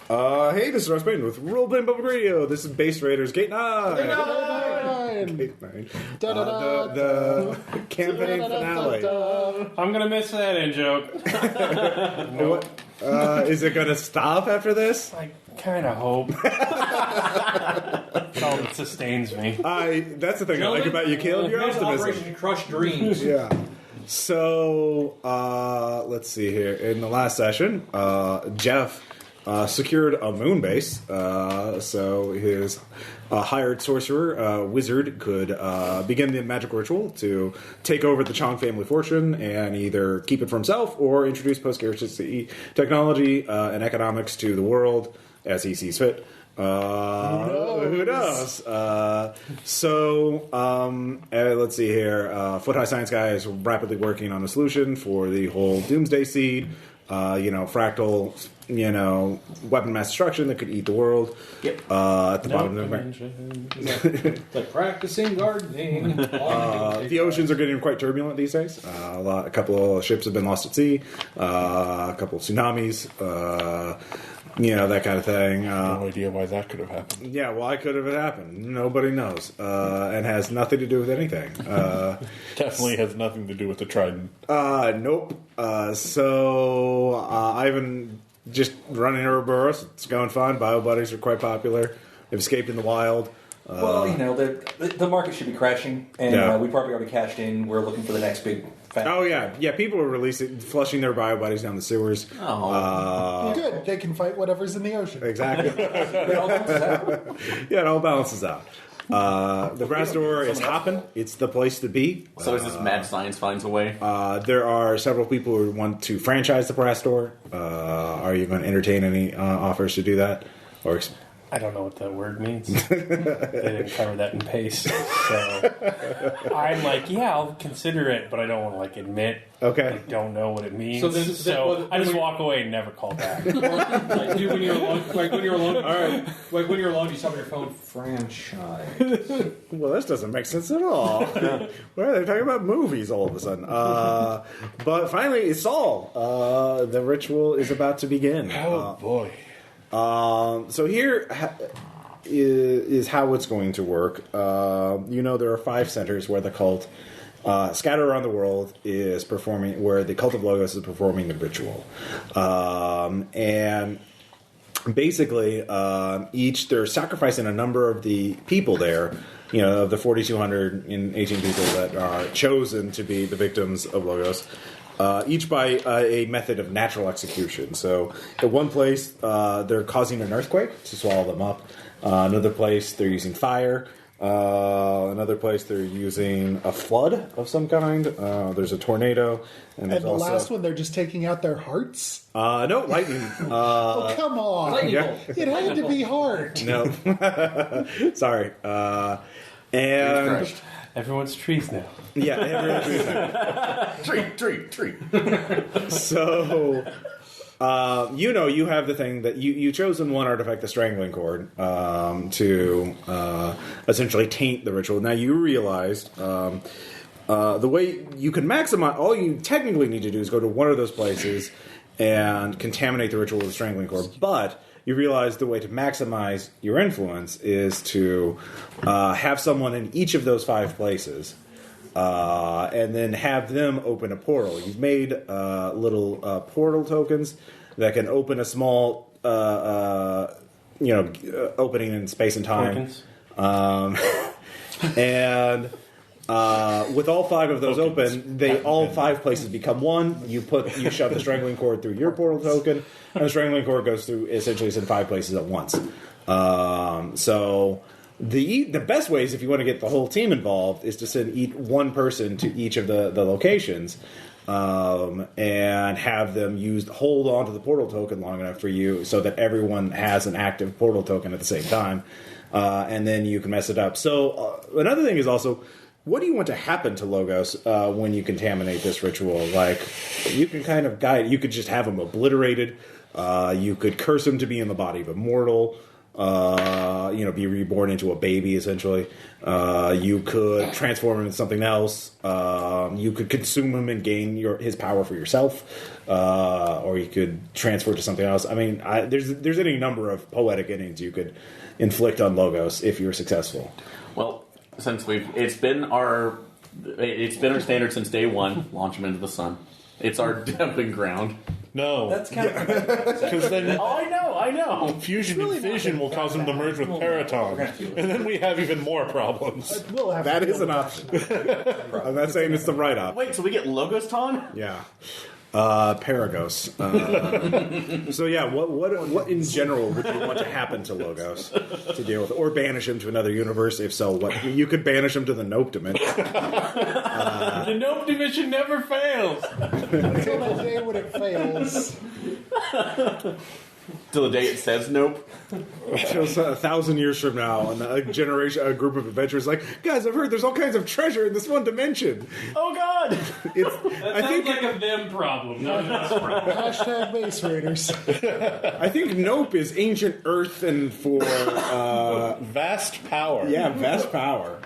Hey, this is Russ Payton with Roleplaying Public Radio. This is Base Raiders Gate 9. Gate 9. The campaign finale. I'm going to miss that in joke. What? Is it going to stop after this? I kind of hope. That's all that sustains me. That's the thing I like about you, Caleb. Your optimism. Operation Crushed Dreams. Yeah. So, let's see here. In the last session, Jeff secured a moon base, so his hired sorcerer, wizard, could begin the magical ritual to take over the Chong family fortune and either keep it for himself or introduce post-scarcity technology and economics to the world as he sees fit. Who knows? Let's see here. Foot High Science Guy is rapidly working on a solution for the whole Doomsday Seed. Fractal, weapon mass destruction that could eat the world. Yep. At the bottom of the Like practicing gardening. the oceans are getting quite turbulent these days. A couple of ships have been lost at sea. A couple of tsunamis. That kind of thing. No idea why that could have happened. Yeah, why could have it happened? Nobody knows. And has nothing to do with anything. Definitely has nothing to do with the Trident. Nope. Ivan just running Ouroboros. It's going fine. Bio buddies are quite popular. They've escaped in the wild. The market should be crashing, and we probably already cashed in. We're looking for the next big fat. Oh, yeah. People are flushing their bio buddies down the sewers. Good. They can fight whatever's in the ocean. Exactly. It all balances out. Yeah, it all balances out. The brass door is hopping. It's the place to be. So is this mad science finds a way? There are several people who want to franchise the brass door. Are you going to entertain any offers to do that? Or I don't know what that word means. They didn't cover that in pace. So I'm like, yeah, I'll consider it, but I don't want to admit I don't know what it means. So I just walk away and never call back. When you're alone, all right. When you're alone, you stop on your phone. Franchise. Well, this doesn't make sense at all. Well, they're talking about movies all of a sudden. But finally, it's all. The ritual is about to begin. Oh, boy. So here is how it's going to work. There are 5 centers where the cult, scattered around the world, is performing, where the cult of Logos is performing the ritual. And basically, they're sacrificing a number of the people there, of the 4,218 people that are chosen to be the victims of Logos. Each by a method of natural execution. So, at one place, they're causing an earthquake to swallow them up. Another place, they're using fire. Another place, they're using a flood of some kind. There's a tornado. And the last one, they're just taking out their hearts? No, lightning. Oh, come on. Lightning bolt. It had to be hard. No. Sorry. And... Everyone's trees now. Yeah, everyone's Tree. So, you have the thing that you chosen one artifact, the strangling cord, to essentially taint the ritual. Now you realized the way you can maximize, all you technically need to do is go to one of those places and contaminate the ritual with the strangling cord, but you realize the way to maximize your influence is to have someone in each of those 5 places and then have them open a portal. You've made little portal tokens that can open a small, opening in space and time. And with all 5 of those open, all 5 places become one. You shove the strangling cord through your portal token, and the strangling cord goes through essentially in 5 places at once. So the best ways, if you want to get the whole team involved, is to send one person to each of the locations, and have them hold on to the portal token long enough for you, so that everyone has an active portal token at the same time, and then you can mess it up. So another thing is also, what do you want to happen to Logos when you contaminate this ritual? You can kind of guide. You could just have them obliterated. You could curse them to be in the body of a mortal. be reborn into a baby, essentially. You could transform him into something else. You could consume him and gain his power for yourself. Or you could transfer to something else. I mean, there's any number of poetic endings you could inflict on Logos if you're successful. Well, since it's been our standard since day one. Launch him into the sun. It's our dumping ground. No, That's kind of because then I know. fusion and fission will cause them to merge with Paraton, and then we have even more problems. That is an option. I'm not saying it's the right option. Wait, so we get Logos Ton? Yeah. Paragos. So yeah, what in general would you want to happen to Logos to deal with, or banish him to another universe? If so, what you could banish him to the Nope dimension. The Nope dimension never fails. Until that day when it fails. Till the day it says nope. So 1,000 years from now, and a group of adventurers like, guys, I've heard there's all kinds of treasure in this one dimension. Oh God! That sounds like a them problem, not an us problem. Hashtag base raiders. I think Nope is ancient Earth and for Vast power. yeah, vast power.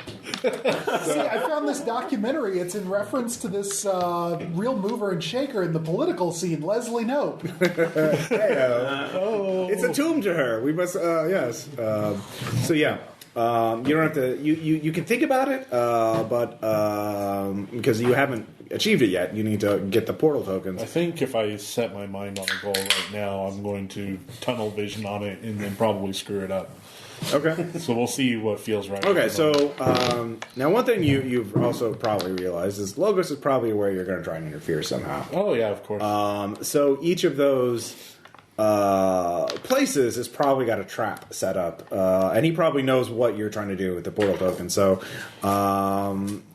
See, I found this documentary. It's in reference to this real mover and shaker in the political scene, Leslie Knope. It's a tomb to her. We must, yes. So yeah, you don't have to. You can think about it, but because you haven't achieved it yet, you need to get the portal tokens. I think if I set my mind on a goal right now, I'm going to tunnel vision on it and then probably screw it up. Okay. So we'll see what feels right. Okay, so now one thing you've also probably realized is Logos is probably where you're going to try and interfere somehow. Oh yeah, of course. So each of those places has probably got a trap set up, and he probably knows what you're trying to do with the portal token. So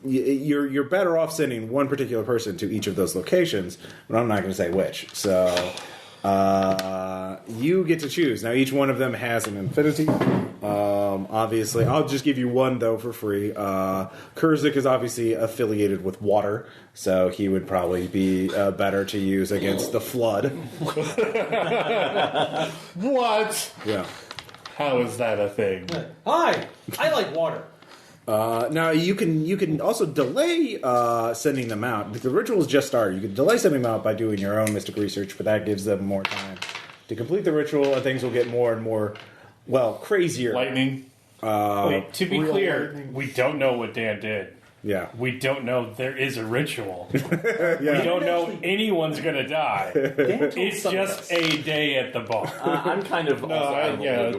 you're better off sending one particular person to each of those locations, but I'm not going to say which. So you get to choose. Now each one of them has an infinity. Obviously, I'll just give you one though for free. Kurzik is obviously affiliated with water, so he would probably be better to use against the flood. What? Yeah. How is that a thing? Hi, I like water. Now you can also delay sending them out. The ritual's just started. You can delay sending them out by doing your own mystic research, but that gives them more time to complete the ritual, and things will get more and more, crazier. Lightning. Wait, to be clear, we don't know what Dan did. Yeah. We don't know there is a ritual. Yeah. We don't know anyone's going to die. It's just a day at the bar. I'm kind of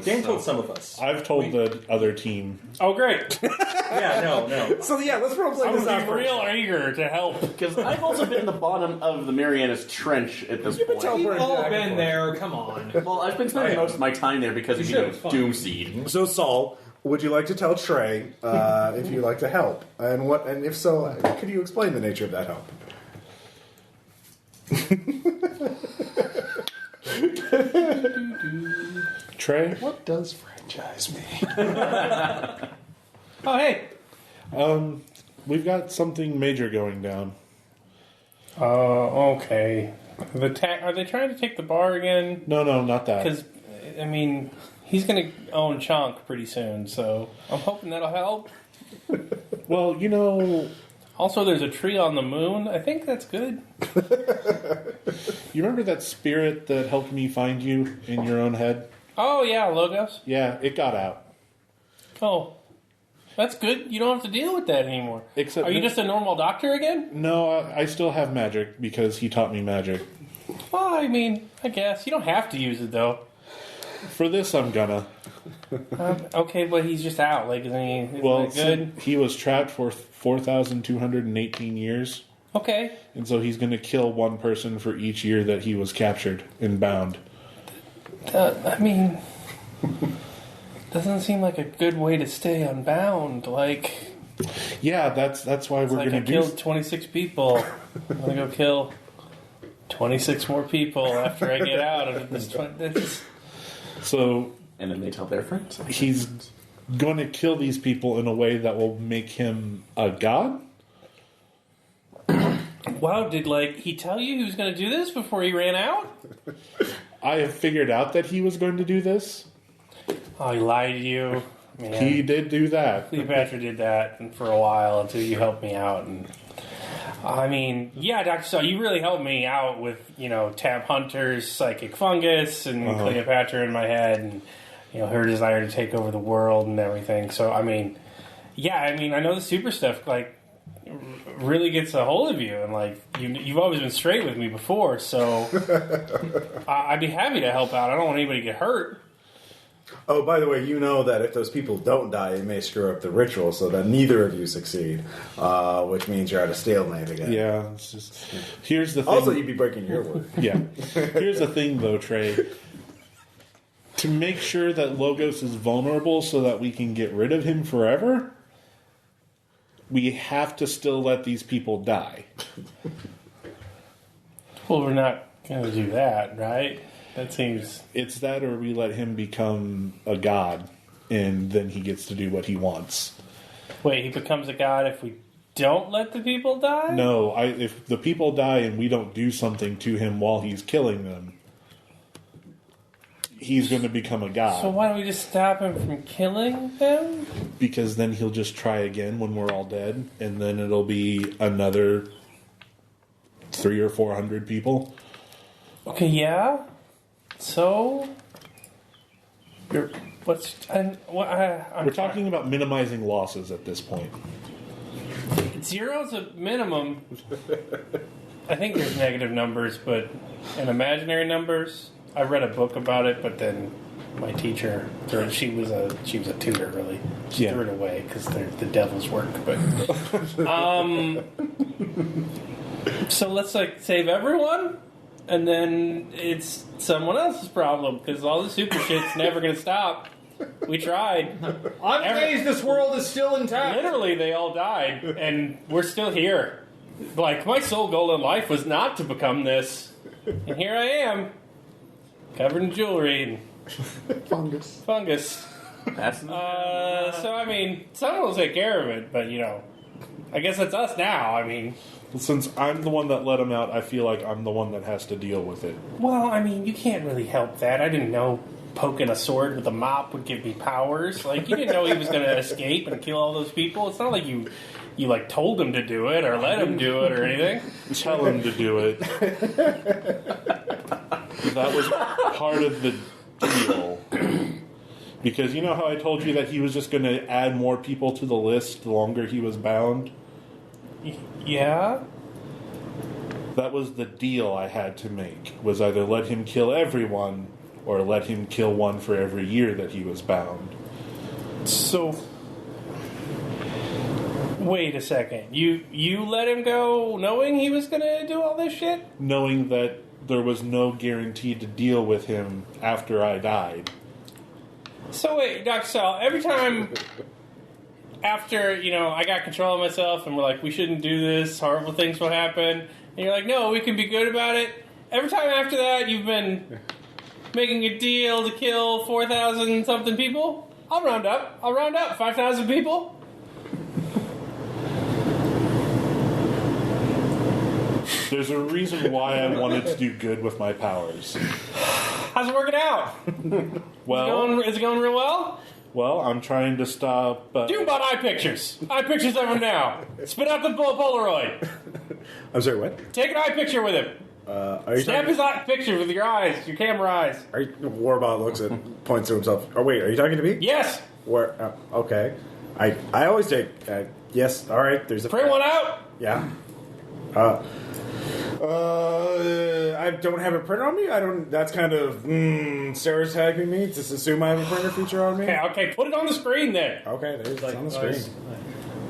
Dan told some of us. I've told the other team. Oh, great. Yeah, no. So yeah, let's roleplay this out I'm first. real eager to help. because I've also been in the bottom of the Marianas Trench at this point. We've all been there. Come on. Well, I've been spending most of my time there because of Doom Seed. So Saul, would you like to tell Trey if you'd like to help, and if so, could you explain the nature of that help? Trey? What does franchise mean? Oh, hey. We've got something major going down. Okay. Are they trying to take the bar again? No, not that. Because, I mean, he's going to own Chonk pretty soon, so I'm hoping that'll help. Well, Also, there's a tree on the moon. I think that's good. you remember that spirit that helped me find you in your own head? Oh, yeah, Logos. Yeah, it got out. Oh, that's good. You don't have to deal with that anymore. Are you just a normal doctor again? No, I still have magic because he taught me magic. Well, I mean, I guess. You don't have to use it, though. For this, I'm gonna. Okay, but he's just out. Like, isn't he good? He was trapped for 4,218 years. Okay. And so he's going to kill one person for each year that he was captured and bound. I mean, doesn't seem like a good way to stay unbound. Like, yeah, that's why we're going to do. I killed 26 people. I'm going to go kill 26 more people after I get out of this. So, and then they tell their friends. He's going to kill these people in a way that will make him a god? Wow, did he tell you he was going to do this before he ran out? I have figured out that he was going to do this. Oh, he lied to you. Man. He did do that. Cleopatra did that for a while until you helped me out. And I mean, yeah, Dr. Saw, you really helped me out with, Tab Hunter's psychic fungus and Cleopatra in my head and, her desire to take over the world and everything. So, I mean, I know the super stuff, really gets a hold of you. And, you've always been straight with me before. So I'd be happy to help out. I don't want anybody to get hurt. Oh, by the way, you know that if those people don't die, it may screw up the ritual so that neither of you succeed, which means you're at a stalemate again. Yeah, it's just... Here's the thing... Also, you'd be breaking your word. Yeah. Here's the thing, though, Trey. To make sure that Logos is vulnerable so that we can get rid of him forever, we have to still let these people die. Well, we're not going to do that, right? That seems... It's that or we let him become a god, and then he gets to do what he wants. Wait, he becomes a god if we don't let the people die? No, if the people die and we don't do something to him while he's killing them, he's going to become a god. So why don't we just stop him from killing them? Because then he'll just try again when we're all dead, and then it'll be another 300 or 400 people. Okay, yeah. So, We're talking about minimizing losses at this point. Zero's a minimum. I think there's negative numbers, but in imaginary numbers, I read a book about it, but then my teacher, she was a tutor, really. She threw it away because they're the devil's work. But so let's save everyone. And then it's someone else's problem, because all the super shit's never going to stop. We tried. I'm amazed this world is still intact. Literally, they all died, and we're still here. My sole goal in life was not to become this. And here I am, covered in jewelry and fungus. That's so, I mean, someone will take care of it, but, I guess it's us now. I mean... Since I'm the one that let him out, I feel like I'm the one that has to deal with it. Well, I mean, you can't really help that. I didn't know poking a sword with a mop would give me powers. You didn't know he was going to escape and kill all those people. It's not like you told him to do it or let him do it or anything. Tell him to do it. That was part of the deal. Because you know how I told you that he was just going to add more people to the list the longer he was bound? Yeah? That was the deal I had to make, was either let him kill everyone or let him kill one for every year that he was bound. So, wait a second. You let him go knowing he was going to do all this shit? Knowing that there was no guarantee to deal with him after I died. So wait, Dr. Sal, every time... After, I got control of myself and we're like, we shouldn't do this, horrible things will happen. And you're like, no, we can be good about it. Every time after that, you've been making a deal to kill 4,000 something people. I'll round up 5,000 people. There's a reason why I wanted to do good with my powers. How's it working out? Well, is it going real well? Well, I'm trying to stop... Do about eye pictures. Eye pictures of him now. Spit out the Polaroid. I'm sorry, what? Take an eye picture with him. Snap his eye picture with your eyes, your camera eyes. Warbot looks at, points to himself. Oh, wait, are you talking to me? Yes. Where? Okay. I always take... yes, all right, there's a... Print one out? Yeah. I don't have a printer on me. I don't. That's kind of stereotyping me. Just assume I have a printer feature on me. Okay. Put it on the screen then. Okay, it's on the screen.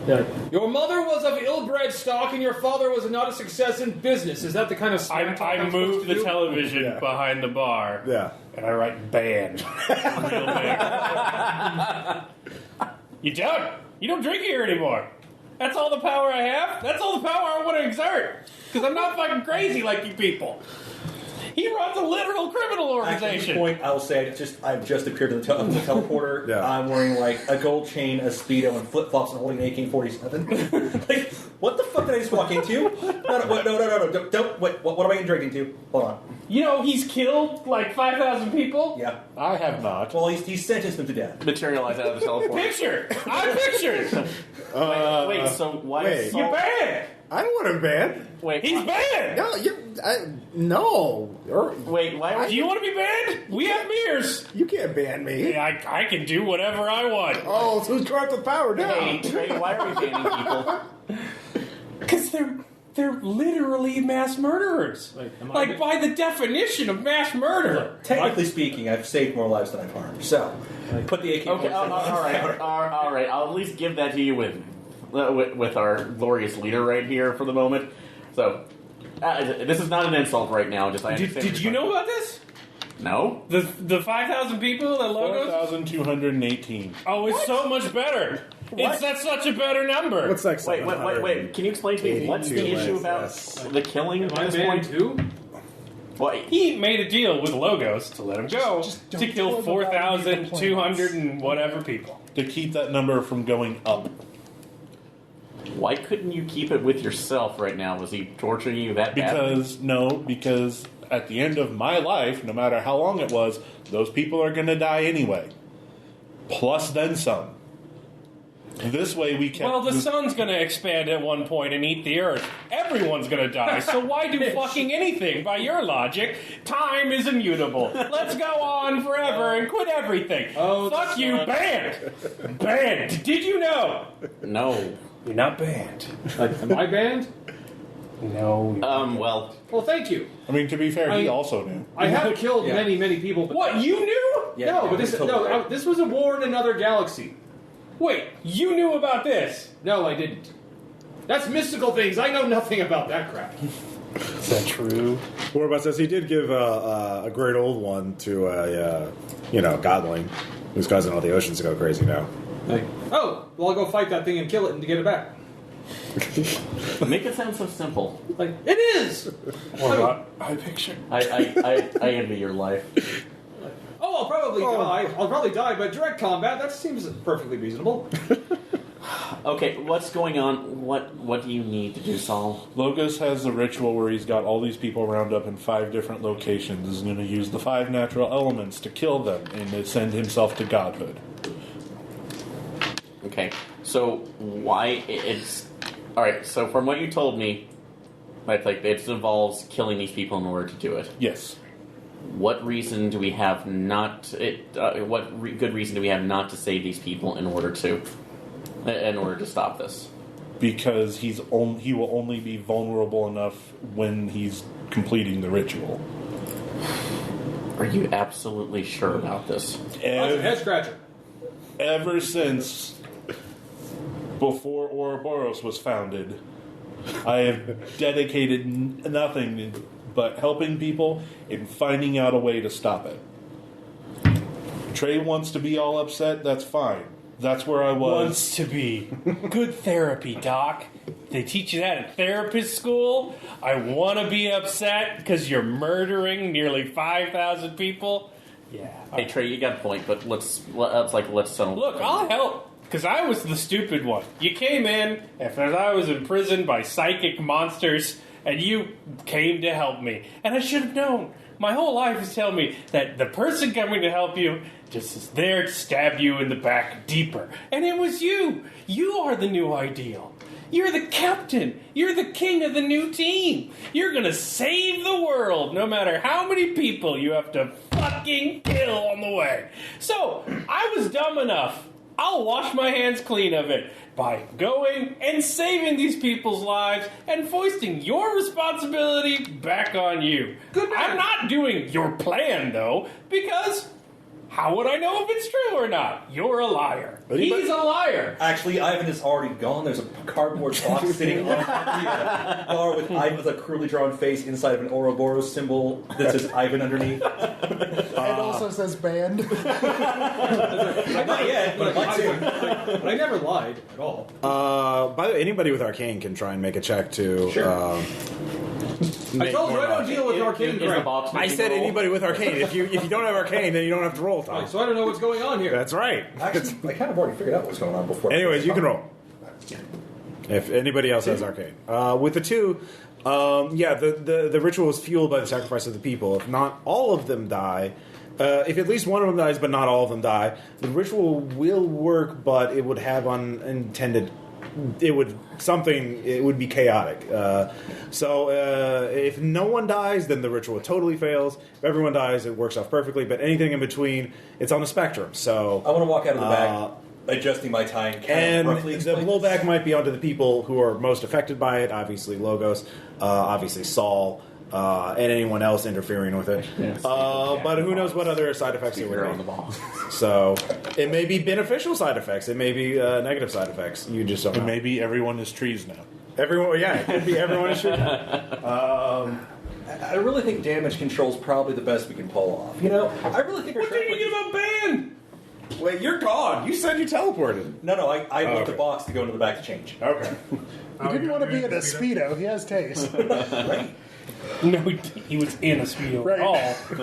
Yeah. Your mother was of ill-bred stock, and your father was not a success in business. Is that the kind of? I moved the television behind the bar. Yeah, and I write "banned" real big. You don't drink here anymore. That's all the power I have. That's all the power I want to exert. Because I'm not fucking crazy like you people. He runs a literal criminal organization. At this point, I will say I've just appeared in the teleporter. Yeah. I'm wearing a gold chain, a Speedo, and flip-flops and holding an AK-47. What the fuck did I just walk into? No. Don't. Wait, what am I getting dragged into? Hold on. You know, he's killed like 5,000 people? Yeah. I have not. Well, he's sentenced them to death. Materialize out of the teleport. Picture! I pictured! Wait, so why is You're Saul... banned! I don't want him banned. Wait, He's banned! No. wait, why Do you want to be banned? We have mirrors! You can't ban me. I can do whatever I want. Oh, so who's corrupt with power now? Hey, Trey, why are we banning people? Because they're literally mass murderers. Like by the definition of mass murder. Technically speaking, I've saved more lives than I've harmed. So, put the AK. Okay, all right. I'll at least give that to you with our glorious leader right here for the moment. So, this is not an insult right now. Just Did you know about this? No. The 5,000 people that logos? 4,218. Oh, it's so much better. That's such a better number. What's next? Wait. Can you explain to me what's the issue about the killing at this point? Too? Well, He made a deal with Logos to let him go don't to kill kill them without any 4,200 and whatever people. To keep that number from going up. why couldn't you keep it with yourself right now? Was he torturing you that bad? Because at the end of my life, no matter how long it was, those people are going to die anyway. Plus then some. This way we can... Well, the sun's going to expand at one point and eat the earth. Everyone's going to die, so why do fucking anything? By your logic, time is immutable. Let's go on forever and quit everything. Fuck you, banned! Banned! Did you know? No. You're not banned. Am I banned? No. Well... Well, thank you. I mean, to be fair, he also knew. I have killed many people. But What, you knew? no, but this was a war in another galaxy. Wait, you knew about this? No, I didn't. That's mystical things. I know nothing about that crap. Is that true? Warbutt says he did give a great old one to a godling who's causing all the oceans to go crazy now. Well, I'll go fight that thing and kill it and to get it back. Make it sound so simple. Like, it is! I picture. I envy your life. I'll probably die. I'll probably die, but direct combat, that seems perfectly reasonable. Okay, what's going on? What do you need to do, Saul? Logos has a ritual where he's got all these people round up in 5 different locations. He's going to use the 5 natural elements to kill them and ascend himself to godhood. Okay, so why it's... Alright, so from what you told me, it involves killing these people in order to do it. Yes. What reason do we have not... good reason do we have not to save these people in order to stop this? Because he will only be vulnerable enough when he's completing the ritual. Are you absolutely sure about this? Head scratcher. Ever since before Ouroboros was founded, I have dedicated nothing but helping people and finding out a way to stop it. Trey wants to be all upset, that's fine. That's where I was. Wants to be. Good therapy, Doc. They teach you that at therapist school? I want to be upset because you're murdering nearly 5,000 people? Yeah. Hey, Trey, you got a point, but let's settle. Look, I'll help. Because I was the stupid one. You came in, as I was imprisoned by psychic monsters, and you came to help me. And I should have known. My whole life is telling me that the person coming to help you just is there to stab you in the back deeper. And it was you. You are the new ideal. You're the captain. You're the king of the new team. You're going to save the world no matter how many people you have to fucking kill on the way. So, I was dumb enough. I'll wash my hands clean of it by going and saving these people's lives and foisting your responsibility back on you. Good man. I'm not doing your plan, though, because how would I know if it's true or not? You're a liar. He's a liar. Actually, Ivan is already gone. There's a cardboard box sitting on the bar with Ivan with a crudely drawn face inside of an Ouroboros symbol that says Ivan underneath. And also says banned. Not yet, but I never lied at all. By the way, anybody with Arcane can try and make a check to... Sure. I told you I don't deal with arcane crap. I said anybody with Arcane. If you don't have Arcane, then you don't have to roll, Tom. Right, so I don't know what's going on here. That's right. Actually, I kind of already figured out what's going on before. Anyways, you can roll. If anybody else has arcane. With the 2, the ritual is fueled by the sacrifice of the people. If not all of them die, if at least one of them dies but not all of them die, the ritual will work, but it would have unintended... It would be chaotic. If no one dies, then the ritual totally fails. If everyone dies, it works off perfectly. But anything in between, it's on the spectrum. So I want to walk out of the back, adjusting my tie and the blowback might be onto the people who are most affected by it. Obviously, Logos. Obviously, Saul. And anyone else interfering with it. Yes. But who knows what other side effects it would be. So it may be beneficial side effects. It may be negative side effects. You just don't know. Maybe everyone is trees now. Everyone, it could be everyone is trees. I really think damage control is probably the best we can pull off. I really think what did you get about ban? Wait, you're gone. You said you teleported. No, I left the box to go into the back to change. Okay. He didn't want to be in a Speedo. He has taste. Right. No, he was in a Speedo Right. at all,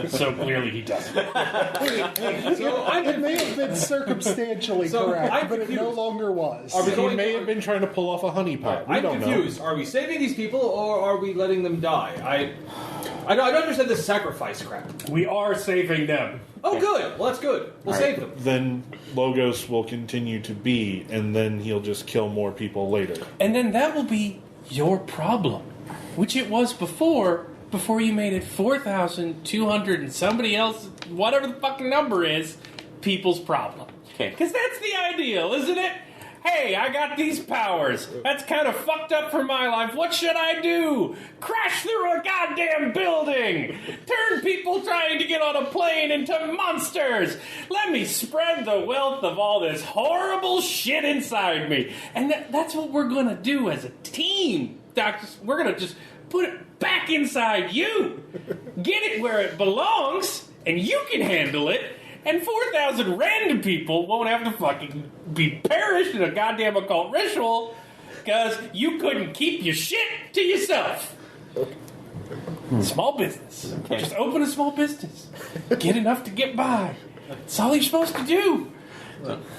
so clearly he doesn't. It may have been circumstantially correct, but it no longer was. He may have been trying to pull off a honeypot. I'm confused. Are we saving these people, or are we letting them die? I don't understand this sacrifice crap. We are saving them. Oh, good. Well, that's good. We'll save them. Then Logos will continue to be, and then he'll just kill more people later. And then that will be your problem, which it was before you made it 4,200 and somebody else, whatever the fucking number is, people's problem. Okay. Because that's the ideal, isn't it? Hey, I got these powers. That's kind of fucked up for my life. What should I do? Crash through a goddamn building! Turn people trying to get on a plane into monsters! Let me spread the wealth of all this horrible shit inside me. And that's what we're gonna do as a team, doctors. We're gonna just put it back inside you. Get it where it belongs, and you can handle it. And 4,000 random people won't have to fucking be perished in a goddamn occult ritual because you couldn't keep your shit to yourself. Small business. Okay. Just open a small business. Get enough to get by. That's all you're supposed to do.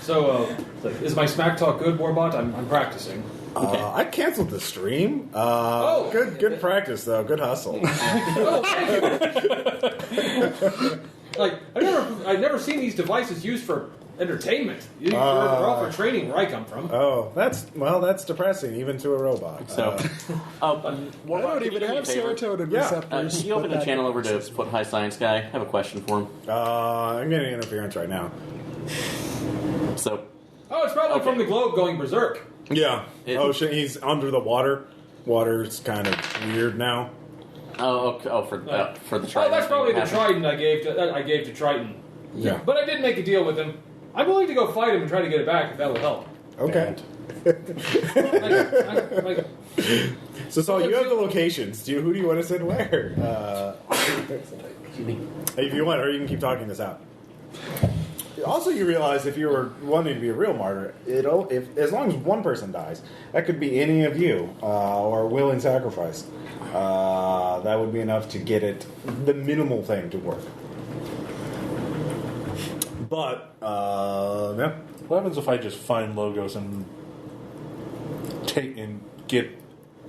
So, is my smack talk good, Warbot? I'm practicing. Okay. I canceled the stream. Good practice though. Good hustle. I've never seen these devices used for entertainment. They're all for training where I come from. Oh, that's depressing, even to a robot. So, I don't even have serotonin receptors. can you open the channel over to Foot High Science Guy? I have a question for him. I'm getting interference right now. So, it's probably from the globe going berserk. Yeah. Shit, he's under the water. Water's kind of weird now. for the Triton. Oh, that's probably the Triton I gave to Triton. Yeah. But I did make a deal with him. I'm willing to go fight him and try to get it back if that will help. Okay. So Saul, you have the locations. Who do you want to send where? If you want, or you can keep talking this out. Also, you realize if you were wanting to be a real martyr, as long as one person dies, that could be any of you or a willing sacrifice. That would be enough to get the minimal thing to work. But yeah. What happens if I just find Logos and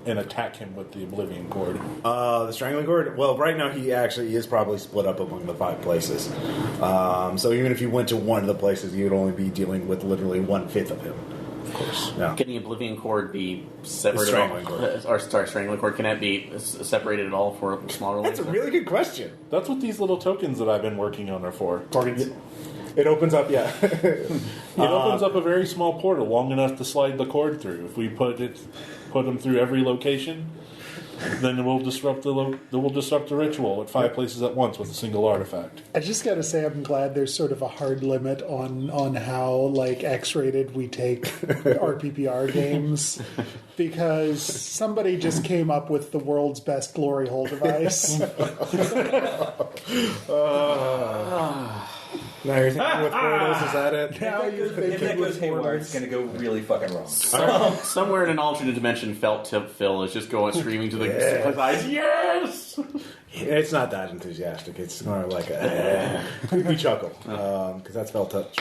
attack him with the Oblivion Cord? The Strangling Cord? Well, right now he actually is probably split up among the 5 places. So even if you went to one of the places, you'd only be dealing with literally 1/5 of him. Of course. Yeah. Can the Oblivion Cord be separated? Strangling Cord. Strangling Cord. Can that be separated at all for a smaller? That's a really good question. That's what these little tokens that I've been working on are for. It opens up, yeah. It opens up a very small portal, long enough to slide the cord through. If we put them through every location, then we'll disrupt the ritual at 5 places at once with a single artifact. I just got to say, I'm glad there's sort of a hard limit on how X-rated we take RPPR games, because somebody just came up with the world's best glory hole device. Now you're thinking with portals, is that it? Now you're thinking if that goes with haywire, portals. it's going to go really fucking wrong. Somewhere in an alternate dimension, Felt Tip Phil is just going screaming to the eyes. Yes. It's not that enthusiastic. It's more like a creepy chuckle, because that's Felt Touch.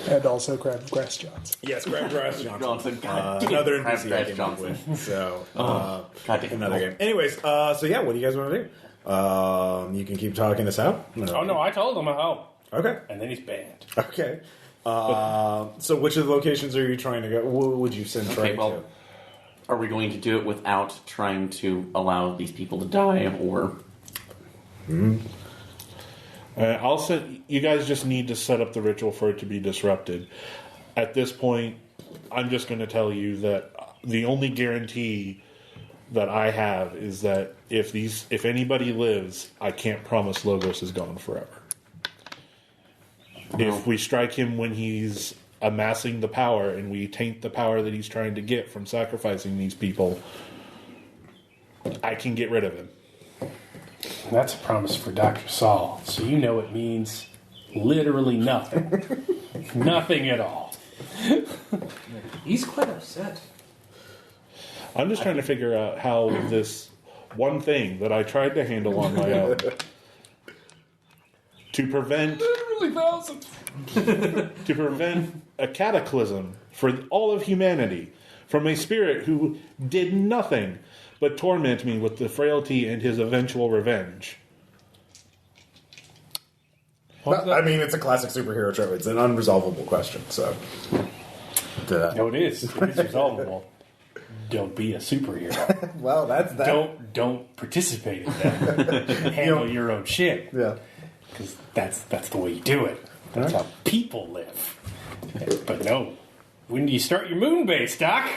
And also Crabgrass Johnson. Yes, Crabgrass Johnson. God Another damn, NPC I Crabgrass came up Johnson. with. So, God damn. another game. Anyways, so yeah, what do you guys want to do? You can keep talking this out. Oh no, I told him I'll help. Okay. And then he's banned. Okay. So which of the locations are you trying to go? What would you send Trey to? Are we going to do it without trying to allow these people to die, or? I'll send. You guys just need to set up the ritual for it to be disrupted. At this point, I'm just going to tell you that the only guarantee that I have is that if anybody lives, I can't promise Logos is gone forever. If we strike him when he's amassing the power and we taint the power that he's trying to get from sacrificing these people, I can get rid of him. That's a promise for Dr. Saul, so you know it means literally nothing. Nothing at all. He's quite upset. I'm just trying to figure out how this one thing that I tried to handle on my own to prevent a cataclysm for all of humanity from a spirit who did nothing but torment me with the frailty and his eventual revenge. I mean, it's a classic superhero trope. It's an unresolvable question, so... No, it is. It is resolvable. Don't be a superhero. Well, that's that. Don't participate in that. Handle your own shit. Yeah. Because that's the way you do it. That's how people live. But no. When do you start your moon base, Doc?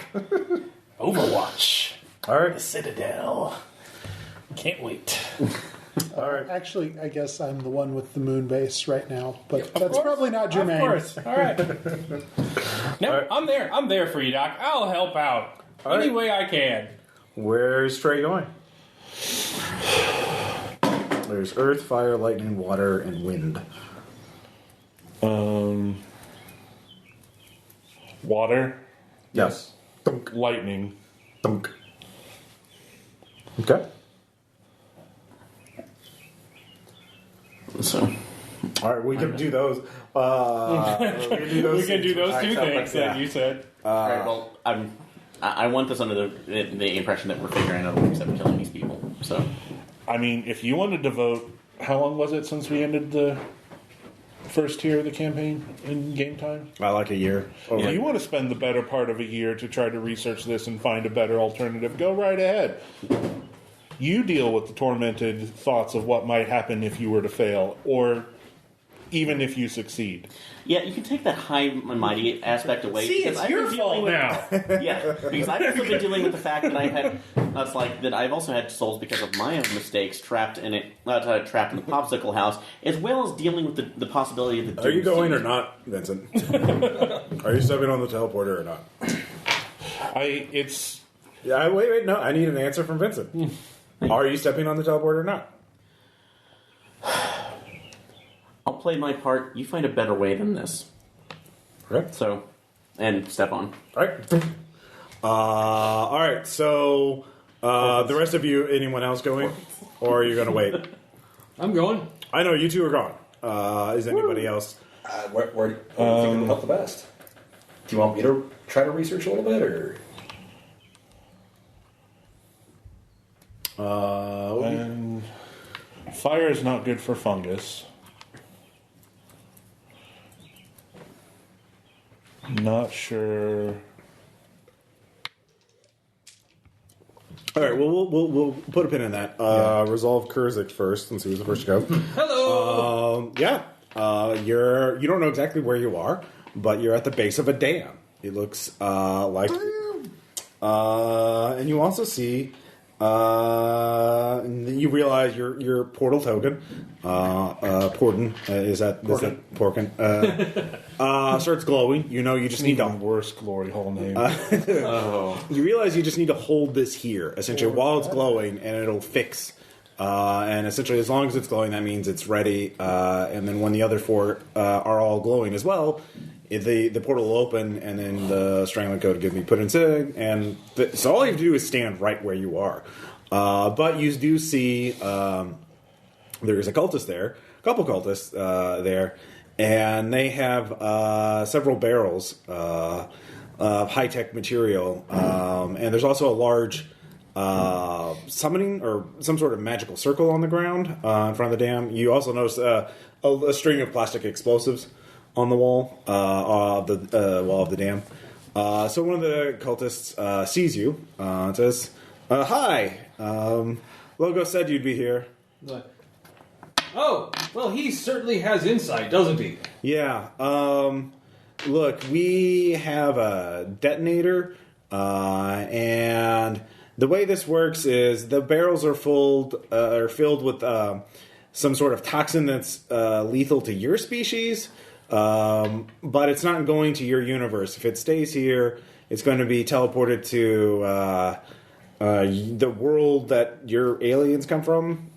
Overwatch. All right. The Citadel. Can't wait. All right. Actually, I guess I'm the one with the moon base right now, but Of that's course. probably not germane. Of course. All right. No, I'm there. I'm there for you, Doc. I'll help out any way I can. Where's Trey going? There's earth, fire, lightning, water, and wind. Water, Yes. Thunk, lightning. thunk. Okay. So, All right, we can do those. We can do those two things that you said. right, well, I want this under the impression that we're figuring out ways that we're killing these people. So, I mean, if you wanted to vote, how long was it since we ended the first tier of the campaign in game time? I like a year. If you want to spend the better part of a year to try to research this and find a better alternative, go right ahead. You deal with the tormented thoughts of what might happen if you were to fail, or even if you succeed. yeah, you can take that high and mighty aspect away. See, because it's I've your been dealing fault with- now. Yeah, because I've also been dealing with the fact that I've also had souls because of my own mistakes trapped in the popsicle house, as well as dealing with the possibility of the. Are you going or not, Vincent? Are you stepping on the teleporter or not? Yeah, wait, no. I need an answer from Vincent. Are you stepping on the teleporter or not? I'll play my part. You find a better way than this. Okay. So, and step on. All right. All right. So, the rest of you, anyone else going, or are you going to wait? I'm going. I know you two are gone. Is anybody else? Where do you think will help the best? Do you want me to try to research a little bit, or? And fire is not good for fungus. Not sure. All right. Well, we'll put a pin in that. Resolve Kurzik first, since he was the first to go. Hello. Yeah. You don't know exactly where you are, but you're at the base of a dam. It looks like, and you also see. You realize your portal token, Porton, is that Porkin? Starts glowing. You know you just need to worse glory hole name. You realize you just need to hold this here, essentially, while it's glowing, and it'll fix. And essentially, as long as it's glowing, that means it's ready. And then when the other four are all glowing as well, the portal will open, and then the strangling code can be put into. And so all you have to do is stand right where you are. But you do see there's a cultist there, a couple cultists there, and they have several barrels of high-tech material, and there's also a large summoning or some sort of magical circle on the ground in front of the dam. You also notice a string of plastic explosives on the wall of the dam. So one of the cultists sees you and says, "Hi, Logo said you'd be here." Oh, well, he certainly has insight, doesn't he? Yeah. Look, we have a detonator, and the way this works is the barrels are filled with some sort of toxin that's lethal to your species, but it's not going to your universe. If it stays here, it's going to be teleported to the world that your aliens come from.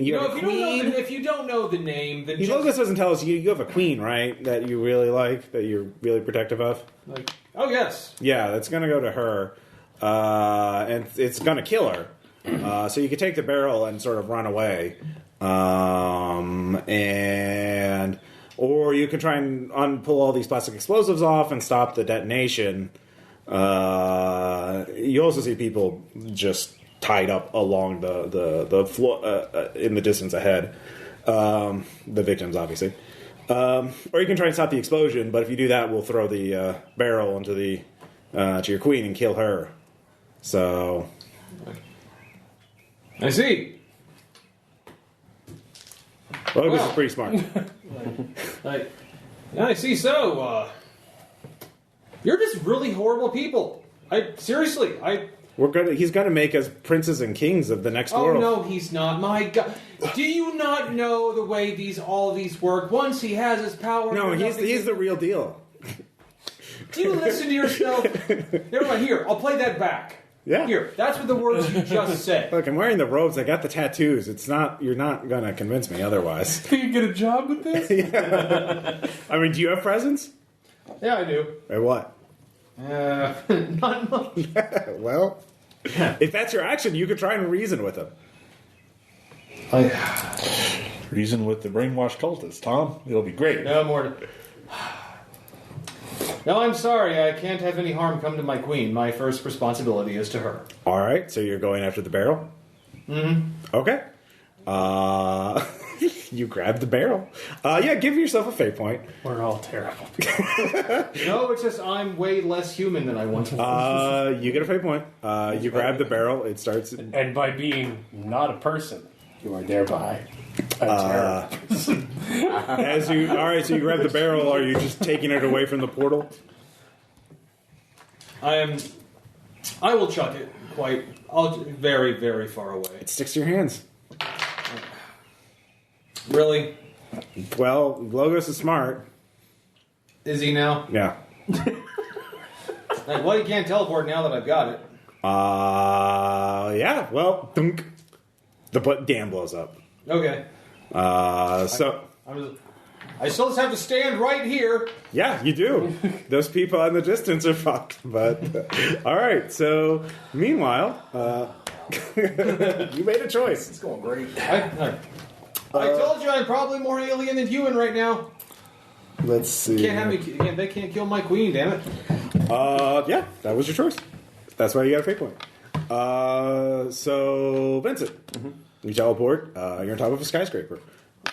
If you don't know the name, then Logos doesn't tell us you have a queen, right? That you really like, that you're really protective of. Oh yes, yeah, that's gonna go to her, and it's gonna kill her. So you could take the barrel and sort of run away, or you can try and pull all these plastic explosives off and stop the detonation. You also see people just tied up along the floor in the distance ahead. The victims, obviously. Or you can try and stop the explosion, but if you do that, we'll throw the barrel into to your queen and kill her. So, I see. Logos is pretty smart. I see. So, you're just really horrible people. He's going to make us princes and kings of the next world. Oh no, he's not. My God, do you not know the way all these work? Once he has his power, no, he's the real deal. Do you listen to yourself? Never mind. Here, I'll play that back. Yeah. Here, that's what the words you just said. Look, I'm wearing the robes. I got the tattoos. You're not going to convince me otherwise. Can you get a job with this? Yeah. I mean, do you have presents? Yeah, I do. Or what? Not much. Well, if that's your action, you could try and reason with him. Reason with the brainwashed cultist, Tom. It'll be great. No more. No, I'm sorry. I can't have any harm come to my queen. My first responsibility is to her. All right, so you're going after the barrel? Mm-hmm. Okay. You grab the barrel. Yeah, give yourself a fate point. We're all terrible. No, it's just I'm way less human than I once was. You get a fate point. You grab the barrel. It starts... And by being not a person, you are thereby a terrorist. All right, so you grab the barrel. Are you just taking it away from the portal? I will chuck it very, very far away. It sticks to your hands. Really? Well, Logos is smart. Is he now? Yeah. Well, you can't teleport now that I've got it. Yeah. Well, dunk. The dam blows up. Okay. I still just have to stand right here. Yeah, you do. Those people in the distance are fucked. But all right. So, meanwhile, you made a choice. It's going great. I told you I'm probably more alien than human right now. Let's see. They can't kill my queen, damn it. Yeah, that was your choice. That's why you got a fate point. So, Vincent, you teleport. You're on top of a skyscraper.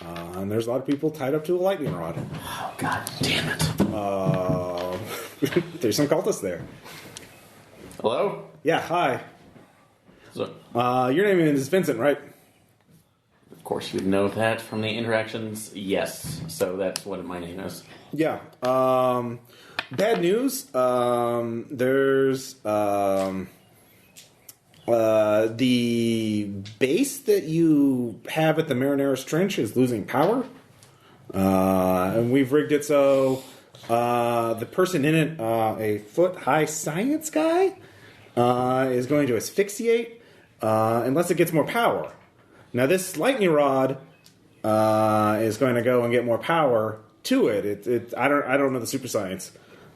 And there's a lot of people tied up to a lightning rod. Oh, God damn it. There's some cultists there. Hello? Yeah, hi. So, Your name is Vincent, right? of course, you'd know that from the interactions. Yes. So that's what my name is. Yeah. Bad news. There's the base that you have at the Marineris Trench is losing power. And we've rigged it so the person in it, a foot-high science guy, is going to asphyxiate unless it gets more power. Now, this lightning rod is going to go and get more power to it. I don't know the super science,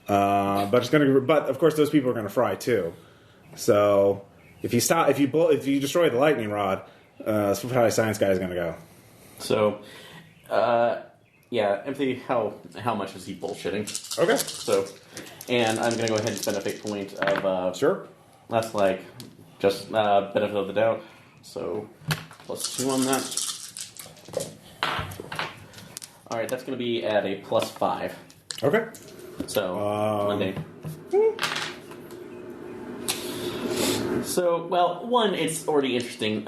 but it's going to. But of course, those people are going to fry too. So if you destroy the lightning rod, this high science guy is going to go. So Yeah, empathy. How much is he bullshitting? Okay. So, and I'm going to go ahead and spend a fate point of... Sure. That's like just benefit of the doubt. So, +2 on that. Alright, that's going to be at a +5. Okay. So, Monday. So, well, one, it's already interesting.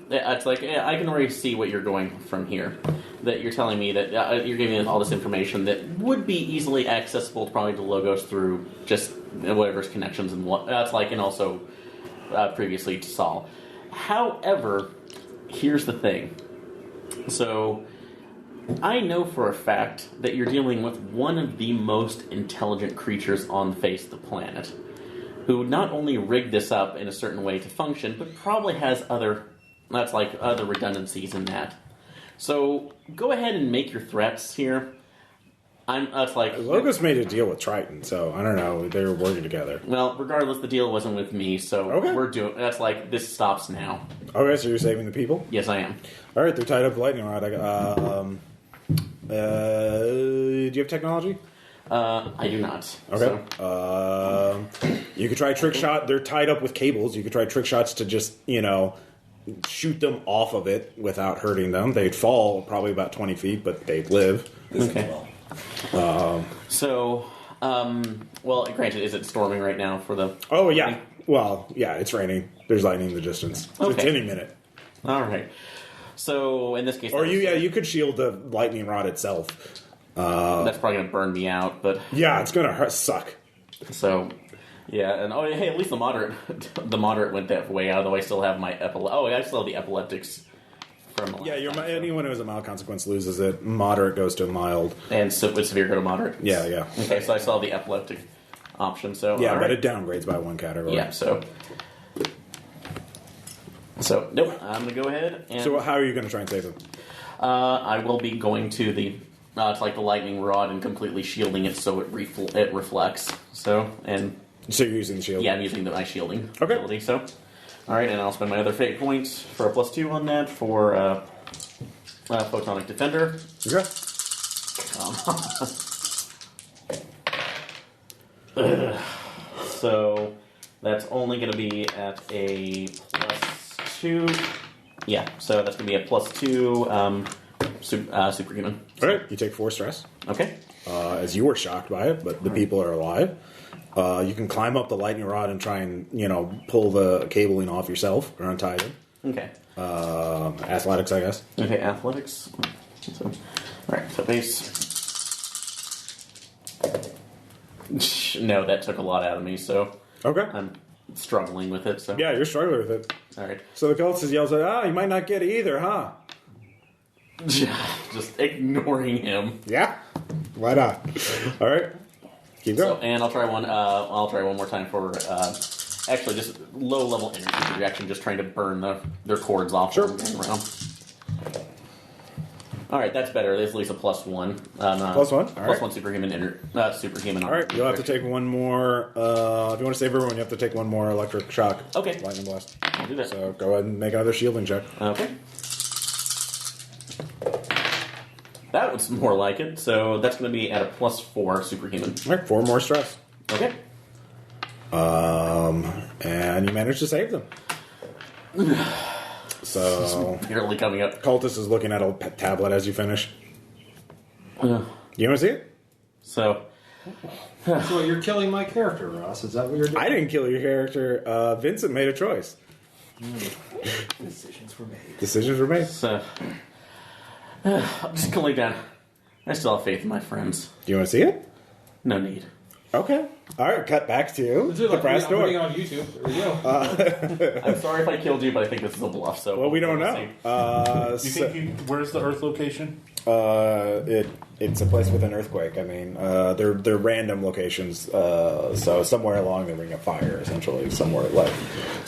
It's like, I can already see what you're going from here. That you're telling me that you're giving us all this information that would be easily accessible probably to Logos through just whatever's connections and what that's like, and also previously to Saul. However, here's the thing. So, I know for a fact that you're dealing with one of the most intelligent creatures on the face of the planet, who not only rigged this up in a certain way to function, but probably has other redundancies in that. So go ahead and make your threats here. Logos made a deal with Triton, so I don't know. They were working together. Well, regardless, the deal wasn't with me, so we're doing. That's like this stops now. Okay, so you're saving the people? Yes, I am. All right, they're tied up with lightning rod. Do you have technology? I do not. Okay. So. You could try trick shot. They're tied up with cables. You could try trick shots to just, shoot them off of it without hurting them. They'd fall probably about 20 feet, but they'd live. Okay. Well, granted, is it storming right now for the... Oh, yeah. Well, yeah, it's raining. There's lightning in the distance. Okay. It's any minute. All right. So, in this case... Or you could shield the lightning rod itself. That's probably going to burn me out, but... Yeah, it's going to suck. So... Yeah, and hey, at least the moderate went that way, although I still have my I still have the epileptics from the last time, anyone who has a mild consequence loses it. Moderate goes to mild. And so with severe go to moderate? Yeah. Okay, so I still have the epileptic option, so... Yeah, but it downgrades by one category. Yeah, so, nope, I'm going to go ahead and... So how are you going to try and save them? I will be going to the... it's like the lightning rod and completely shielding it so it reflects, So you're using the shield? Yeah, I'm using my shielding ability, so... Alright, and I'll spend my other fate points for a +2 on that for Photonic Defender. Okay. So, that's only going to be at a +2. Yeah, so that's going to be a +2 superhuman. Alright, you take 4 stress. Okay. As you were shocked by it, but the people are alive. You can climb up the lightning rod and try and, pull the cabling off yourself or untie it. Okay. Athletics, I guess. Okay, athletics. So, alright, so base. No, that took a lot out of me, so... Okay. I'm struggling with it, so... Yeah, you're struggling with it. Alright. So the cultist yells out, you might not get it either, huh? Just ignoring him. Yeah? Why not? Alright. Keep going. So, and I'll try one. I'll try one more time for actually just low level energy projection, just trying to burn their cords off. Sure. Around. All right, that's better. There's at least a +1. +1. All right. +1 superhuman. Superhuman. All right, you'll have to take one more. If you want to save everyone, you have to take one more electric shock. Okay. Lightning blast. I'll do that. So go ahead and make another shielding check. Okay. That was more like it. So that's going to be at a +4 superhuman. All right, 4 more stress. Okay. And you manage to save them. So barely coming up. Cultist is looking at a tablet as you finish. You want to see it? So you're killing my character, Ross. Is that what you're doing? I didn't kill your character. Vincent made a choice. Decisions were made. So I'm just going to lay down. I still have faith in my friends. Do you want to see it? No need. Okay. All right, cut back to the brass door. I'm putting it on YouTube. There you go. I'm sorry if I killed you, but I think this is a bluff. So well, we don't know. Where's the Earth location? It's a place with an earthquake. I mean, they're random locations. So somewhere along the Ring of Fire, essentially, somewhere like.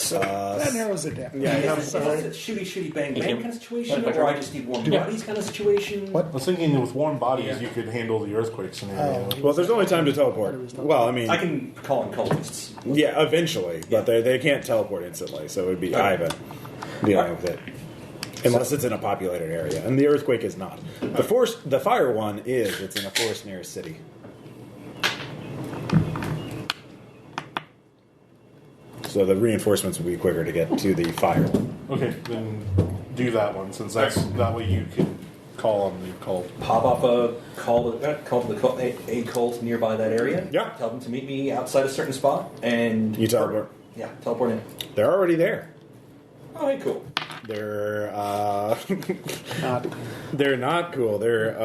That narrows it down. Yeah. Is it shooty bang bang kind of situation, or I just need warm bodies kind of situation? What? I was thinking with warm bodies, you could handle the earthquake scenario. Well, there's only time to teleport. Well, I mean, I can call in cultists. Yeah, eventually, but they can't teleport instantly, so it would be Ivan dealing with it. Unless it's in a populated area, and the earthquake is not. The fire one is. It's in a forest near a city. So the reinforcements will be quicker to get to the fire one. Okay, then do that one, since that way you can call on the cult. Pop off a cult nearby that area. Yeah. Tell them to meet me outside a certain spot, and You teleport. Yeah, teleport in. They're already there. Oh, hey, cool. They're they're not cool. They're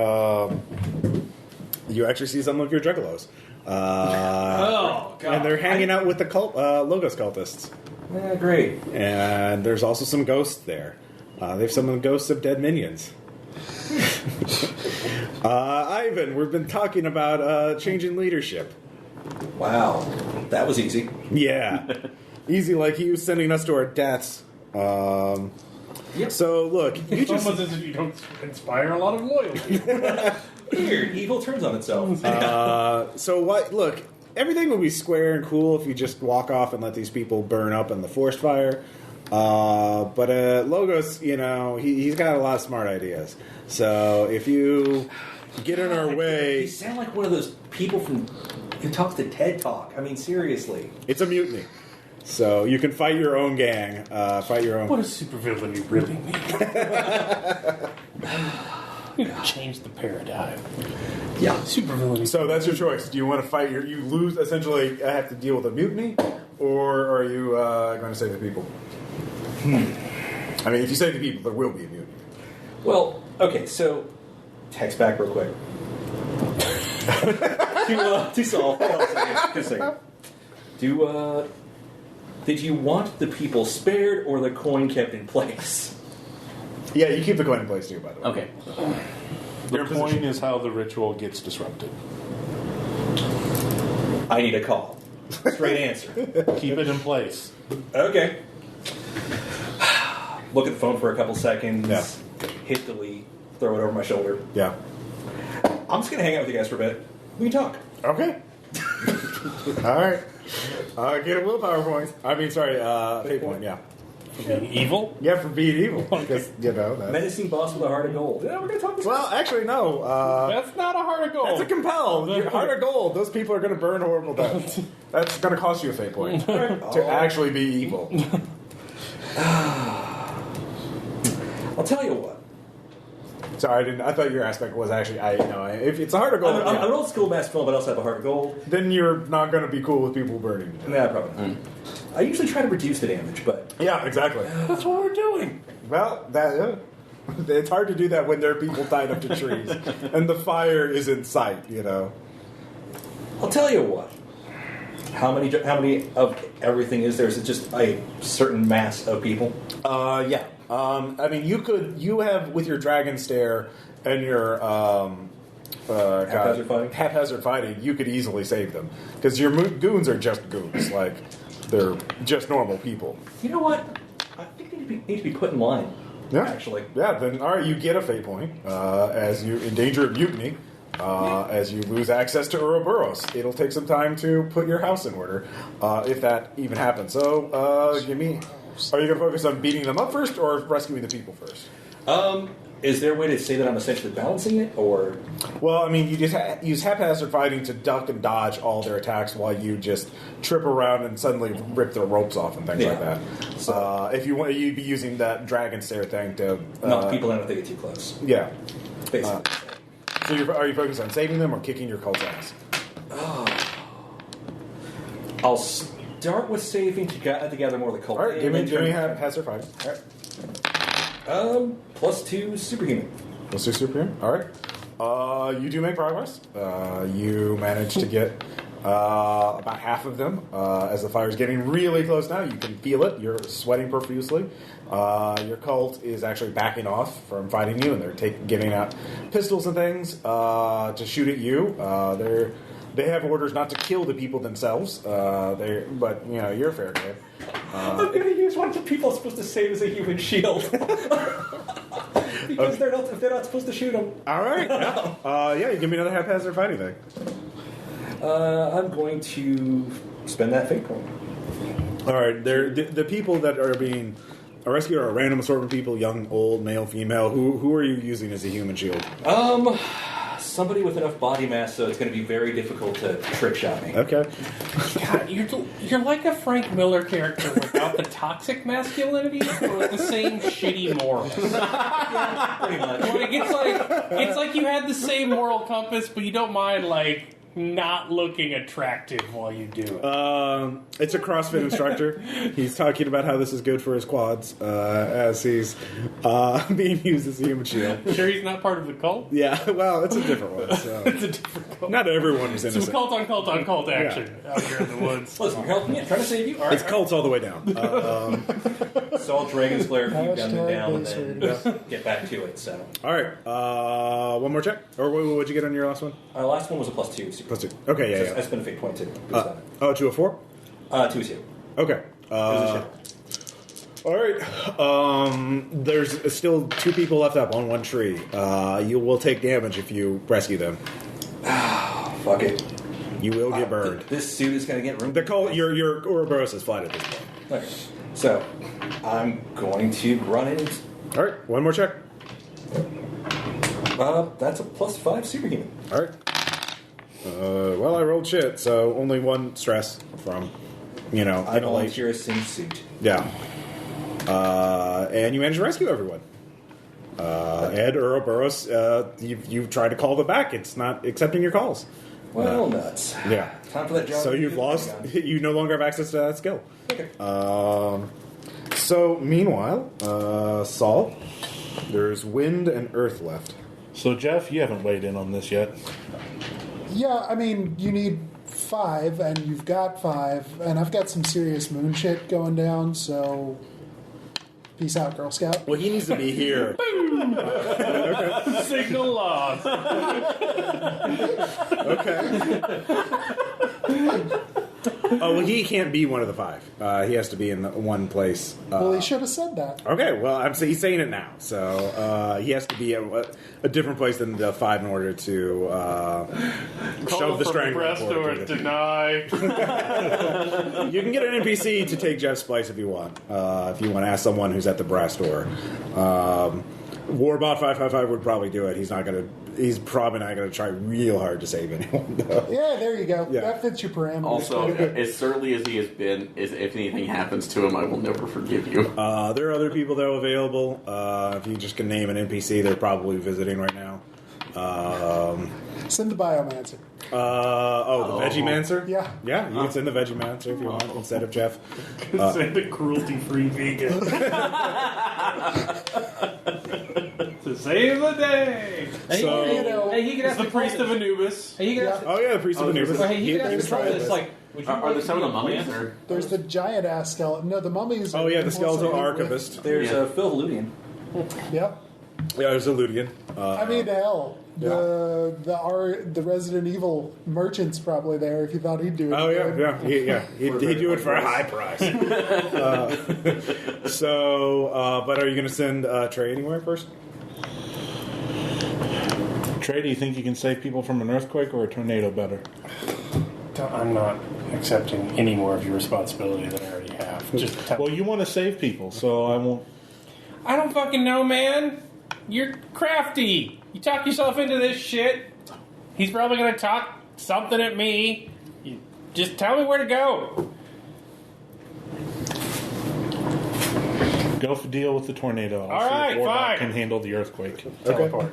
you actually see some of your juggalos. Oh, God. And they're hanging out with the Logos cultists. Yeah, great. And there's also some ghosts there. They've summoned ghosts of dead minions. Ivan, we've been talking about changing leadership. Wow, that was easy. Yeah. Easy like you sending us to our deaths. Yep. So, look, you It's just... almost as if you don't inspire a lot of loyalty. Weird. Evil turns on itself. So what? Look, everything would be square and cool if you just walk off and let these people burn up in the forest fire. But Logos, he's got a lot of smart ideas. So if you get in our way, You sound like one of those people who talks to TED Talk. I mean, seriously. it's a mutiny. So you can fight your own gang, fight your own. What does supervillain you really mean? Change the paradigm. Yeah. Supervillain. So that's your choice. Do you want to fight you lose, essentially have to deal with a mutiny, or are you going to save the people? I mean, if you save the people, there will be a mutiny. Well, okay, so text back real quick. to solve. Hold on a second. Did you want the people spared or the coin kept in place? Yeah, you keep the coin in place too, by the way. Okay. The coin is how the ritual gets disrupted. I need a call. Straight answer. Keep it in place. Okay. Look at the phone for a couple seconds. Yeah. Hit delete. Throw it over my shoulder. Yeah. I'm just going to hang out with you guys for a bit. We can talk. Okay. All right. Get a willpower point. I mean, sorry, fate point. Yeah. Being evil? Yeah, for being evil. Because, that's... Menacing boss with a heart of gold. Yeah, we're going to talk this. Well, actually, no. That's not a heart of gold. That's a compel. Your heart of gold. Those people are going to burn horrible deaths. That's going to cost you a fate point to actually be evil. I'll tell you what. Sorry, I thought your aspect was actually. If it's a heart of gold, I'm an old school mass film, but I also have a heart of gold. Then you're not going to be cool with people burning. Nah, probably not. I usually try to reduce the damage, but Yeah, exactly. that's what we're doing. Well, it's hard to do that when there are people tied up to trees and the fire is in sight. I'll tell you what. How many of everything is there? Is it just a certain mass of people? Yeah. I mean, you have with your dragon stare and your haphazard fighting, you could easily save them because your goons are just goons, like they're just normal people. You know what? I think they need to be put in line. Yeah, actually. Yeah. Then all right, you get a fate point as you're in danger of mutiny. As you lose access to Ouroboros, it'll take some time to put your house in order, if that even happens. So, give me. Are you going to focus on beating them up first, or rescuing the people first? Is there a way to say that I'm essentially balancing it, or? Well, I mean, you just use haphazard fighting to duck and dodge all their attacks while you just trip around and suddenly rip their ropes off and things like that. So, if you want, you'd be using that dragon stare thing to knock people down if they get too close. Yeah, basically. So are you focused on saving them or kicking your cult's ass? I'll start with saving to gather more of the cult. All right, give me haphazard fighting. All right. +2 superhuman. +2 superhuman. All right. You do make progress. You manage to get about half of them. As the fire's getting really close now, you can feel it. You're sweating profusely. Your cult is actually backing off from fighting you, and they're giving out pistols and things to shoot at you. They have orders not to kill the people themselves. But you're fair game. I'm going to use one the people are supposed to save as a human shield. Because they're not supposed to shoot them. All right. Yeah. You give me another haphazard fighting thing. I'm going to spend that fate point. All right. The people that are a rescue or a random assortment of people, young, old, male, female. Who are you using as a human shield? Somebody with enough body mass, so it's going to be very difficult to trick shot me. Okay. God, you're like a Frank Miller character without the toxic masculinity, or with the same shitty morals. Pretty much. Like it's like you had the same moral compass, but you don't mind like not looking attractive while you do it. It's a CrossFit instructor. He's talking about how this is good for his quads as he's being used as a human shield. Sure, he's not part of the cult. Yeah, well, it's a different one. So. It's a different cult. Not everyone is innocent. Some cult on cult on cult action out here in the woods. Listen, you're helping me. I'm trying to save you. All right, It's cults all the way down. So I'll Dragon Slayer keep them down and then get back to it. So. All right, one more check. Or what'd you get on your last one? Last one was a +2. Plus 2. Okay, yeah, I spent a fake 22. 2 of 4? 2 is 2. Okay. All right. There's still 2 people left up on one tree. You will take damage if you rescue them. Fuck it. You will get burned. This suit is going to get ruined. Your Ouroboros is flat at this point. Okay. So, I'm going to run in. All right, one more check. That's a +5 superhuman. All right. Well, I rolled shit, so only 1 stress from, I volunteer a sing suit. Yeah. And you managed to rescue everyone. Ed Ouroboros, you've tried to call them back. It's not accepting your calls. Well, nuts. Yeah. Time for that job. So you've lost. You no longer have access to that skill. Okay. So meanwhile, Saul, there's wind and earth left. So Jeff, you haven't weighed in on this yet. Yeah, I mean, you need 5, and you've got 5, and I've got some serious moon shit going down, so peace out, Girl Scout. Well, he needs to be here. Okay. Signal lost. Okay. Oh, well, he can't be one of the 5. He has to be in one place. Well, he should have said that. Okay, well, he's saying it now. So he has to be at a different place than the 5 in order to shove the strangler. Deny. You can get an NPC to take Jeff's place if you want. If you want to ask someone who's at the brass door. Warbot 555 would probably do it. He's probably not going to try real hard to save anyone, though. Yeah, there you go. Yeah. That fits your parameters. Also, as surly as he has been, if anything happens to him, I will never forgive you. There are other people, though, available. If you just can name an NPC, they're probably visiting right now. Send the Biomancer. The Veggiemancer? Yeah. Yeah, you can send the Veggiemancer if you want instead of Jeff. Send a cruelty-free vegan. To save the day. So, Hey, he could ask the priest of Anubis. Hey, he could ask. oh yeah, the priest of Anubis. Hey, he could ask He's trying this. this. Like, would you Are there some of the mummies? Or? There's the giant ass skeleton. No, the mummies. Oh yeah, the skeletal also- archivist. There's Phil Ludian. Yep. Yeah, there's a Ludian. I mean, hell, the Resident Evil merchant's probably there if you thought he'd do it. Oh yeah. He'd do it for a high price. But are you going to send Trey anywhere first? Trey, do you think you can save people from an earthquake or a tornado better? I'm not accepting any more of your responsibility than I already have. Just tell Well, you want to save people, so I won't. I don't fucking know, man. You're crafty. You talk yourself into this shit. He's probably going to talk something at me. You just tell me where to go. Go deal with the tornado. All right, Warbot fine. can handle the earthquake. Teleport.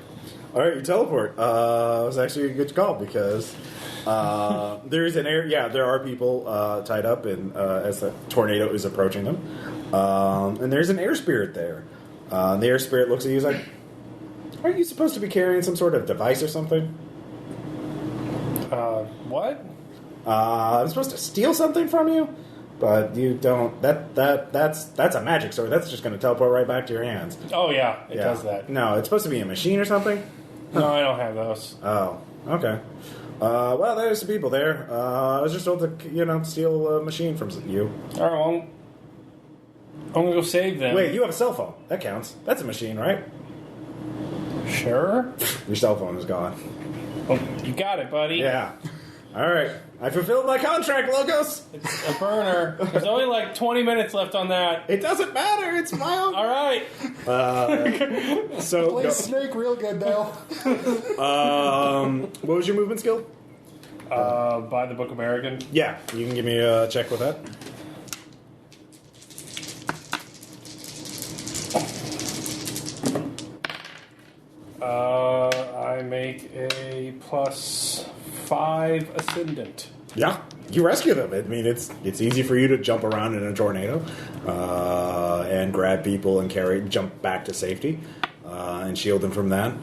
All right, you teleport. It was actually a good call because there's an air. Yeah, there are people tied up, as the tornado is approaching them, and there's an air spirit there. The air spirit looks at you. He's like, "Aren't you supposed to be carrying some sort of device or something?" What? I'm supposed to steal something from you, but you don't. That's a magic sword. That's just going to teleport right back to your hands. Oh, yeah. It does that. No, it's supposed to be a machine or something. No, I don't have those. Oh, okay. Well, there's some people there. I was just told to, steal a machine from you. All right, well, I'm going to go save them. Wait, you have a cell phone. That counts. That's a machine, right? Sure. Your cell phone is gone. Well, you got it, buddy. Yeah. All right. I fulfilled my contract, Logos. It's a burner. There's only like 20 minutes left on that. It doesn't matter. It's my own. All right. So Play Snake real good, though. what was your movement skill? Buy the Book American. Yeah, you can give me a check with that. I make a +5 ascendant. Yeah, you rescue them. I mean, it's easy for you to jump around in a tornado and grab people and jump back to safety and shield them from that.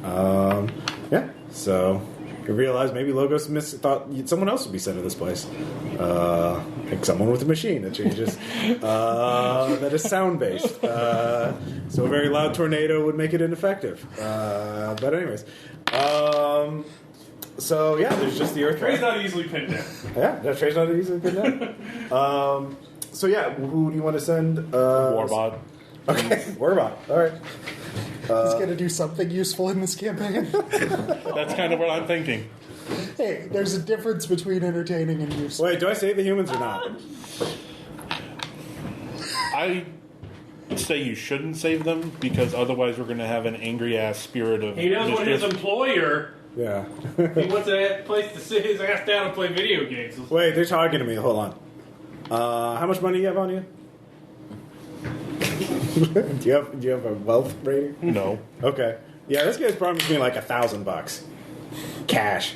Yeah, so you realize maybe Logos thought someone else would be sent to this place. Like someone with a machine that changes, that is sound-based. So a very loud tornado would make it ineffective. But anyways. So yeah, there's just the earth. Trey's not easily pinned down. Yeah, Trey's not easily pinned down. So yeah, who do you want to send? Warbot. Okay, Warbot. All right. He's going to do something useful in this campaign. That's kind of what I'm thinking. Hey, there's a difference between entertaining and useful. Wait, do I save the humans or not? I say you shouldn't save them because otherwise we're going to have an angry ass spirit of. He knows what his employer. Yeah. He wants a place to sit his ass down and play video games. Wait, they're talking to me. Hold on. How much money do you have on you? do you have a wealth rating? No. Okay. Yeah, this guy's promised me like $1,000 cash.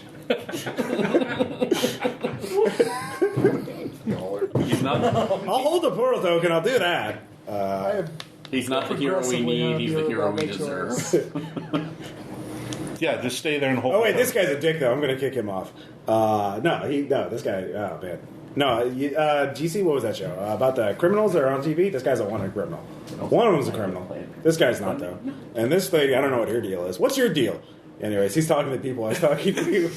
He's not. I'll hold the portal token. I'll do that. He's not the hero we need. He's the hero we deserve. Yeah, just stay there and hold. Oh wait, this guy's a dick though. I'm gonna kick him off. This guy. Oh man. No, GC, what was that show? About the criminals that are on TV? This guy's a wanted criminal. One of them's a criminal. This guy's not, though. And this lady, I don't know what her deal is. What's your deal? Anyways, he's talking to people. I was talking to you.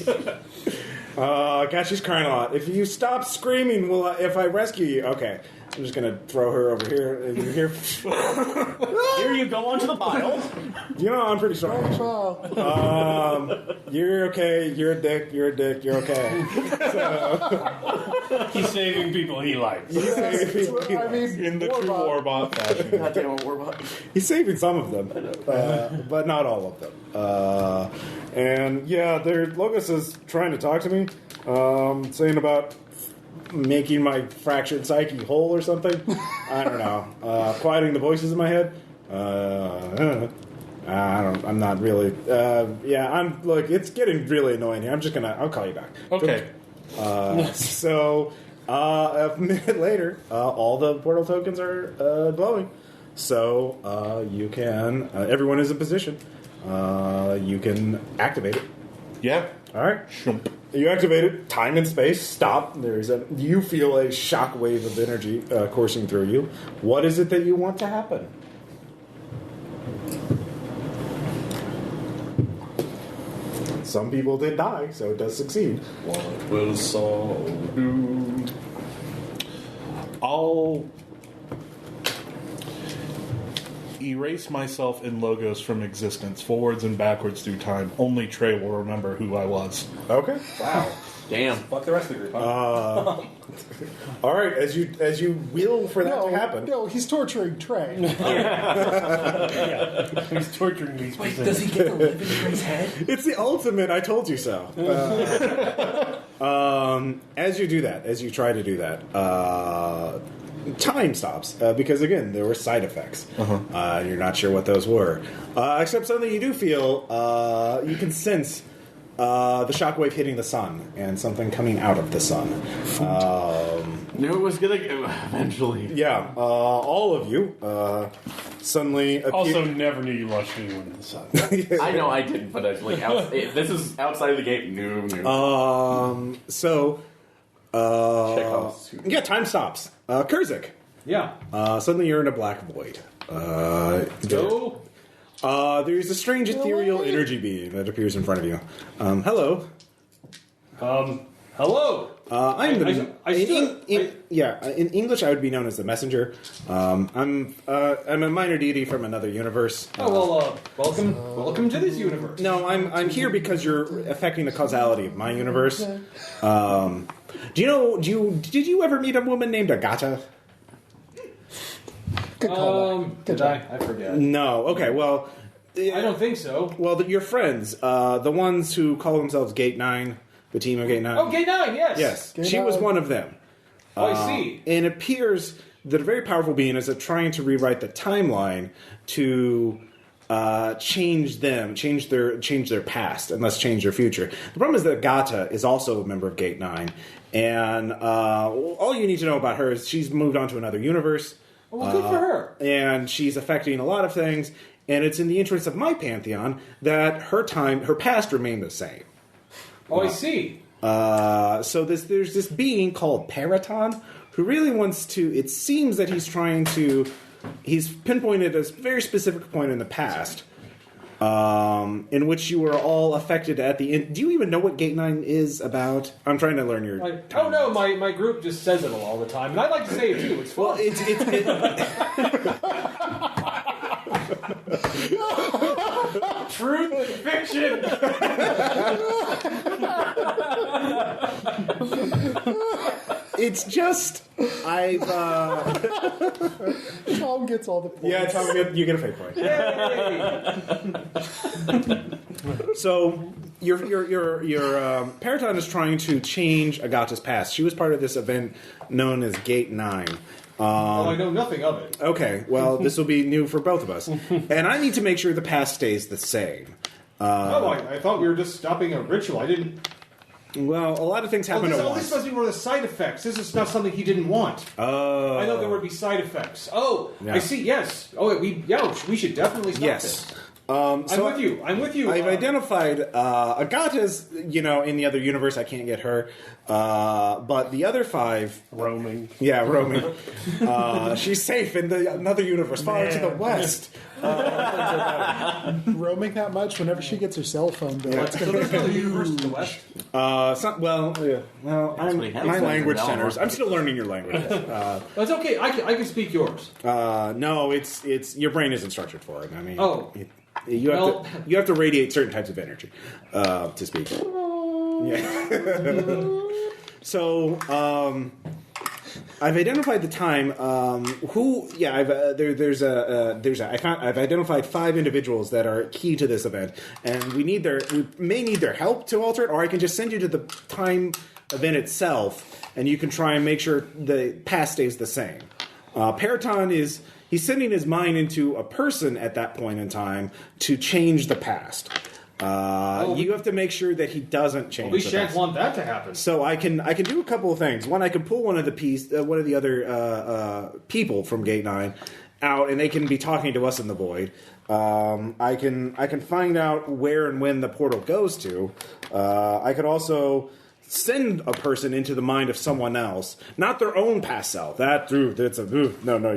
God, she's crying a lot. If you stop screaming, if I rescue you... Okay, I'm just going to throw her over here. Here you go onto the pile. You know, I'm pretty strong. You're okay. You're a dick. You're a dick. You're okay. So, he's saving people he likes. He's saving people he likes. In the true Warbot fashion. Goddamn Warbot. He's saving some of them, but not all of them. And yeah, Logos is trying to talk to me, saying about making my fractured psyche whole or something. I don't know. Quieting the voices in my head. I'm not really. Look, it's getting really annoying here. I'll call you back. Okay. So a minute later, all the portal tokens are glowing. So you can. Everyone is in position. You can activate it. Yeah. All right. Shump. You activate it. Time and space stop. You feel a shock wave of energy coursing through you. What is it that you want to happen? Some people did die, so it does succeed. What will Saul do? I'll erase myself and Logos from existence, forwards and backwards through time. Only Trey will remember who I was. Okay. Wow. Damn. Fuck the rest of the group, huh? All right, as you will for that to happen. No, he's torturing Trey. He's torturing these people. Wait, does he get to live in Trey's head? It's the ultimate. I told you so. As you do that, as you try to do that, time stops because again there were side effects. You're not sure what those were, except something you do feel. You can sense the shockwave hitting the sun and something coming out of the sun. Knew it was gonna go eventually. Yeah, all of you suddenly appear. Also, never knew you launched anyone in the sun. I know I didn't, but I was like, this is outside of the gate. No. Yeah, time stops. Kurzik. Yeah. Suddenly you're in a black void. There's a strange ethereal energy being that appears in front of you. Hello. Hi. Hello. I'm in English, I would be known as the messenger. I'm a minor deity from another universe. Welcome to this universe. No, I'm here because you're affecting the causality of my universe. Did you ever meet a woman named Agatha? Good call. Did I? I forget. No. Okay. Well, I don't think so. Well, your friends, the ones who call themselves Gate 9. The team of Gate 9. Oh, Gate 9, yes. Yes. Gate she 9. was one of them. Oh, I see. And it appears that a very powerful being is trying to rewrite the timeline to change their past, and thus change their future. The problem is that Agatha is also a member of Gate 9. And all you need to know about her is she's moved on to another universe. Well, good for her. And she's affecting a lot of things. And it's in the interest of my pantheon that her past remain the same. Oh, I see. So there's this being called Paraton who really wants to. It seems that he's pinpointed a very specific point in the past, in which you were all affected at the end. Do you even know what Gate 9 is about? I'm trying to learn your. Oh no, my group just says it all the time, and I like to say it too. It's fun. Truth and fiction. It's just Tom gets all the points. Yeah, Tom, you get a fake point. So your Paraton is trying to change Agatha's past. She was part of this event known as Gate 9. I know nothing of it. Okay, well, this will be new for both of us. And I need to make sure the past stays the same. I thought we were just stopping a ritual. I didn't... Well, a lot of things happen at once. This must be one of the side effects. This is not something he didn't want. Oh. I know there would be side effects. Oh, yeah. I see, yes. Oh, we should definitely stop this. I'm with you. I've identified Agatha's, in the other universe. I can't get her. But the other 5... Roaming. Yeah, roaming. She's safe in another universe, far to the west. Roaming that much whenever she gets her cell phone bill. Yeah. It's going to be another universe to the west? My language centers. I'm still learning your language. That's okay. I can speak yours. No, it's your brain isn't structured for it. I mean, you have to radiate certain types of energy to speak. Yeah. So I've identified the time. I've identified 5 individuals that are key to this event, and we may need their help to alter it, or I can just send you to the time event itself, and you can try and make sure the past stays the same. Paraton he's sending his mind into a person at that point in time to change the past. You have to make sure that he doesn't change. We shan't want that to happen. So I can do a couple of things. One, I can pull one of the other people from Gate 9 out, and they can be talking to us in the void. I can find out where and when the portal goes to. I could also send a person into the mind of someone else, not their own past self. No, you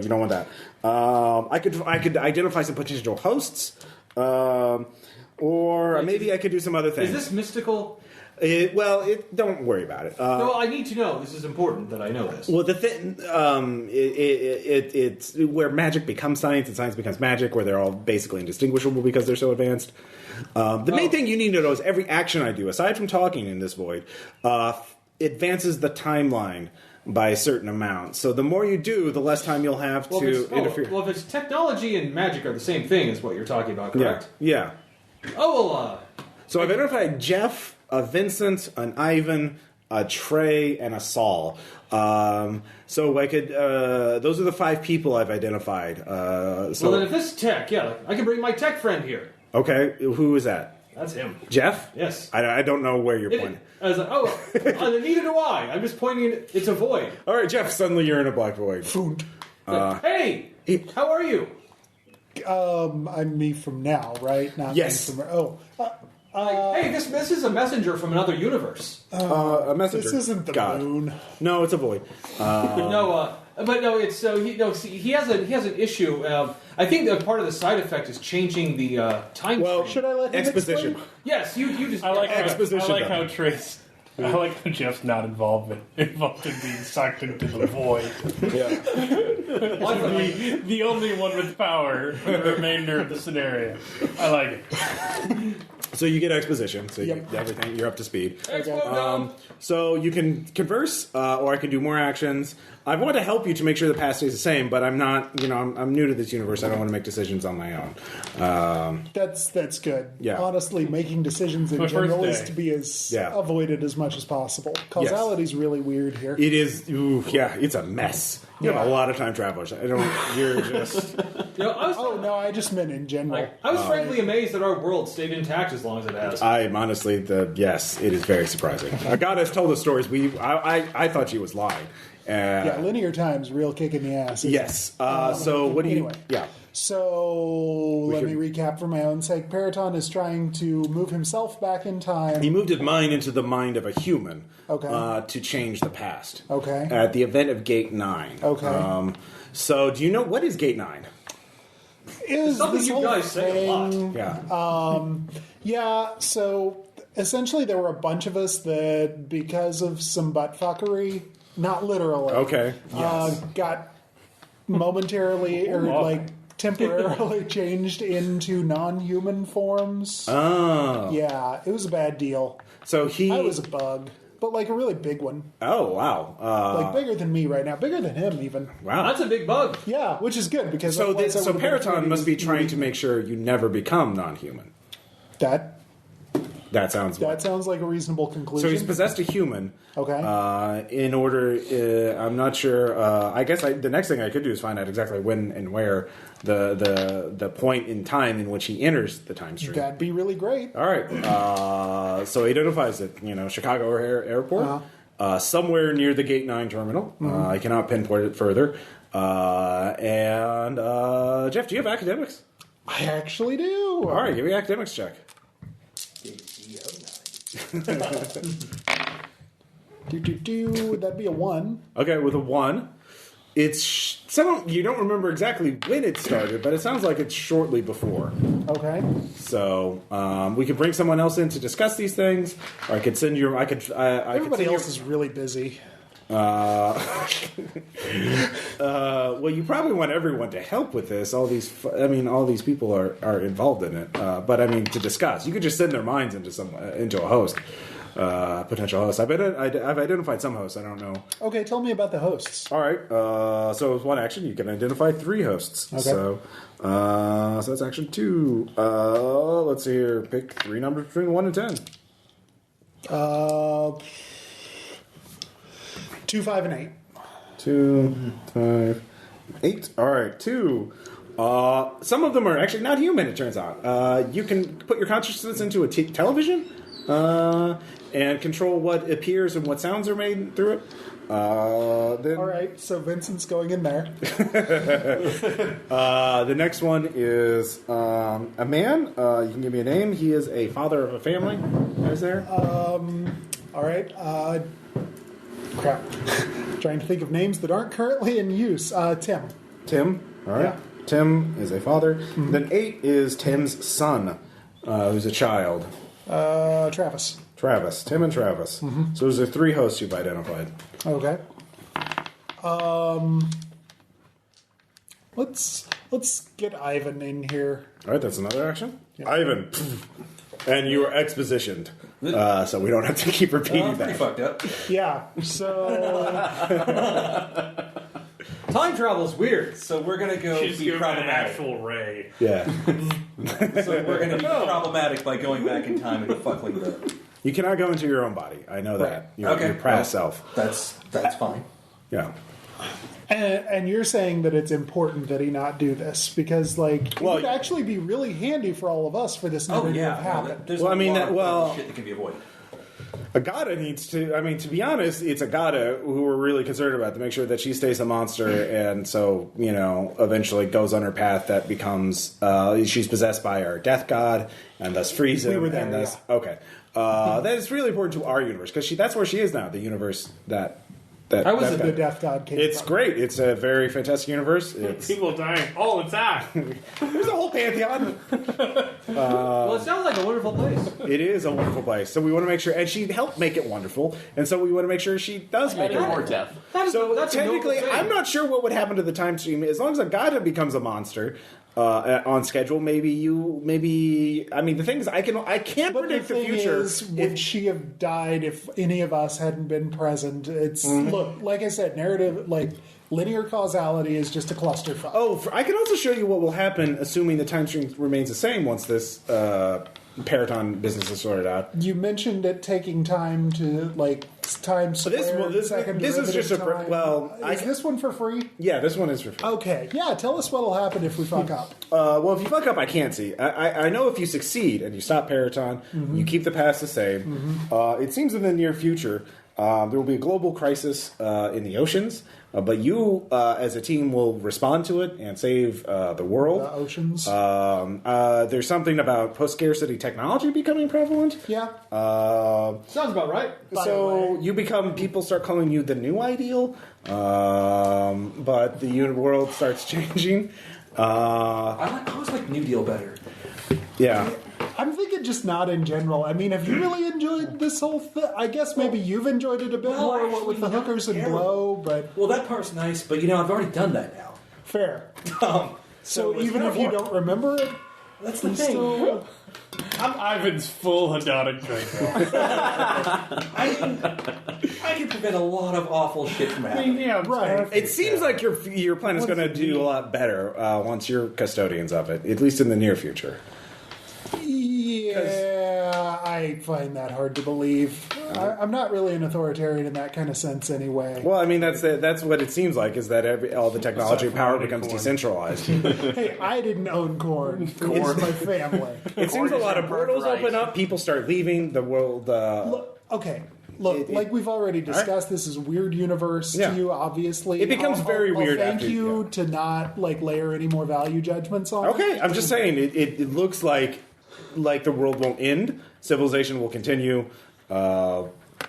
don't want that. I could identify some potential hosts. Or maybe I could do some other things. Is this mystical? Don't worry about it. No, I need to know. This is important that I know this. Well, the thing, it's where magic becomes science and science becomes magic, where they're all basically indistinguishable because they're so advanced. The main thing you need to know is every action I do, aside from talking in this void, advances the timeline by a certain amount. So the more you do, the less time you'll have to interfere. Well, if it's technology and magic are the same thing, is what you're talking about, correct? Yeah. So I've identified Jeff, a Vincent, an Ivan, a Trey, and a Saul. So I could. Those are the 5 people I've identified. Well, then if this is tech, I can bring my tech friend here. Okay, who is that? That's him. Jeff? Yes. I don't know where you're pointing. I was like, neither do I. I'm just pointing. It's a void. All right, Jeff. Suddenly you're in a black void. Hey, how are you? I'm me from now, right? Not yes. Me from, hey, this is a messenger from another universe. A messenger. This isn't the moon. No, it's a void. It's he has an issue. I think that part of the side effect is changing the time. Well, frame. Should I let him exposition? explain? Yes, you just. I like exposition. how Trace I like how Jeff's not involved in being sucked into the void. Yeah. The only one with power for the remainder of the scenario. I like it. So you get exposition, so everything, you're up to speed. So you can converse, or I can do more actions. I want to help you to make sure the path stays the same, but I'm not, I'm new to this universe. I don't want to make decisions on my own. That's good. Yeah. Honestly, making decisions in general is to be avoided as much as possible. Causality is really weird here. It is, it's a mess. You have a lot of time travelers. You're just... I just meant in general. I was frankly amazed that our world stayed intact as long as it has. I'm honestly, it is very surprising. God has told us stories. I thought she was lying. Linear time's real kick in the ass. Yes. So what do you... Anyway. Yeah. So let me recap for my own sake. Paraton is trying to move himself back in time. He moved his mind into the mind of a human to change the past. Okay. At the event of Gate 9. Okay. So do you know, what is Gate 9? Is something this you whole guys say a lot. Yeah. So essentially there were a bunch of us that, because of some buttfuckery, not literally, got momentarily temporarily changed into non-human forms. Oh. Yeah, it was a bad deal. So I was a bug, but a really big one. Oh, wow. Bigger than me right now. Bigger than him, even. Wow. That's a big bug. Yeah, which is good, because... So Paraton must be trying to make sure you never become non-human. That sounds like a reasonable conclusion. So he's possessed a human. Okay. In order, I'm not sure. I guess the next thing I could do is find out exactly when and where the point in time in which he enters the time stream. That'd be really great. All right. So he identifies it. Chicago Airport, somewhere near the Gate 9 terminal. I cannot pinpoint it further. And Jeff, do you have academics? I actually do. All right, give me an academics check. Would that be a 1? Okay, with a 1, it's you don't remember exactly when it started, but it sounds like it's shortly before. Okay. So we could bring someone else in to discuss these things, or I could send you. Everybody else is really busy. Well, you probably want everyone to help with this. All these people are involved in it. But to discuss, you could just send their minds into a host, potential host. I've identified some hosts. I don't know. Okay, tell me about the hosts. All right. So with one action, you can identify 3 hosts. Okay. So that's action 2. Let's see here. Pick 3 numbers between 1 and 10. 2, 5, and 8. 2, 5, 8. All right, 2. Some of them are actually not human, it turns out. You can put your consciousness into a television and control what appears and what sounds are made through it. All right, so Vincent's going in there. The next one is a man. You can give me a name. He is a father of a family. Is there? All right. Crap. Trying to think of names that aren't currently in use. Tim. Tim? All right. Yeah. Tim is a father. Mm-hmm. Then 8 is Tim's son, who's a child. Travis. Tim and Travis. Mm-hmm. So those are 3 hosts you've identified. Okay. Let's get Ivan in here. All right, that's another action. Yeah. Ivan. And you are expositioned, so we don't have to keep repeating that. Pretty fucked up. Yeah, so... Time travel's weird. So we're going to go be problematic. An actual ray. Yeah. So we're going to be problematic by going back in time and fuckling the... You cannot go into your own body. I know that. Your past self. That's fine. Yeah. And you're saying that it's important that he not do this because, it would actually be really handy for all of us for this never to have happened. There's shit that can be avoided. Agata needs to. To be honest, it's Agata who we're really concerned about to make sure that she stays a monster, and so eventually goes on her path that becomes she's possessed by our death god, and thus frees him. Okay. That is really important to our universe because that's where she is now. The universe that the Death God came It's from. great. It's a very fantastic universe. It's People dying all the time. there's a whole pantheon. Well, it sounds like a wonderful place. It is a wonderful place. So we want to make sure, and she helped make it wonderful, and so we want to make sure she does make it More wonderful. death. So that's a technically, noble thing. I'm not sure what would happen to the time stream. As long as Agata becomes a monster on schedule, maybe. I mean, the thing is, I can't But predict the the thing future. is, would she have died if any of us hadn't been present? It's look, like I said, narrative, like linear causality is just a clusterfuck. Oh, I can also show you what will happen, assuming the time stream remains the same once this Paraton business is sorted out. You mentioned it taking time to time squared. This is just a time. Is this one for free? Yeah, this one is for free. Okay, yeah. Tell us what'll happen if we fuck up. Well, if you fuck up, I can't see. I know if you succeed and you stop Paraton, you keep the past the same. It seems in the near future there will be a global crisis in the oceans, but you, as a team, will respond to it and save the world. The oceans. There's something about post-scarcity technology becoming prevalent. Yeah. Sounds about right. So people start calling you the new ideal, but the world starts changing. I always like New Deal better. Yeah. I'm thinking just not in general. I mean, have you really enjoyed this whole thing? I guess maybe you've enjoyed it a bit Well, more actually, with the not hookers and terrible. blow, but Well, that part's nice, but I've already done that now. fair. So it's even not if you more. don't remember it, That's the you thing. still... I'm Ivan's full hedonic right now. I can prevent a lot of awful shit from happening. Yeah, Right. It seems like your plan is going to do a lot better once you're custodians of it, at least in the near future. Yeah, I find that hard to believe. I'm not really an authoritarian in that kind of sense anyway. Well, I mean that's what it seems like is that all the technology and power becomes decentralized. Hey, I didn't own corn. It's my family. It seems a lot of portals birthright. open up. People start leaving the world. Look, like we've already discussed, this is a weird universe Yeah. to you, obviously. It becomes very weird Thank after- you to not layer any more value judgments on it. Okay, I'm just saying it looks like the world won't end. Civilization will continue.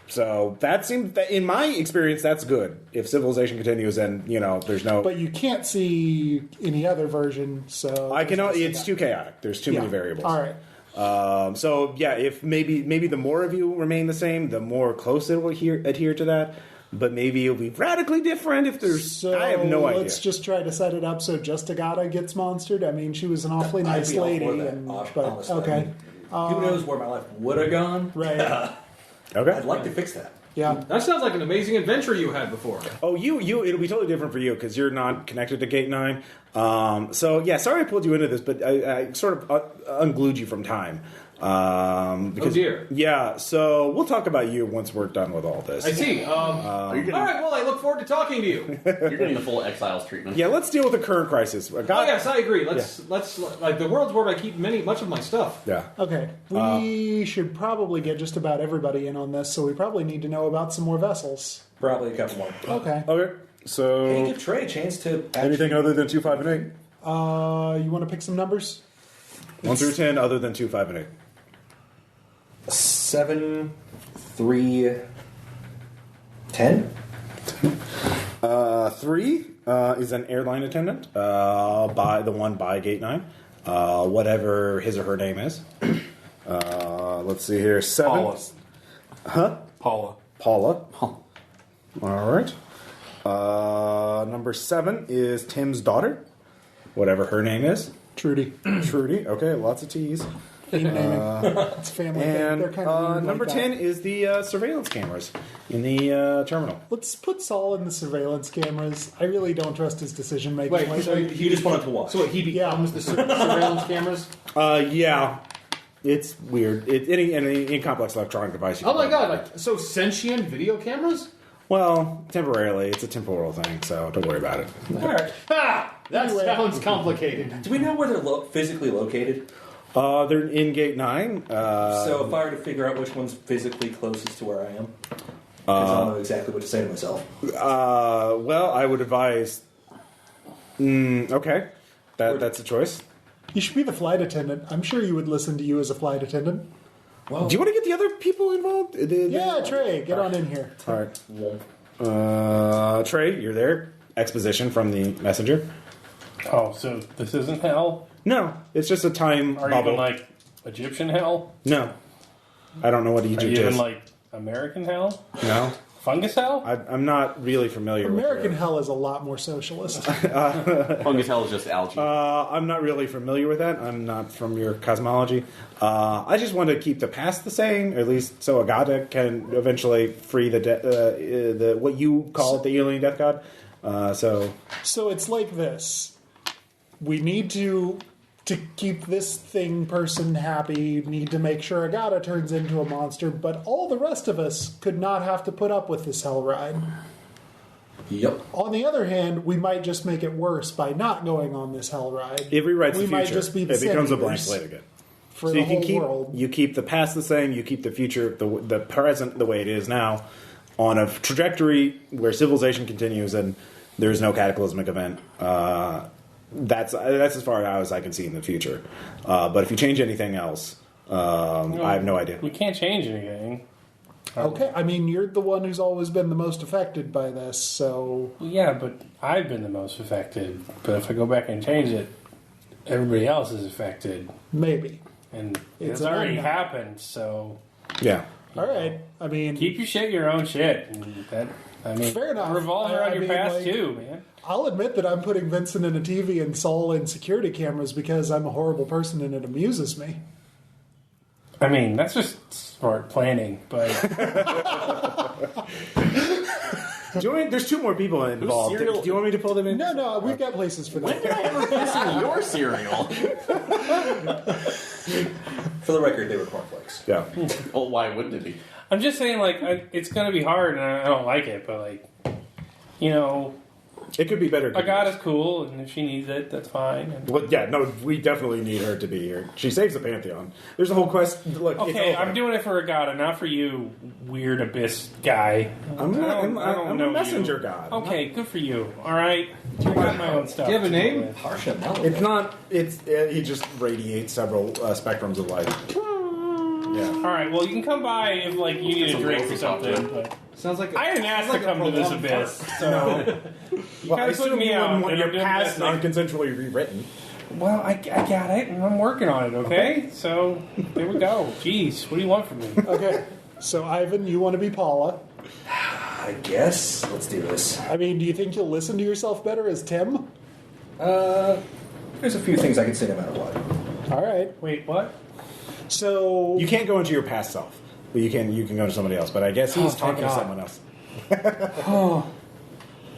So that seems, in my experience, that's good. If civilization continues, then there's no. But you can't see any other version, so I can. It's too chaotic. There's too many variables. All right. So yeah, if maybe the more of you remain the same, the more close it will adhere to that. But maybe it'll be radically different if there's. So I have no idea. let's just try to set it up so just Agata gets monstered. I mean, she was an awfully I'd nice be all lady, for that, but honestly. okay, Who knows where my life would have gone? right, Okay. I'd like to fix that. yeah. That sounds like an amazing adventure you had before. Oh, it'll be totally different for you because you're not connected to Gate 9. So yeah, sorry I pulled you into this, but I sort of unglued you from time. Because, dear. Yeah, so we'll talk about you once we're done with all this. I see. All right, well, I look forward to talking to you. You're getting the full exiles treatment. Yeah, let's deal with the current crisis. Oh, yes, I agree. Let's like the world's where I keep much of my stuff. Yeah. Okay, we should probably get just about everybody in on this, so we probably need to know about some more vessels. Probably a couple more. Okay, Okay, so Hey, give Trey a chance to anything other than 2, 5, and 8? you want to pick some numbers? 1 through 10 other than 2, 5, and 8. 7, 3, 10. 3 is an airline attendant by Gate 9. Whatever his or her name is. Let's see here. 7. Paula. Huh? Paula. Paula. All right. Number 7 is Tim's daughter. Whatever her name is. Trudy. Trudy. Okay, lots of T's. It's a family thing. And They're kind of weird number like 10 that. is the surveillance cameras in the terminal. Let's put Saul in the surveillance cameras. I really don't trust his decision making. Wait, so He just wanted to watch. So he becomes the surveillance cameras? Yeah. It's weird. Any complex electronic device. You Oh can my buy. god! Like so, sentient video cameras? Well, temporarily. It's a temporal thing, so don't worry about it. All right. Ha! That Anyway. sounds complicated. Do we know where they're physically located? They're in Gate 9. So if I were to figure out which one's physically closest to where I am, because I'll know exactly what to say to myself. Well, I would advise. Okay, that's a choice. You should be the flight attendant. I'm sure you would listen to you as a flight attendant. Well, Do you want to get the other people involved? Yeah, Trey, get on in here. All right. Trey, you're there. Exposition from the messenger. Oh, so this isn't hell? No, it's just a time Are you bubble. even like Egyptian hell? No. I don't know what Are Egypt you is. even like American hell? No. Fungus hell? I'm not really familiar American with hell is a lot more socialist. Fungus hell is just algae. I'm not really familiar with that. I'm not from your cosmology. I just want to keep the past the same, or at least so Agata can eventually free the what you call the alien death god. So it's like this. We need to keep this person happy, need to make sure Agata turns into a monster, but all the rest of us could not have to put up with this hell ride. Yep. On the other hand, we might just make it worse by not going on this hell ride. it rewrites the We future. might just be the it becomes a blank saviors slate again. for So the you can whole world. you keep the past the same, you keep the future, the present the way it is now, on a trajectory where civilization continues and there is no cataclysmic event. That's as far out as I can see in the future. But if you change anything else, I have no idea. We can't change anything. Okay, I mean, you're the one who's always been the most affected by this, so... Well, yeah, but I've been the most affected. But if I go back and change it, everybody else is affected. Maybe. And It's it's already unknown. happened, so... Yeah. All right, I mean... Keep your own shit. And Fair enough. Revolve I around your mean, past, like- too, man. I'll admit that I'm putting Vincent in a TV and Saul in security cameras because I'm a horrible person and it amuses me. I mean, that's just smart planning, but... There's two more people involved. Do you want me to pull them in? No, we've got places for When that. did I ever piss in your cereal? For the record, they were cornflakes. Yeah. Well, why wouldn't it be? I'm just saying, like, it's going to be hard, and I don't like it, but, like, you know, It could be better. Agata's cool, and if she needs it, that's fine. And, Well, yeah, no, we definitely need her to be here. She saves the Pantheon. There's a whole quest. Look, it's okay, over. I'm doing it for Agata, not for you, weird abyss guy. I'm know a you. messenger god. Okay, good for you. All right, I got my own stuff. Do you have a to deal name? with. Harsha melody. It's not. He just radiates several spectrums of light. Yeah. All right, well, you can come by if like you need a drink or something. But Sounds like I didn't ask to come to this abyss, so Well, I kinda put assume me you out, wouldn't want and your I'm doing past the best non-consensually rewritten. well, I got it, and I'm working on it. Okay, so there we go. Jeez, what do you want from me? Okay, so Ivan, you want to be Paula. I guess. Let's do this. I mean, do you think you'll listen to yourself better as Tim? There's a few things I can say no matter what. All right. Wait, what? So You can't go into your past self. But you can go to somebody else. But I guess he's thank talking to God. someone else.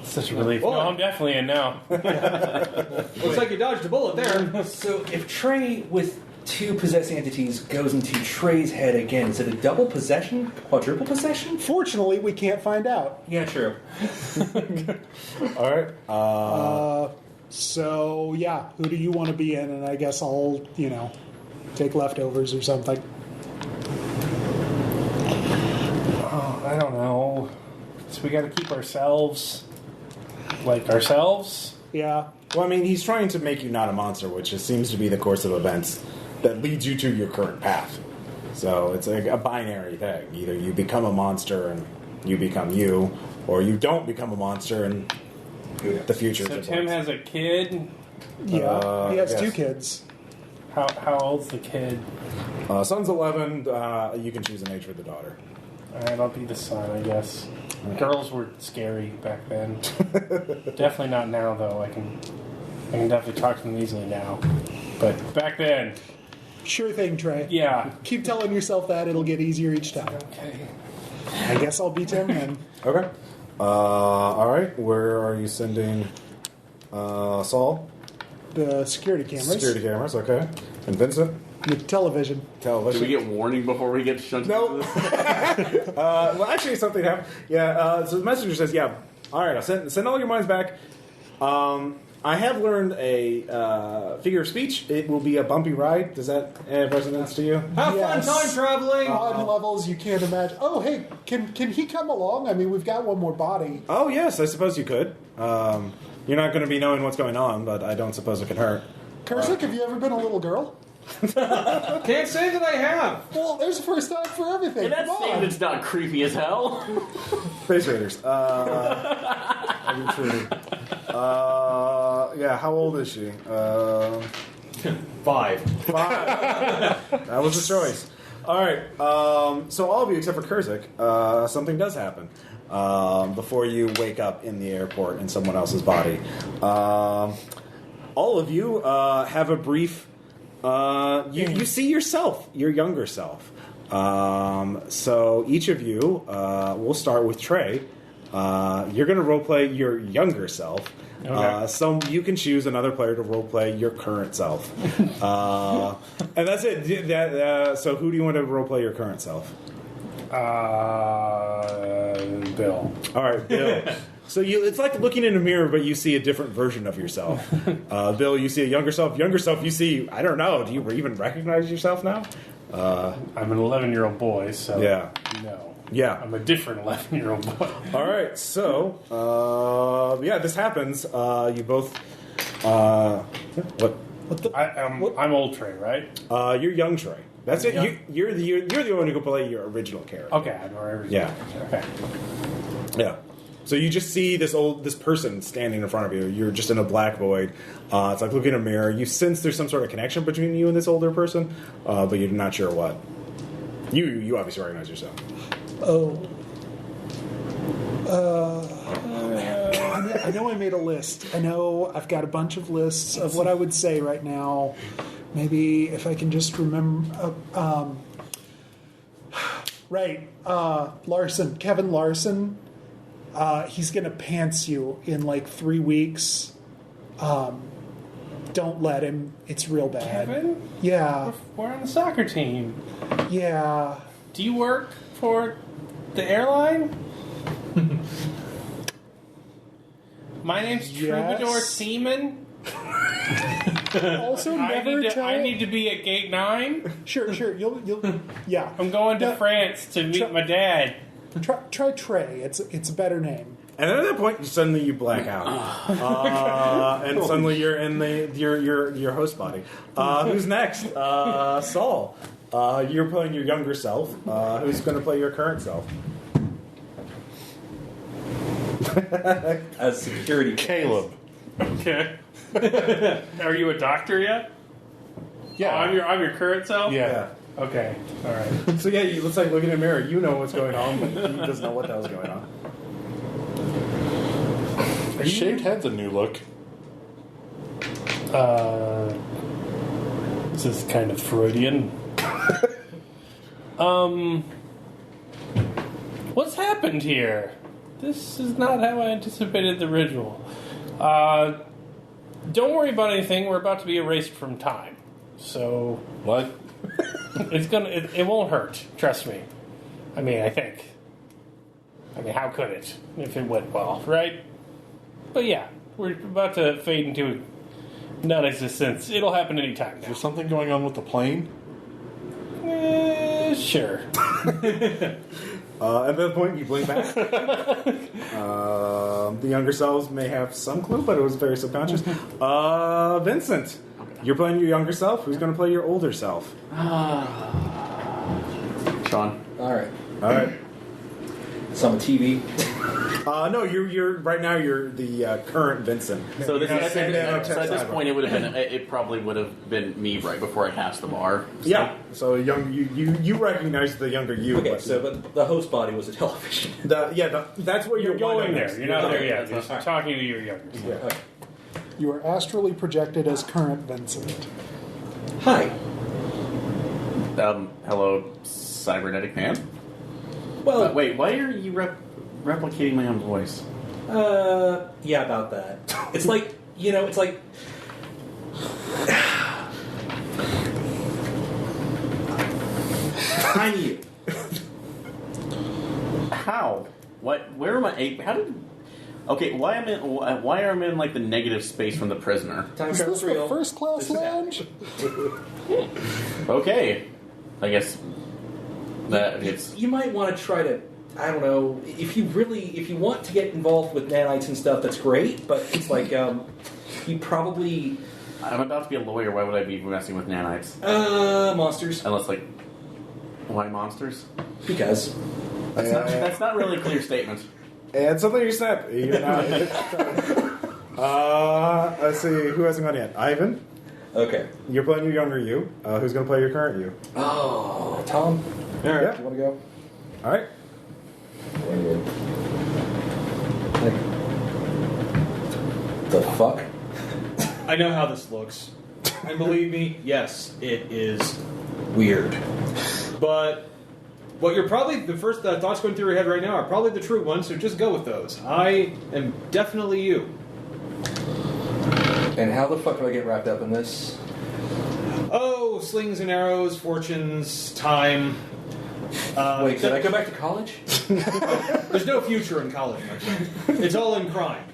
Such a relief. Boy. No, I'm definitely in now. Looks like you dodged a bullet there. So if Trey with two possessed entities goes into Trey's head again, is it a double possession? Quadruple possession? fortunately, we can't find out. Yeah, true. All right. So yeah, who do you want to be in? And I guess I'll, take leftovers or something. Oh, I don't know. So we got to keep ourselves like ourselves. Yeah. Well, I mean, he's trying to make you not a monster, which just seems to be the course of events that leads you to your current path. So it's like a binary thing. Either you become a monster and you become you, or you don't become a monster and the future. So is Tim has a kid. Yeah. He has yes. 2 kids. How old's the kid? Son's 11. You can choose an age for the daughter. All right, I'll be the son, I guess. Girls were scary back then. Definitely not now, though. I can definitely talk to them easily now. But back then, Sure thing, Trey. yeah. Keep telling yourself that. It'll get easier each time. Okay. I guess I'll be Tim then. Okay. All right. Where are you sending Saul? The security cameras. Security cameras. Okay. And Vincent? The television. Television. Do we get warning before we get shunted Nope. into this? Well, actually, something happened. Yeah. So the messenger says, "Yeah, all right. I'll send all your minds back. I have learned a figure of speech. It will be a bumpy ride. Does that add resonance to you? Have Yes. fun time traveling. On levels you can't imagine. Oh, hey, can he come along? I mean, we've got one more body. Oh, yes. I suppose you could. You're not going to be knowing what's going on, but I don't suppose it can hurt. Kursik, have you ever been a little girl? Can't say that I have. Well, there's a first time for everything. And that Come on. statement's not creepy as hell. Space Raiders. Yeah, how old is she? 5. That was the choice. All right. So all of you, except for Kurzik, something does happen before you wake up in the airport in someone else's body. All of you have a brief. You see yourself, your younger self. So each of you, we'll start with Trey. You're going to roleplay your younger self. Okay. So you can choose another player to roleplay your current self. And that's it. So who do you want to roleplay your current self? Bill. All right, Bill. So it's like looking in a mirror, but you see a different version of yourself. Bill, you see a younger self. Younger self, you see, I don't know, do you even recognize yourself now? I'm an 11-year-old boy, so Yeah. no. Yeah. I'm a different 11-year-old boy. All right, so, this happens. You both, what? I'm old Trey, right? You're young Trey. That's it. Young. You're the one who can play your original character. Okay, I'm already. Yeah. Okay. Yeah. So you just see this person standing in front of you. You're just in a black void. It's like looking in a mirror. You sense there's some sort of connection between you and this older person, but you're not sure what. You obviously recognize yourself. Oh. I know I made a list. I know I've got a bunch of lists of what I would say right now. Maybe if I can just remember. Right. Larson. Kevin Larson. He's going to pants you in like 3 weeks. Don't let him. It's real bad. Kevin? Yeah. We're on the soccer team. Yeah. Do you work for the airline? My name's Troubadour Seaman. Also, never I need to be at gate 9. Sure. You'll. Yeah. I'm going to France to meet my dad. Try Trey. It's a better name. And then at that point, suddenly you black out, and suddenly you're in your host body. Who's next? Saul. You're playing your younger self. Who's going to play your current self? As security. Caleb. Okay. Are you a doctor yet? Yeah. Oh, I'm your current self? Yeah. Okay. All right. So yeah, it looks like looking in a mirror. You know what's going on, but he doesn't know what the hell's going on. A shaved head's a new look. This is kind of Freudian. What's happened here? This is not how I anticipated the ritual. Don't worry about anything. We're about to be erased from time. So What? it won't hurt. Trust me. I mean, I think. I mean, how could it if it went well, right? But yeah, we're about to fade into non-existence. It'll happen anytime Is now. there something going on with the plane? Sure. At that point, you blink back. The younger selves may have some clue, but it was very subconscious. Vincent, you're playing your younger self. Who's going to play your older self? Sean. All right. All right. So I'm a TV. No, you're right now. You're the current Vincent. So this Yeah, is, same day on so at text this cyber. point, it probably would have been me right before I passed the bar. So. Yeah. So you recognize the younger you. Okay, but but the host body was a television. That's what You're going there. You're not there yet. Okay. Just All right. talking to your younger. Yeah. Okay. You are astrally projected as current Vincent. Hi. Hello, cybernetic man. Well, Wait, why are you replicating my own voice? yeah, about that. It's like, it's like. I'm you. How? What? Where am I? How did? Okay, why am I in like the negative space from the prisoner? Time Is travel's this the real. first class This is lounge? Okay, I guess that it's. You might want to try to. I don't know. If you want to get involved with nanites and stuff, that's great. But it's like, you probably. I'm about to be a lawyer. Why would I be messing with nanites? Monsters. Unless why monsters? Because. That's not really a clear statement. And suddenly you snap. You're not. Let's see. Who hasn't gone yet? Ivan. Okay. You're playing your younger you. Who's going to play your current you? Oh, Tom. All right. You want to go? All right. The fuck? I know how this looks. And believe me, yes, it is Weird. But what you're probably, the first thoughts going through your head right now are probably the true ones, so just go with those. I am definitely you. And how the fuck do I get wrapped up in this? Oh, slings and arrows, fortunes, time. Wait, did I go back to college? There's no future in college, my friend. It's all in crime.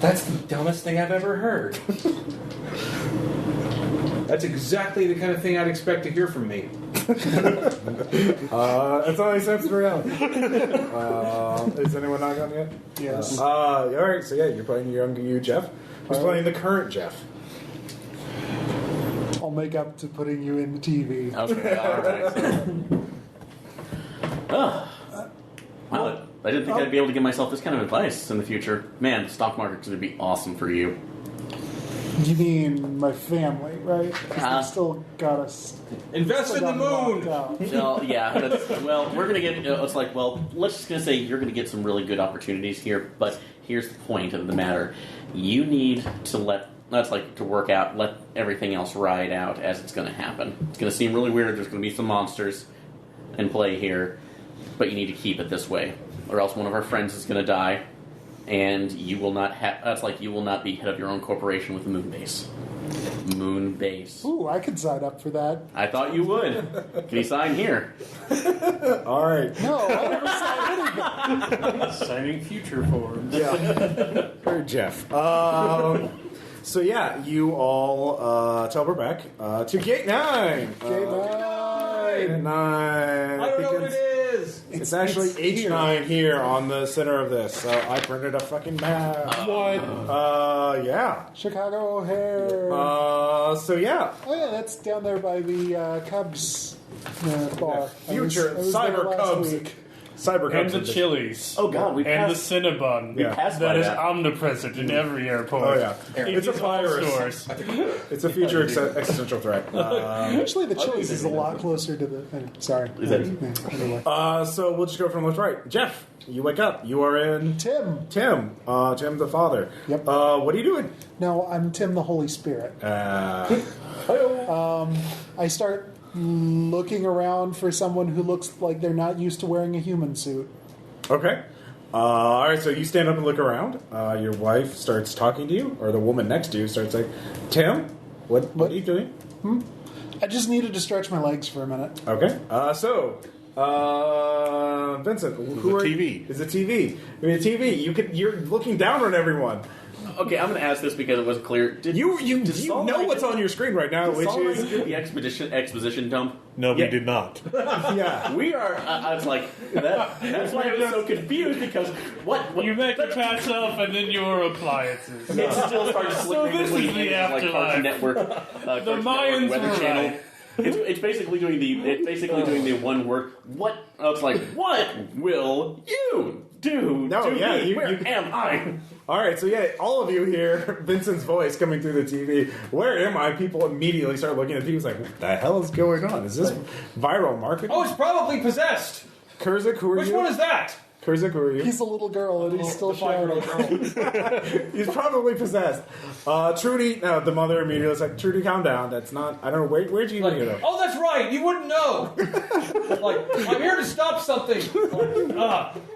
That's the dumbest thing I've ever heard. That's exactly the kind of thing I'd expect to hear from me. That's all he says in reality. Is anyone not gone yet? Yes. All right, so yeah, you're playing your younger you, Jeff. Who's playing the current Jeff? I'll make up to putting you in the TV. Okay, all right. Wow, I didn't think I'd be able to give myself this kind of advice in the future. Man, the stock market's going to be awesome for you. You mean my family, right? 'Cause they still got us. Invest in the moon! Well, yeah. We're going to get... it's like, well, let's just going to say you're going to get some really good opportunities here, but here's the point of the matter. You need to let everything else ride out as it's going to happen. It's going to seem really weird. There's going to be some monsters in play here, but you need to keep it this way, or else one of our friends is going to die, and you will not you will not be head of your own corporation with a moon base. Moon base. Ooh, I could sign up for that. I thought you would. Can you sign here? All right. No, I never signed anything. Signing future forms. Yeah. Or Jeff. So yeah, you all teleport back to Gate 9. Gate 9. 9. I don't know what it is! It's actually H9 here on the center of this. So I printed a fucking map. What? Yeah. Chicago O'Hare. So yeah. Oh yeah, that's down there by the Cubs bar. Future I was Cyber there last Cubs. week. Cyber And Cubs. the Chili's. Oh god, we And the passed. Cinnabon. Yeah. Passed That by is that. omnipresent in every airport. Oh yeah. It's a It's all virus. stores. It's a future existential threat. Actually, the Chili's is a lot closer to the. Sorry. Is that- Anyway. So we'll just go from left to right. Jeff, you wake up. You are in Tim. Tim the father. Yep. What are you doing? No, I'm Tim the Holy Spirit. I start looking around for someone who looks like they're not used to wearing a human suit. Okay. All right, so you stand up and look around. Your wife starts talking to you, or the woman next to you starts like, Tim, what are you doing? I just needed to stretch my legs for a minute. Okay. Vincent, who are TV. Is a TV. I mean, a TV. You're looking down on everyone. Okay, I'm going to ask this because it wasn't clear. Did You Saul know and I what's do- on your screen right now, Did which Saul and I is do the exposition dump? No, Yeah. we did not. yeah. We are. I was like, that's why I was so confused because what You make the pass off and then your appliances. it still starts flickering this between is the like Cartoon afterlife. Network, Cartoon Mayans Network Weather were Channel. right. It's basically doing the one word. What? I was like, what will you do? No, to yeah, me? you- Where you- am I? All right, so yeah, all of you hear Vincent's voice coming through the TV. Where am I? People immediately start looking at the TV. It's like, what the hell is going on? Is this viral marketing? Oh, it's probably possessed! Kurzak, who are Which you? one is that? Kurzak, who are you? He's a little girl and he's still Five-year-old shouting. girl. He's probably possessed. Trudy, the mother immediately was like, Trudy, calm down. That's not, I don't know, where'd you even hear that? Oh, that's right. You wouldn't know. Like, I'm here to stop something.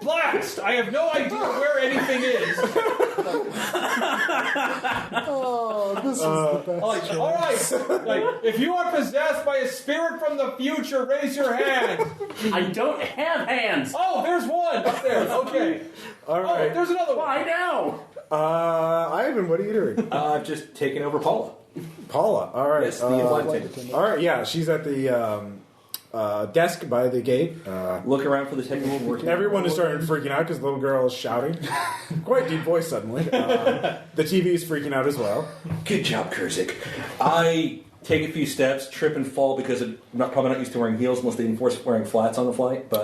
Blast! I have no idea where anything is. Oh, this is the best. Like, all right. Like, if you are possessed by a spirit from the future, raise your hand. I don't have hands. Oh, there's one up there. Okay. All Oh, right. there's another one. Why now? Ivan, what are you doing? I've just taken over Paula. Paula, all right. Yes, the flight attendant. All right, yeah, she's at the desk by the gate. Look around for the technical working. Everyone is starting freaking out because the little girl is shouting. Quite deep voice suddenly. The TV is freaking out as well. Good job, Kurzak. I take a few steps, trip and fall because I'm probably not used to wearing heels unless they enforce wearing flats on the flight. But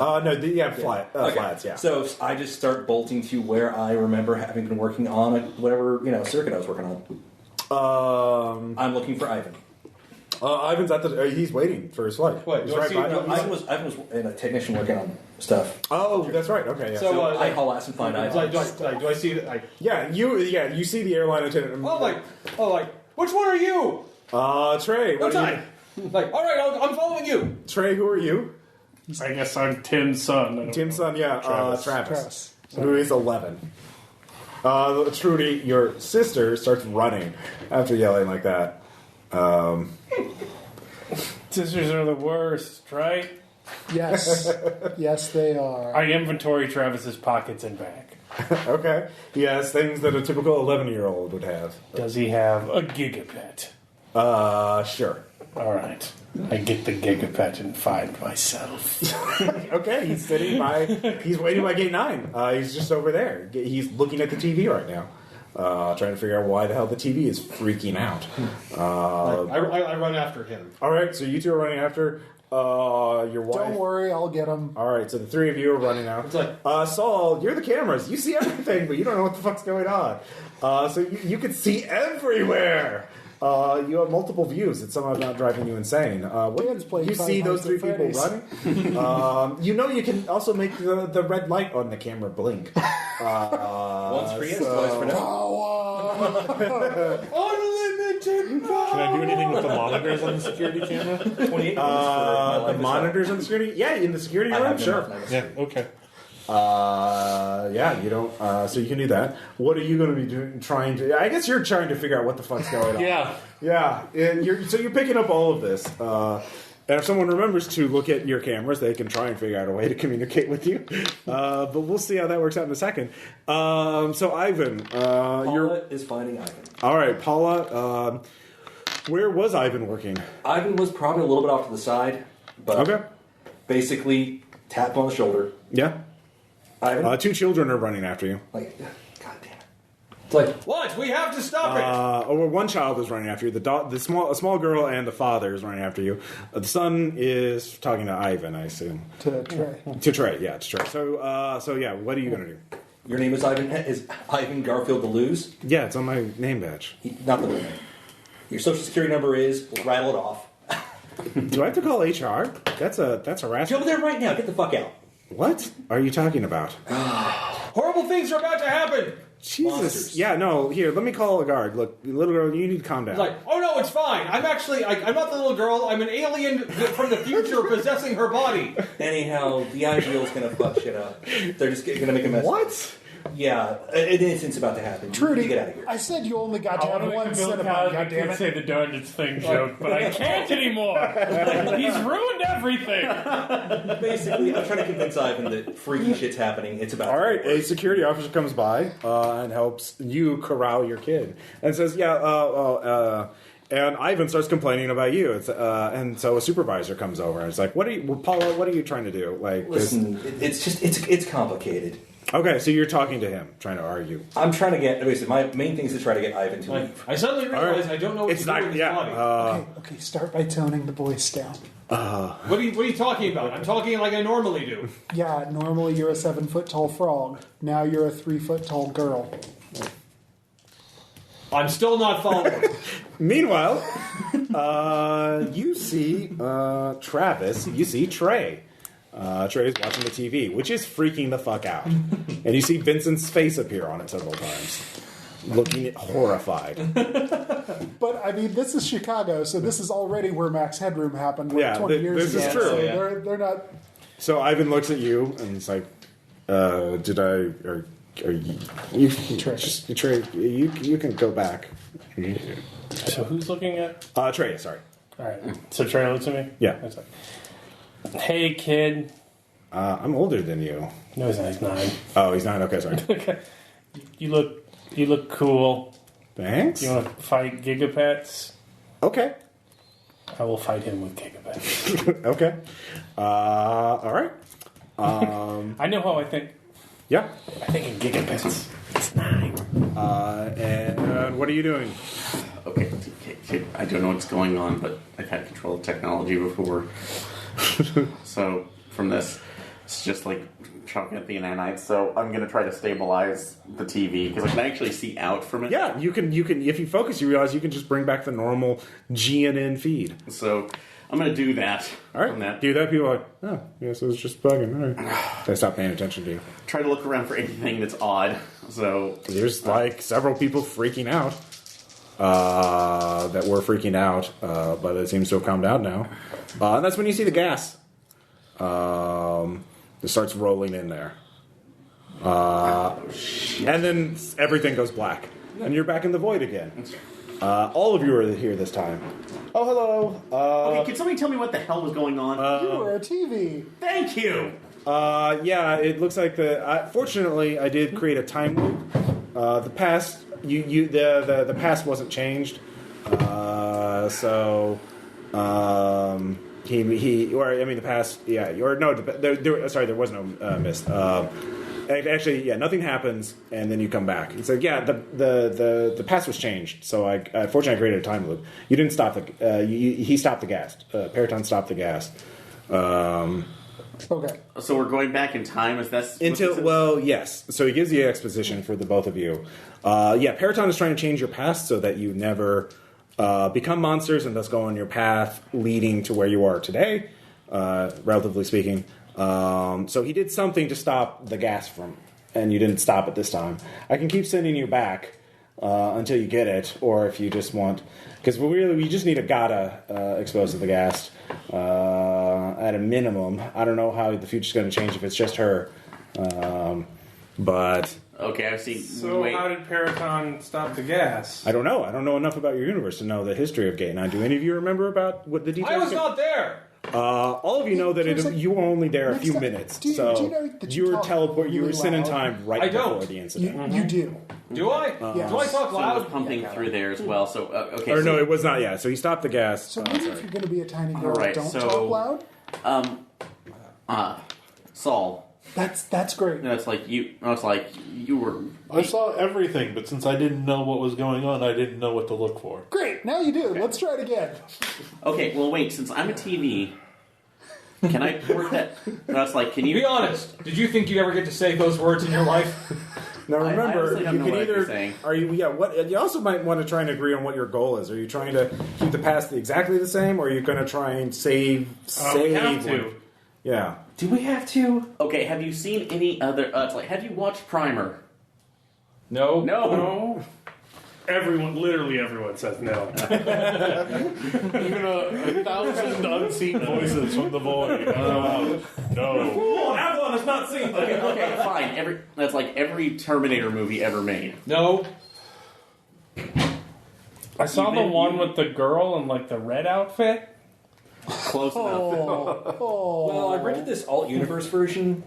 flats. Yeah. So I just start bolting to where I remember having been working on whatever circuit I was working on. I'm looking for Ivan. Ivan's at the. He's waiting for his flight. What? He's right by. Ivan was a technician working on stuff. Oh, that's right. Okay. Yeah. So I haul ass and find Ivan. Do I see that? You see the airline attendant. Which one are you? Trey. No time. All right, I'm following you. Trey, who are you? I guess I'm Tim's son. Tim's son, yeah. Travis. Who is 11. Trudy, your sister, starts running after yelling like that. Sisters are the worst, right? Yes. Yes, they are. I inventory Travis's pockets and bag. Okay. He has things that a typical 11-year-old would have. Does he have a gigapet? Sure. All right. I get the gigapet and find myself. Okay, he's sitting by. He's waiting by gate 9. He's just over there. He's looking at the TV right now, trying to figure out why the hell the TV is freaking out. I run after him. All right, so you two are running after your wife. Don't worry, I'll get him. All right, so the three of you are running out. It's like, Saul, you're the cameras. You see everything, but you don't know what the fuck's going on. So you can see everywhere. You have multiple views. It's somehow not driving you insane. You see those three people running. You can also make the red light on the camera blink. Once for yes, twice for no. unlimited power. Can I do anything with the monitors on the security camera? 28 The monitors on the security? Yeah, in the security room? Sure. Yeah, okay. You don't. So you can do that. What are you going to be doing? Trying to? I guess you're trying to figure out what the fuck's going on. Yeah. And you're picking up all of this. And if someone remembers to look at your cameras, they can try and figure out a way to communicate with you. But we'll see how that works out in a second. So Ivan, Paula is finding Ivan. All right, Paula. Where was Ivan working? Ivan was probably a little bit off to the side, but okay. Basically tapped on the shoulder. Yeah. Ivan? Two children are running after you. God damn it. It's like, What? We have to stop it. One child is running after you. A small girl and the father is running after you. The son is talking to Ivan, I assume. To Trey. To Trey. So what are you going to do? your name is Ivan Garfield Deleuze? Yeah, it's on my name badge. Not the name. Your social security number is, we'll rattle it off. Do I have to call HR? That's harassment. Get over there right now. Get the fuck out. What are you talking about? Horrible things are about to happen. Jesus. Monsters. Yeah, no, here, let me call a guard. Look, little girl, you need to calm down. It's like, oh no, it's fine. I'm actually, I'm not the little girl. I'm an alien from the future possessing her body. Anyhow, the ideal's gonna fuck shit up. They're just gonna make a mess. What? Yeah, an incident's about to happen. Trudy, get out of here. I said you only got to have one cinema, I goddammit. could say the darndest thing joke, but I can't anymore. He's ruined everything. Basically, I'm trying to convince Ivan that freaky shit's happening. It's about All right, a security officer comes by and helps you corral your kid and says, and Ivan starts complaining about you. And so a supervisor comes over and it's like, Paula, what are you trying to do? Like, listen, it's complicated. Okay, so you're talking to him, trying to argue. I'm trying to get. My main thing is to try to get Ivan to leave. I suddenly realize I don't know what to do with his body. Okay, start by toning the voice down. What are you talking about? I'm talking like I normally do. Yeah, normally you're a 7-foot-tall frog. Now you're a 3-foot-tall girl. I'm still not following. Meanwhile, you see Travis. You see Trey. Trey's watching the TV, which is freaking the fuck out. And you see Vincent's face appear on it several times, looking horrified. But, I mean, this is Chicago, so this is already where Max Headroom happened 20 years ago. This is true. So they're not... So Ivan looks at you, and he's like, Trey, you can go back. So who's looking at? Trey, sorry. All right. So Trey looks at me? Yeah. It's like, hey, kid. I'm older than you. No, he's not. He's 9. Oh, he's 9? Okay, sorry. Okay. You look cool. Thanks. You want to fight gigapets? Okay. I will fight him with gigapets. Okay. All right. I know how I think. Yeah. I think in gigapets. It's 9. And what are you doing? Okay. I don't know what's going on, but I've had control of technology before. So from this, it's just like chalking at the nanites. So I'm going to try to stabilize the TV because I can actually see out from it. Yeah, you can. If you focus, you realize you can just bring back the normal GNN feed. So I'm going to do that. All right. That. Do that. People are like, oh, yes, it was just bugging. All right. They stop paying attention to you. Try to look around for anything that's odd. So there's like several people freaking out. That were freaking out, but it seems to have calmed down now. And that's when you see the gas. It starts rolling in there. And then everything goes black. And you're back in the void again. All of you are here this time. Oh, hello. Okay, can somebody tell me what the hell was going on? You were a TV. Thank you! Yeah, it looks like fortunately, I did create a time loop. The past... the past wasn't changed, so the past, yeah, or no, sorry, there was no mist. Actually, yeah, nothing happens, and then you come back. It's like, yeah, the past was changed, so fortunately I created a time loop. You didn't stop he stopped the gas. Periton stopped the gas. Okay. So we're going back in time. Yes. So he gives you exposition for the both of you. Periton is trying to change your past so that you never become monsters and thus go on your path leading to where you are today, relatively speaking. So he did something to stop the gas from, and you didn't stop it this time. I can keep sending you back until you get it, or if you just want... Because we just need a Gata exposed to the gas at a minimum. I don't know how the future's going to change if it's just her. But... Okay, I see. So how did Periton stop the gas? I don't know. I don't know enough about your universe to know the history of Gate 9. Do any of you remember about what the details? I was not there! All of you know that you were only there a few minutes. Do you know that you were sent in time right before the incident. You do. Do I? Yes. Do I talk So loud? it was pumping through there as well. So okay. Or no, it was not. Yeah. So he stopped the gas. So maybe if you're going to be a tiny girl, Alright, don't so- talk loud. Saul. That's great. No, it's like you were. I saw everything, but since I didn't know what was going on, I didn't know what to look for. Great. Now you do. Let's try it again. Okay. Well, wait. Since I'm a TV, can I work that? No, it's like, can you Be honest. Did you think you'd ever get to say those words in your life? Now remember, honestly don't you know can what either. you're saying. Are you? Yeah. What? You also might want to try and agree on what your goal is. Are you trying to keep the past exactly the same, or are you going to try and save? We have to. one? Yeah. Do we have to? Okay. Have you seen any other? It's like, have you watched Primer? No. No. Literally everyone says no. Even 1,000 unseen voices from the void. No. Oh, Avalon has not seen that. Okay, fine. That's like every Terminator movie ever made. No. I saw the one with the girl in like the red outfit. Close enough. Well, I rented this alt universe version.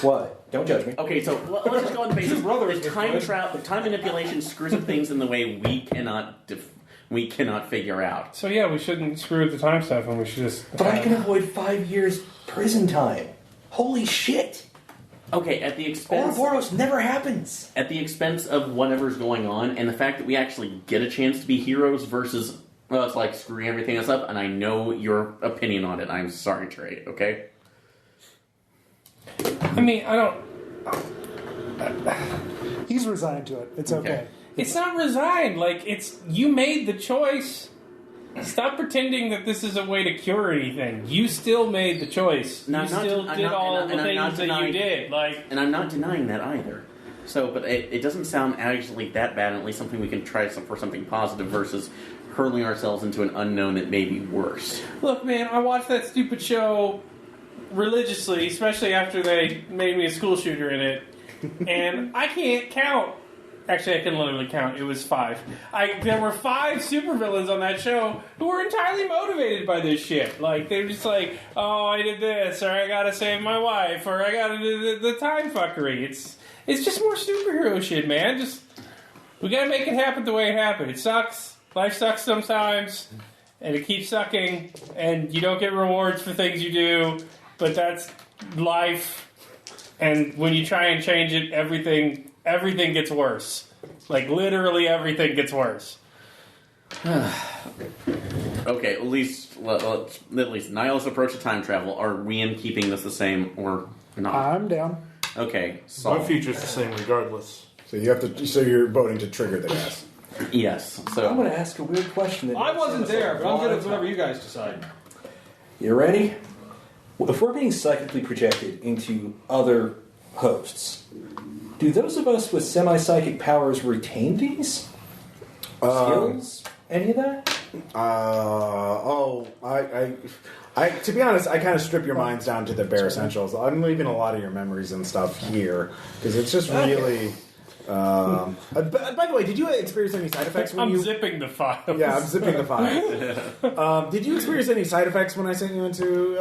What? Don't judge me. Okay, so let's just go on the basis. Brother is Time manipulation screws up things in the way we cannot figure out. So yeah, we shouldn't screw with the time stuff, and we should just. But I can avoid 5 years prison time. Holy shit! Okay, at the expense. Ouroboros never happens. At the expense of whatever's going on, and the fact that we actually get a chance to be heroes versus. Well, it's like screwing everything else up, and I know your opinion on it. I'm sorry, Trey, okay? I mean, I don't. He's resigned to it. It's okay. It's not resigned. Like, you made the choice. Stop pretending that this is a way to cure anything. You still made the choice. No, you still did all the things that you did. And I'm not denying that either. So, but it doesn't sound actually that bad, at least something we can try for something positive versus hurling ourselves into an unknown that may be worse. Look, man, I watched that stupid show religiously, especially after they made me a school shooter in it, and I can't count. Actually, I can literally count. It was 5. There were 5 supervillains on that show who were entirely motivated by this shit. Like, they were just like, oh, I did this, or I gotta save my wife, or I gotta do the time fuckery. It's just more superhero shit, man. We gotta make it happen the way it happened. It sucks. Life sucks sometimes, and it keeps sucking, and you don't get rewards for things you do, but that's life. And when you try and change it, everything gets worse. Like, literally everything gets worse. Okay, at least nihilist approach to time travel. Are we in keeping this the same or not? I'm down. Okay, so My future's the same regardless. So you have to. So you're voting to trigger the gas. yes. So I'm going to ask a weird question. I wasn't there, but I'm good at whatever you guys decide. You ready? Well, if we're being psychically projected into other hosts, do those of us with semi-psychic powers retain these skills? Any of that? I to be honest, I kind of strip your minds down to the bare essentials. I'm leaving a lot of your memories and stuff here because it's just really. By the way, did you experience any side effects when I'm zipping the file. Yeah, I'm zipping the file. Did you experience any side effects when I sent you into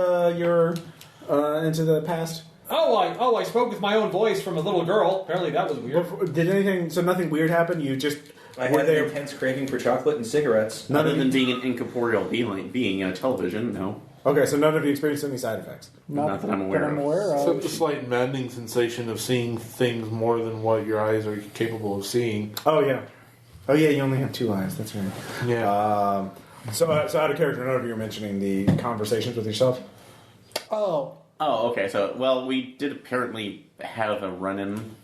into the past? I spoke with my own voice from a little girl. Apparently that was weird. Did anything? So nothing weird happen? You just I had an intense craving for chocolate and cigarettes. Other than being an incorporeal being in a television, no. Okay, so none of you experienced any side effects? Not that I'm aware of. Except the slight maddening sensation of seeing things more than what your eyes are capable of seeing. Oh, yeah. Oh, yeah, you only have two eyes. That's right. Yeah. So out of character, none of you are mentioning the conversations with yourself? Oh. Oh, okay. So, well, we did apparently have a run-in.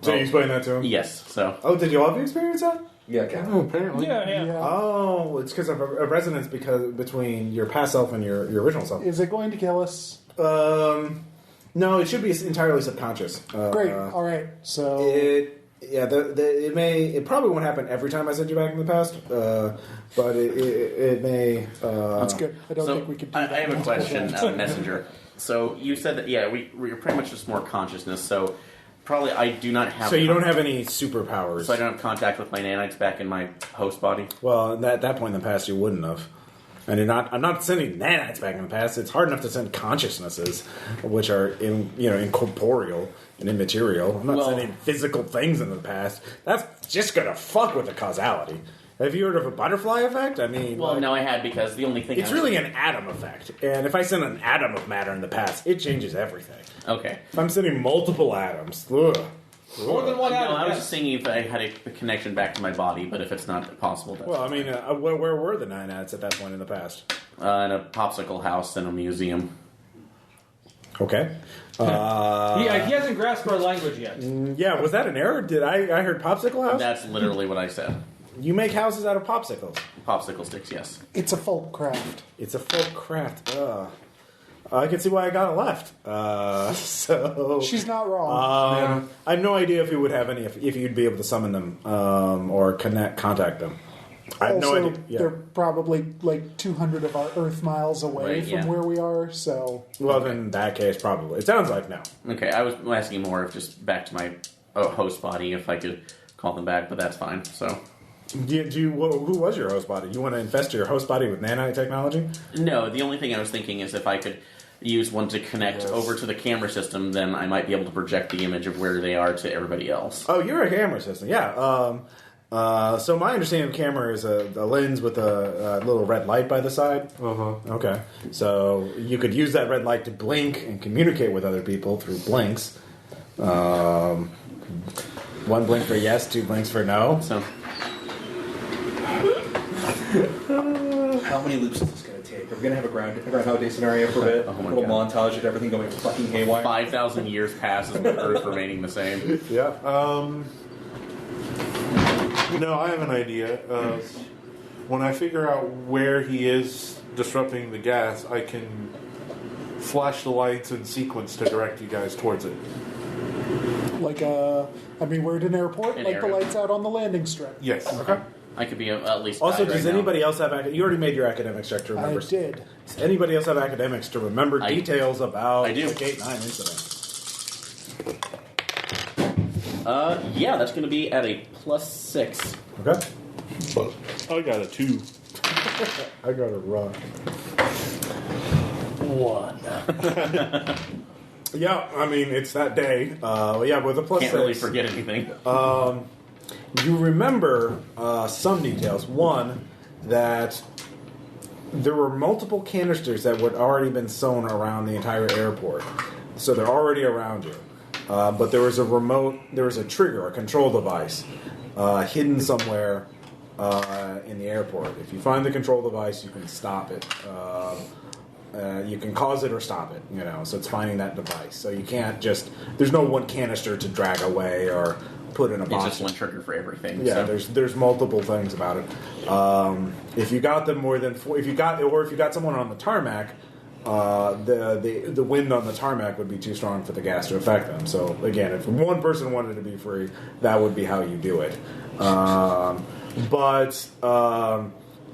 So you explained that to him? Yes, so... Oh, did you all of you experience that? Yeah, okay. Oh, apparently. Yeah. Oh, it's because of a resonance between your past self and your original self. Is it going to kill us? No, it should be entirely subconscious. Great. All right. So it probably won't happen every time I send you back in the past, but it may. That's good. I don't think we could do that. I have a question, Messenger. So you said that we're pretty much just more consciousness. So probably I do not have. So you don't have any superpowers. So I don't have contact with my nanites back in my host body. Well, at that point in the past, you wouldn't have. And I'm not sending nanites back in the past. It's hard enough to send consciousnesses, which are incorporeal and immaterial. I'm not sending physical things in the past. That's just gonna fuck with the causality. Have you heard of a butterfly effect? I mean, no, I had because the only thing it's really an atom effect. And if I send an atom of matter in the past, it changes everything. Okay. If I'm sending multiple atoms, ugh. More than one atom. I was just thinking if I had a connection back to my body, but if it's not possible, that's Well, I mean, where were the nanites at that point in the past? in a popsicle house in a museum. Okay. He hasn't grasped our language yet. Yeah, was that an error? I heard popsicle house? That's literally what I said. You make houses out of popsicles. Popsicle sticks, yes. It's a folk craft. It's a folk craft. I can see why I got it left. So she's not wrong. I have no idea if you would have any, if you'd be able to summon them or contact them. I have no idea. Yeah. They're probably like 200 of our Earth miles away from where we are. So, well, in that case, probably it sounds like no. Okay, I was asking more of just back to my host body if I could call them back, but that's fine. So. Who was your host body? You want to infest your host body with nanite technology? No, the only thing I was thinking is if I could use one to connect over to the camera system, then I might be able to project the image of where they are to everybody else. Oh, you're a camera system, yeah. So my understanding of camera is a lens with a little red light by the side. Uh-huh. Okay. So you could use that red light to blink and communicate with other people through blinks. One blink for yes, two blinks for no. So... How many loops is this going to take? Are we going to have a Groundhog Day scenario for a bit? A little montage of everything going fucking haywire? 5,000 years passes with Earth remaining the same. Yeah. No, I have an idea. When I figure out where he is disrupting the gas, I can flash the lights in sequence to direct you guys towards it. Like we're at an airport, An like area. the lights out on the landing strip. Yes. Okay. I could be at least. Also, right does now. anybody else have... You already made your academics check to remember. I did. Does anybody else have academics to remember details about I do. the Gate 9 incident? Yeah, that's going to be at a +6. Okay. I got a 2. I got a run. 1. Yeah, I mean, it's that day. With a +6. Can't really forget anything. You remember some details. One, that there were multiple canisters that had already been sewn around the entire airport. So they're already around you. But there was a trigger, a control device, hidden somewhere in the airport. If you find the control device, you can stop it. You can cause it or stop it, so it's finding that device. So you can't just, there's no one canister to drag away or put in a box. It's just one trigger for everything. Yeah, so. there's multiple things about it. If you got them more than four, if you got someone on the tarmac, the wind on the tarmac would be too strong for the gas to affect them. So again, if one person wanted to be free, that would be how you do it. But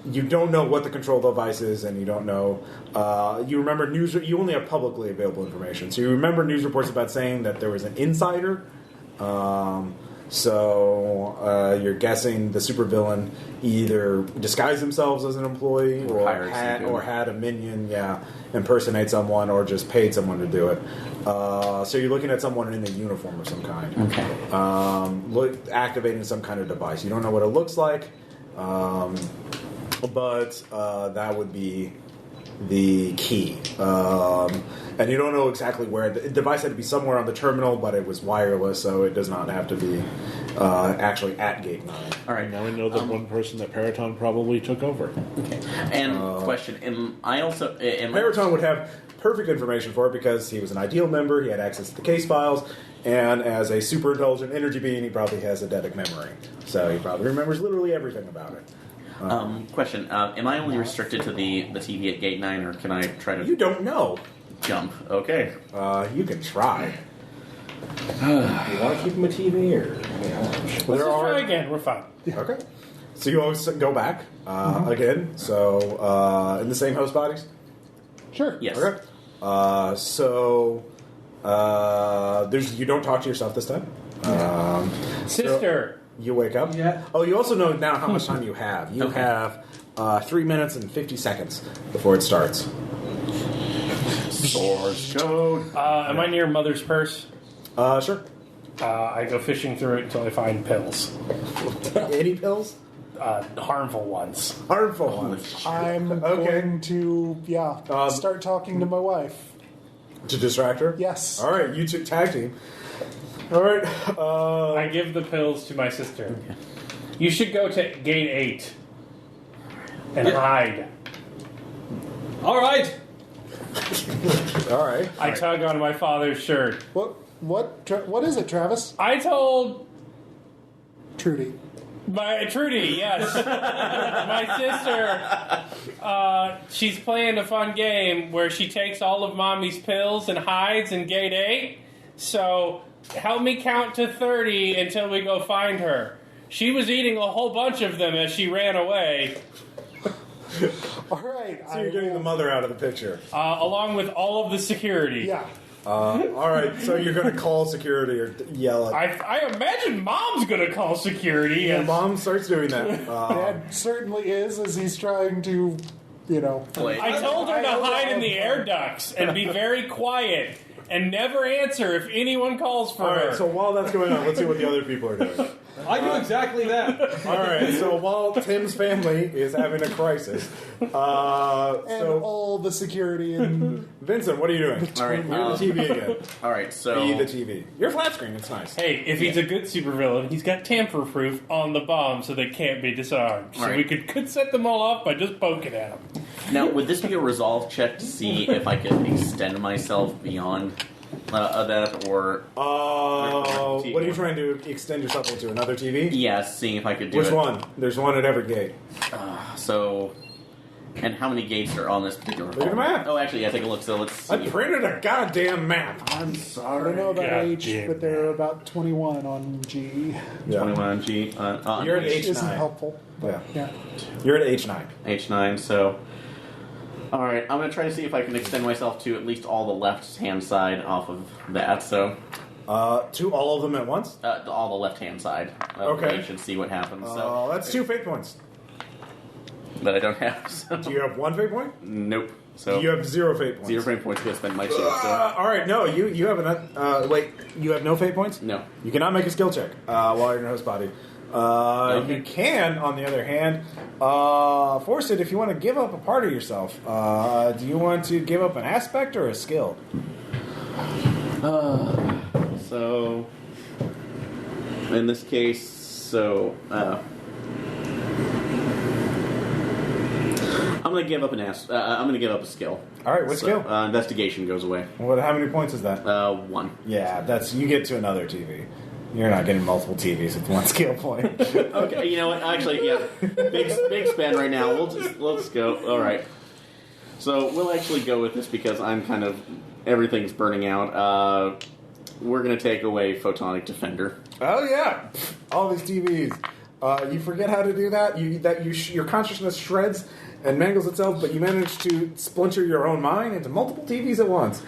you don't know what the control device is, and you don't know. You remember news. You only have publicly available information, so you remember news reports about saying that there was an insider. So you're guessing the supervillain either disguised themselves as an employee or had a minion, impersonate someone, or just paid someone to do it. So you're looking at someone in a uniform of some kind. Okay. Activating some kind of device. You don't know what it looks like, but that would be the key. And you don't know exactly where. The device had to be somewhere on the terminal, but it was wireless, so it does not have to be actually at Gate 9. All right, now we know that one person that Paraton probably took over. Okay. And question, Paraton would have perfect information for it because he was an ideal member, he had access to the case files, and as a super intelligent energy being, he probably has eidetic memory. So he probably remembers literally everything about it. Question, am I only restricted to the TV at Gate 9, or can I try to... You don't know. Jump. Okay. You can try. You want to keep him a TV, or... Let's just try again. We're fine. Okay. So you always go back again. So in the same host bodies? Sure. Yes. Okay. You don't talk to yourself this time. Sister. So you wake up. Yeah. Oh, you also know now how much time you have. You have 3 minutes and 50 seconds before it starts. Source code. Am I near Mother's purse? Sure. I go fishing through it until I find pills. Any pills? Harmful ones. Harmful ones. I'm going to, start talking to my wife. To distract her? Yes. All right, you two tag team. All right. I give the pills to my sister. You should go to Gate 8 and hide. All right. All right. I tug on my father's shirt. What is it, Travis? I told Trudy. Trudy, yes. My sister, she's playing a fun game where she takes all of Mommy's pills and hides in Gate 8. So help me count to 30 until we go find her. She was eating a whole bunch of them as she ran away. All right. So you're getting the mother out of the picture. Along with all of the security. Yeah. All right, so you're going to call security or yell at... I imagine Mom's going to call security. Yeah, Mom starts doing that. Dad certainly is, as he's trying to, I told her to hide in the air ducts and be very quiet and never answer if anyone calls for her. All right, so while that's going on, let's see what the other people are doing. I do exactly that. All right, so while Tim's family is having a crisis, all the security and Vincent, what are you doing? All right, you're the TV again. All right, so Be the TV. You're flat screen. It's nice. Hey, if he's a good supervillain, he's got tamper-proof on the bomb so they can't be disarmed. So we could set them all off by just poking at them. Now, would this be a resolve check to see if I could extend myself beyond that, or... what are you trying to extend yourself into? Another TV? Yeah, seeing if I could do it. Which one? There's one at every gate. So... And how many gates are on this particular Look at the map. Oh, actually, yeah, take a look. So let's see. I printed a goddamn map. I'm I sorry. don't know about H, but they're about 21 on G. Yeah. 21 on G. You're at Which H9. isn't helpful. But yeah. You're at H9. H9, so... Alright, I'm going to try to see if I can extend myself to at least all the left-hand side off of that, so... To all of them at once? All the left-hand side of the range and see what happens. So that's 2 fate points. That I don't have, so... Do you have 1 fate point? Nope. So You have 0 fate points. 0 fate points to spend my shield, so... Alright, no, you have enough... wait, you have no fate points? No. You cannot make a skill check while you're in a host body. You can, on the other hand, force it if you want to give up a part of yourself. Do you want to give up an aspect or a skill? So... In this case, so... I'm going to give up I'm going to give up a skill. All right, what skill? Investigation goes away. How many points is that? 1. Yeah, you get to another TV. You're not getting multiple TVs with 1 skill point. Okay, you know what? Actually, yeah, big spend right now. We'll just go. All right. So we'll actually go with this because I'm kind of everything's burning out. We're going to take away Photonic Defender. Oh yeah, all these TVs. You forget how to do that. Your consciousness shreds and mangles itself, but you manage to splinter your own mind into multiple TVs at once.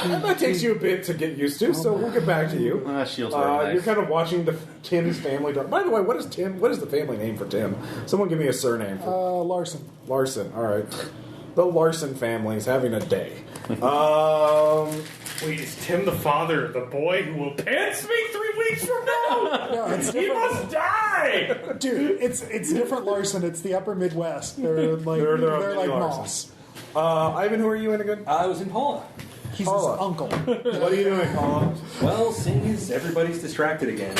And that takes you a bit to get used to, so we'll get back to you. Shield's very nice. You're kind of watching Tim's family. By the way, what is the family name for Tim? Someone give me a surname. Larson. Larson. All right. The Larson family is having a day. Wait, is Tim the father, the boy who will pants me 3 weeks from now? No, it's he different. must die! Dude, it's different Larson. It's the upper Midwest. They're like Moss. Ivan, who are you in again? I was in Paula. He's Paula. his uncle. What are you doing, Paula? Well, seeing as everybody's distracted again,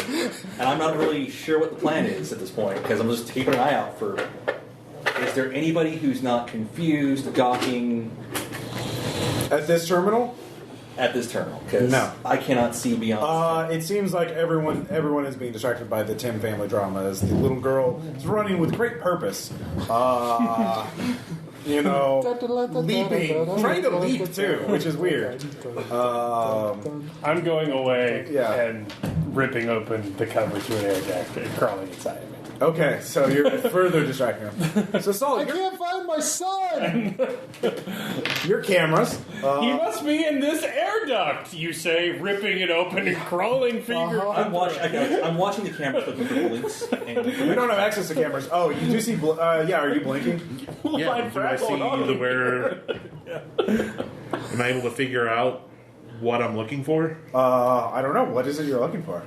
and I'm not really sure what the plan is at this point, because I'm just keeping an eye out for... Is there anybody who's not confused, gawking... At this terminal? At this terminal, because No. I cannot see beyond. It seems like everyone is being distracted by the Tim family drama as the little girl is running with great purpose. Leaping. Trying to leap, too, which is weird. I'm going away Yeah. and ripping open the cover to an air deck and crawling inside of it. Okay, so you're further distracting him. So, Saul, I can't find my son! your cameras. He must be in this air duct, you say, ripping it open and crawling finger. I'm watching the cameras looking for blinks. We don't have access to cameras. Oh, you do see... are you blinking? Yeah, do I see where... Am I able to figure out what I'm looking for? I don't know. What is it you're looking for?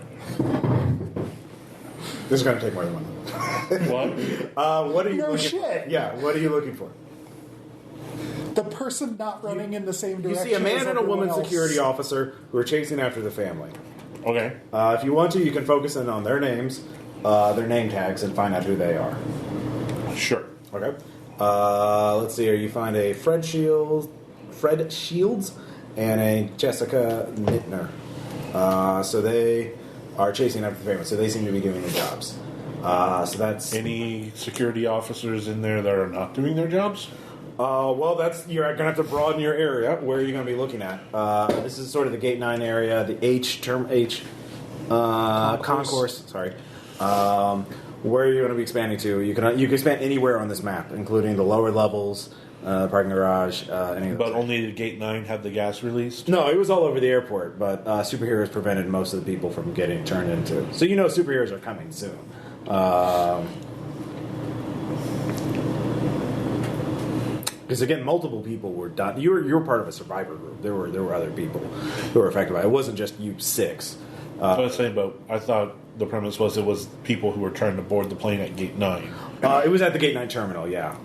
This is going to take more than 1 minute. What are you looking for? Yeah, what are you looking for? The person not running in the same You direction. see a man as and a woman everyone else. security officer who are chasing after the family. Okay. If you want to, you can focus in on their names, their name tags, and find out who they are. Sure. Okay. Let's see here. You find a Fred Shields, and a Jessica Nittner. So they are chasing after the family. So they seem to be doing their jobs. So that's Any security officers in there that are not doing their jobs? well, you're going to have to broaden your area. Where are you going to be looking at? This is sort of the Gate 9 area, the H concourse. Sorry. Where are you going to be expanding to? You can expand anywhere on this map, including the lower levels, parking garage, any of those. But only the Gate 9 had the gas released? No, it was all over the airport, but superheroes prevented most of the people from getting turned into. So you know superheroes are coming soon. Because again, multiple people were done. You were part of a survivor group. There were other people who were affected by it. It wasn't just you 6. I was saying, but I thought the premise was it was people who were trying to board the plane at Gate 9. It was at the Gate 9 terminal, yeah.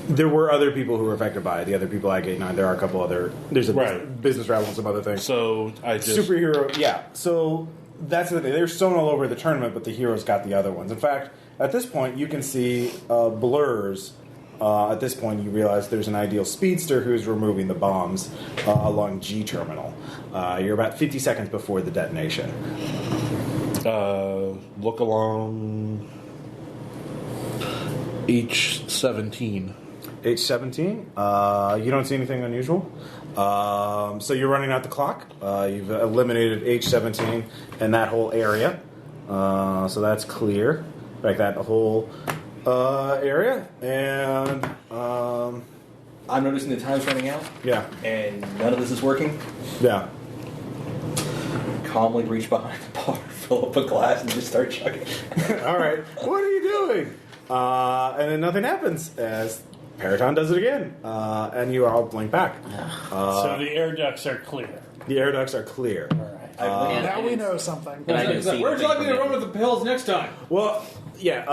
There were other people who were affected by it. The other people at Gate 9, there are a couple other... There's a business travel and some other things. So I just... Superhero, yeah. So that's the thing. They're sewn all over the tournament, but the heroes got the other ones. In fact, at this point, you can see blurs. At this point, you realize there's an ideal speedster who's removing the bombs along G terminal. You're about 50 seconds before the detonation. Look along H17. H17. You don't see anything unusual. So you're running out the clock. You've eliminated H17 and that whole area. So that's clear. Like that whole area. And I'm noticing the time's running out. Yeah. And none of this is working. Yeah. Calmly reach behind the bar, fill up a glass, and just start chugging. All right. What are you doing? And then nothing happens as Paraton does it again. And you all blink back. So the air ducts are clear. The air ducts are clear. All right. Now we know something. And I can see Where's the likely to thing run with the pills next time? Well, yeah.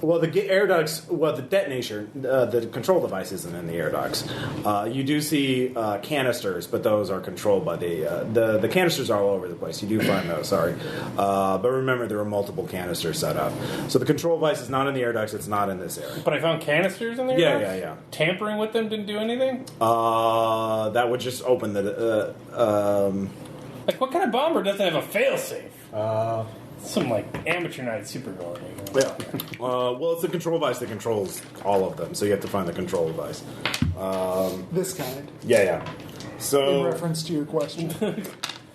Well, the air ducts. Well, the detonation, the control device isn't in the air ducts. You do see canisters, but those are controlled by the canisters are all over the place. You do find those. Sorry, but remember there are multiple canisters set up. So the control device is not in the air ducts. It's not in this area. But I found canisters in there. Yeah. Tampering with them didn't do anything. That would just open the. Like, what kind of bomber doesn't have a failsafe? Some like amateur night supervillain. Yeah. Well, it's the control device that controls all of them, so you have to find the control device. This kind. Yeah. So In reference to your question.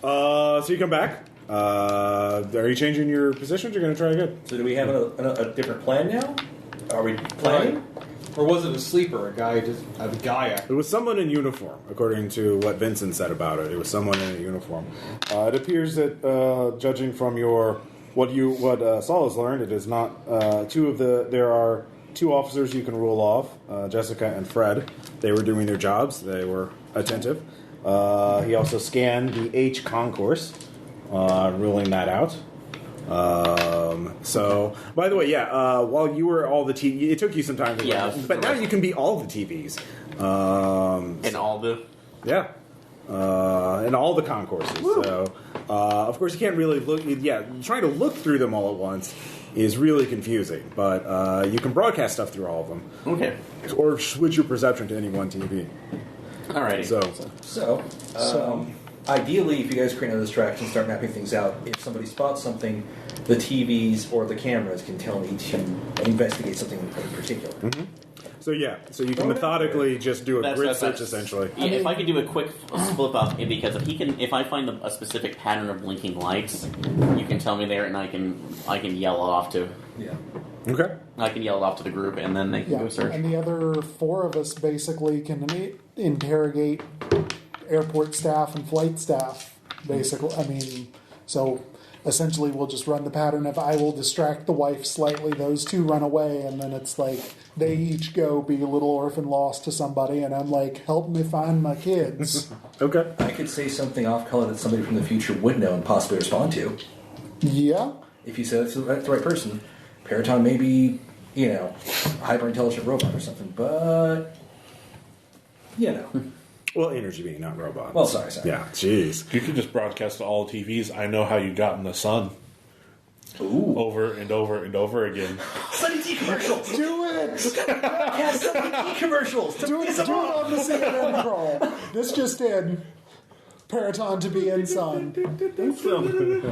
so you come back. Are you changing your positions? You're going to try again. So do we have a different plan now? Are we planning? Or was it a sleeper? A guy It was someone in uniform, according to what Vincent said about it. It was someone in a uniform. It appears that, judging from what Saul has learned, it is not there are two officers you can rule off, Jessica and Fred. They were doing their jobs. They were attentive. He also scanned the H concourse, ruling that out. So, by the way, while you were all the TV, it took you some time to learn, but now you can be all the TVs. And all the... Yeah. And all the concourses. Woo. So, of course, you can't really look... Yeah, trying to look through them all at once is really confusing, but you can broadcast stuff through all of them. Okay. Or switch your perception to any one TV. Alrighty. So, ideally, if you guys create another distraction and start mapping things out, if somebody spots something, the TVs or the cameras can tell me to investigate something in particular. Mm-hmm. So you can methodically just do a grid search, essentially. Yeah, if I could do a quick flip up, because if I find a specific pattern of blinking lights, you can tell me there, and I can yell it off to. Yeah. Okay. I can yell it off to the group, and then they can go search. And the other four of us basically can interrogate airport staff and flight staff, basically. I mean, so essentially we'll just run the pattern of I will distract the wife slightly, those two run away, and then it's like they each go be a little orphan lost to somebody, and I'm like, help me find my kids. Okay. I could say something off-color that somebody from the future would know and possibly respond to. Yeah. If you said it's the right person. Paraton may be, a hyper-intelligent robot or something, but, Well, energy being, not robot. Well, sorry. Yeah, jeez. You can just broadcast to all TVs. I know how you got in the sun. Ooh. Over and over and over again. Sunny D commercials! Do it! Broadcast Sunny D commercials! Do it on the CNN crawl. This just in. Paraton to be in sun.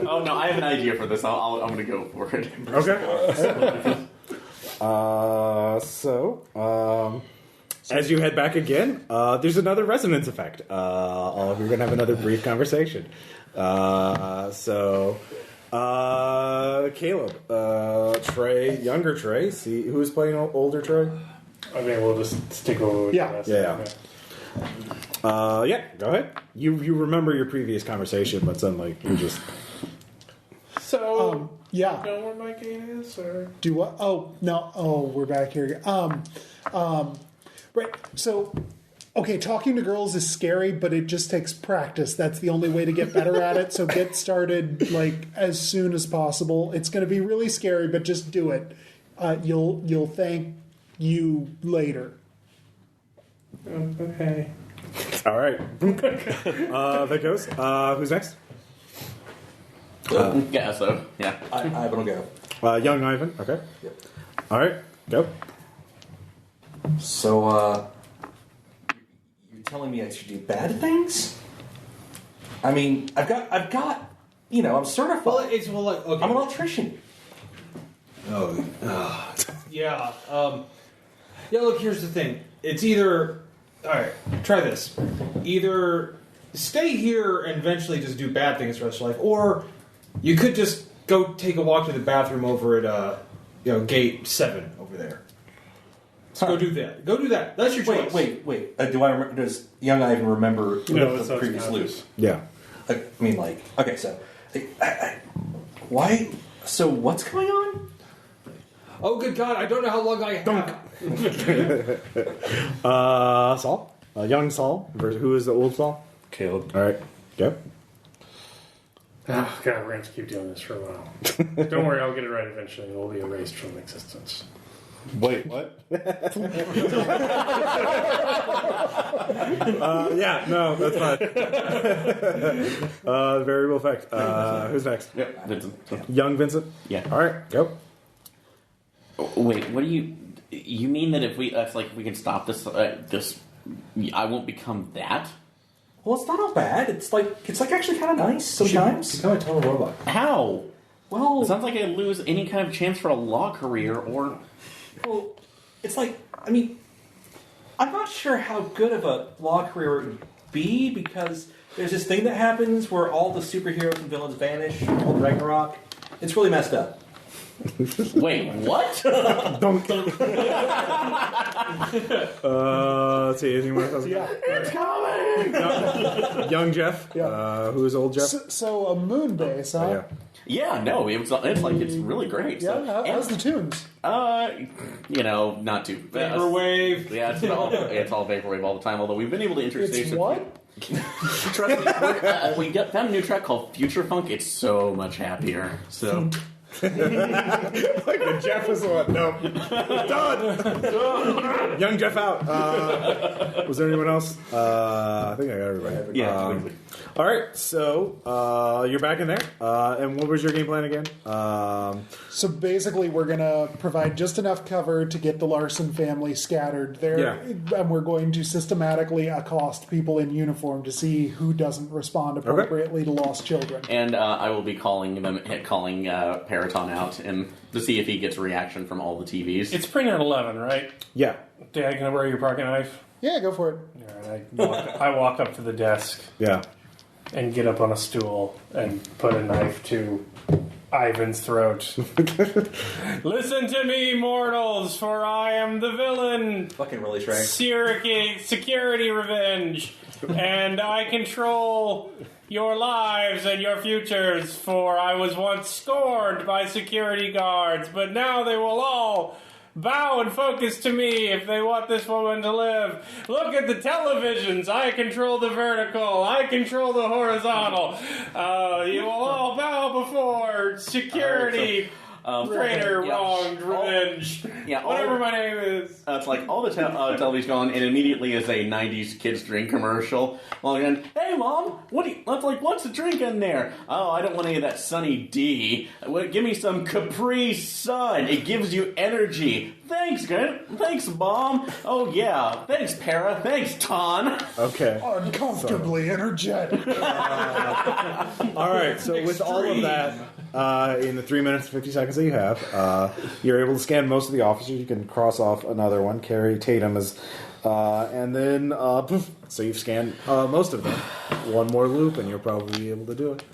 Oh no, I have an idea for this. I'm going to go for it. Okay. As you head back again, there's another resonance effect. We're going to have another brief conversation. Caleb, Trey, younger Trey. See who's playing older Trey. I mean, we'll just stick over with Yeah. Go ahead. You remember your previous conversation, but suddenly you just... So, yeah. Do you know where my gate is, or do what? Oh no! Oh, we're back here. Right. So, okay, talking to girls is scary, but it just takes practice. That's the only way to get better at it. So get started like as soon as possible. It's going to be really scary, but just do it. You'll thank you later. okay? All right. That goes. Who's next? Yeah. So yeah. Ivan will go. Young Ivan. Okay. Yep. All right. Go. So, you're telling me I should do bad things? I mean, I've got, I'm certified. Okay. I'm an electrician. Yeah. Look, here's the thing. It's either... Alright, try this. Either stay here and eventually just do bad things for the rest of your life, or you could just go take a walk to the bathroom over at, gate 7 over there. So go do that. Go do that. That's your choice. Wait. Do I remember? Does young Ivan remember the previous loop? Yeah. I mean, okay, so... why... So what's going on? Oh, good God, I don't know how long I have. Saul? Young Saul? Who is the old Saul? Caleb. All right. Go. Oh, God, we're going to have to keep doing this for a while. Don't worry, I'll get it right eventually. It will be erased from existence. Wait, what? Yeah, no, that's fine. Variable effect. Who's next? Yep, Vincent. Young Vincent? Yeah. All right, go. Wait, what do you mean that if we we can stop this I won't become that? Well, it's not all bad. It's actually kind of nice sometimes. Become a total robot. How? Well, It sounds like I lose any kind of chance for a law career or... well, it's like, I mean, I'm not sure how good of a law career it would be because there's this thing that happens where all the superheroes and villains vanish, called Ragnarok. It's really messed up. Wait, what? Let's see, anyone else? Yeah. It's coming! Young Jeff. Yeah. Who is old Jeff? So a moon base, huh? Yeah. Yeah, no, it's really great. Yeah, So, how's the tunes? not too fast. Vaporwave. Yeah, it's all vaporwave all the time. Although we've been able to introduce It's what? Trust me, we found a new track called Future Funk. It's so much happier. So Like the Jeff is the one. No. Done. Young Jeff out. Was there anyone else? I think I got everybody. yeah, All right, so you're back in there. And what was your game plan again? So basically, we're going to provide just enough cover to get the Larson family scattered there. Yeah. And we're going to systematically accost people in uniform to see who doesn't respond appropriately to lost children. and I will be calling Paraton out and to see if he gets a reaction from all the TVs. It's printed at 11, right? Yeah. Dad, can I borrow your pocket knife? Yeah, go for it. All right, I walk up to the desk Yeah. and get up on a stool and put a knife to Ivan's throat. Listen to me, mortals, for I am the villain. Fucking really, Shrek. Security revenge. And I control your lives and your futures, for I was once scorned by security guards, but now they will all bow and focus to me if they want this woman to live. Look at the televisions. I control the vertical. I control the horizontal. You will all bow before security. Traitor, wronged, revenge. Whatever my name is. It's like all the television's gone, and immediately is a '90s kids drink commercial. Well, again, hey mom, what's the drink in there? Oh, I don't want any of that Sunny D. Give me some Capri Sun. It gives you energy. Thanks, good. Thanks, mom. Oh yeah. Thanks, Para. Thanks, Ton. Okay. Uncomfortably energetic. All right, so with all of that, in the 3 minutes and 50 seconds that you have, you're able to scan most of the officers. You can cross off another one. Carrie Tatum is... and then, so you've scanned most of them. One more loop, and you'll probably be able to do it.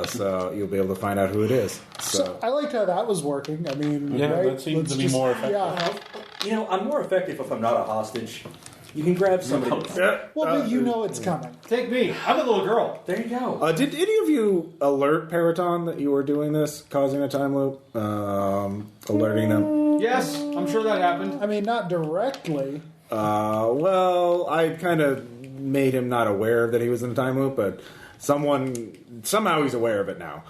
So you'll be able to find out who it is. So I liked how that was working. I mean, Yeah, right? that seems to be more effective. Yeah. I'm more effective if I'm not a hostage. You can grab somebody. Well, but you know it's coming. Take me. I'm a little girl. There you go. Did any of you alert Paraton that you were doing this, causing a time loop? Alerting them? Yes, I'm sure that happened. I mean, not directly. Well, I kind of made him not aware that he was in a time loop, but somehow he's aware of it now,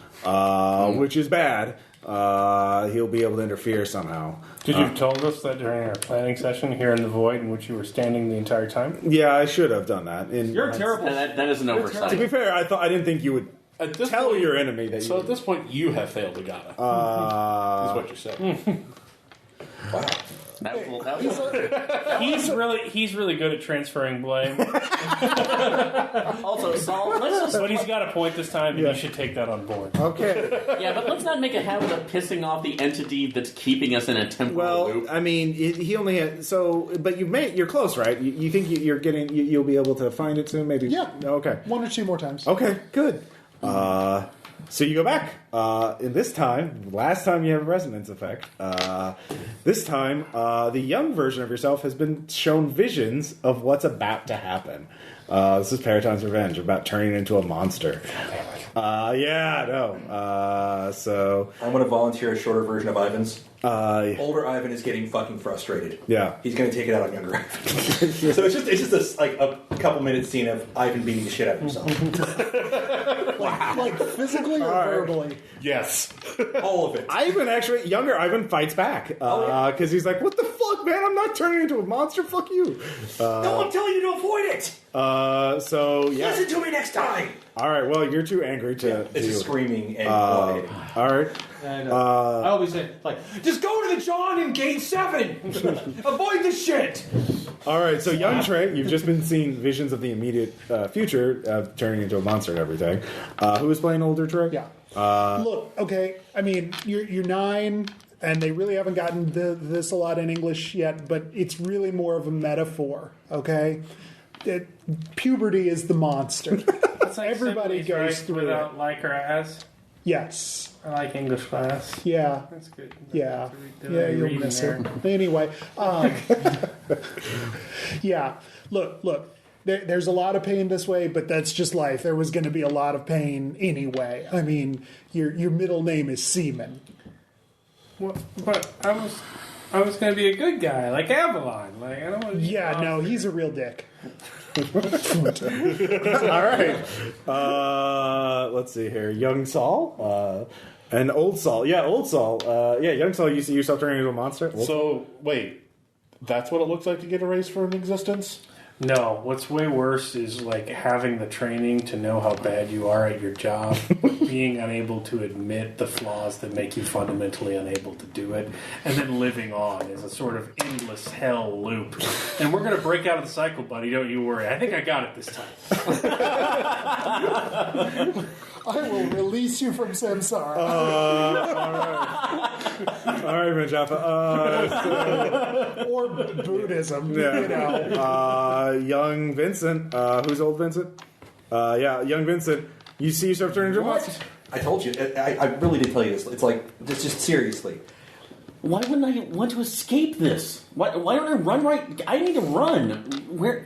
which is bad. He'll be able to interfere somehow. Did you have told us that during our planning session here in the void in which you were standing the entire time? Yeah, I should have done that. You're terrible. That is an oversight. To be fair, I didn't think you would tell your enemy that. So at this point, you have failed the Gata. Is what you're saying. Wow. He's really good at transferring blame. Also, Saul, But he's got a point this time, and you should take that on board. Okay. yeah, but let's not make a habit of pissing off the entity that's keeping us in a temporal loop. Well, I mean, he only had but you're close, right? You think you'll be able to find it soon? Maybe. Yeah. Okay. 1 or 2 more times. Okay. Good. So you go back. In this time, last time you have a resonance effect. This time, the young version of yourself has been shown visions of what's about to happen. This is Paraton's revenge, about turning into a monster. Yeah, no. So I'm going to volunteer a shorter version of Ivan's. Yeah. Older Ivan is getting fucking frustrated. Yeah. He's going to take it out on younger Ivan. So it's just a couple minute scene of Ivan beating the shit out of himself. Like physically or verbally? Yes. All of it. Ivan fights back because he's like, "What the fuck, man? I'm not turning into a monster. Fuck you." No, I'm telling you to avoid it. Listen to me next time. All right. Well, you're too angry to. It's screaming and all right. And I always say, just go to the John in Gate 7. Avoid the shit. All right. So, young Trey, you've just been seeing visions of the immediate future of turning into a monster and everything. Who is playing older Trey? Yeah. Look, okay. I mean, you're 9. And they really haven't gotten this a lot in English yet, but it's really more of a metaphor, okay? Puberty is the monster. It's like everybody goes through without it. like or as. Yes. I like English class. Yeah. That's good. Yeah. Yeah, you'll miss it. Anyway. Yeah. Look. There's a lot of pain this way, but that's just life. There was going to be a lot of pain anyway. I mean, your middle name is Seaman. Well, but I was going to be a good guy, like Avalon. Like I don't want to. Yeah, no, he's a real dick. All right. Let's see here. Young Saul and old Saul. Yeah, old Saul. Young Saul. You see yourself turning into a monster. So wait, that's what it looks like to get erased from existence? No, what's way worse is like having the training to know how bad you are at your job, but being unable to admit the flaws that make you fundamentally unable to do it, and then living on is a sort of endless hell loop. And we're going to break out of the cycle, buddy, don't you worry. I think I got it this time. I will release you from samsara. All right, Manjapa. Or Buddhism, Young Vincent. Who's old Vincent? Young Vincent. You see yourself turning into a monster? I told you. I really did tell you this. It's like, just seriously. Why wouldn't I want to escape this? Why don't I run right? I need to run. Where?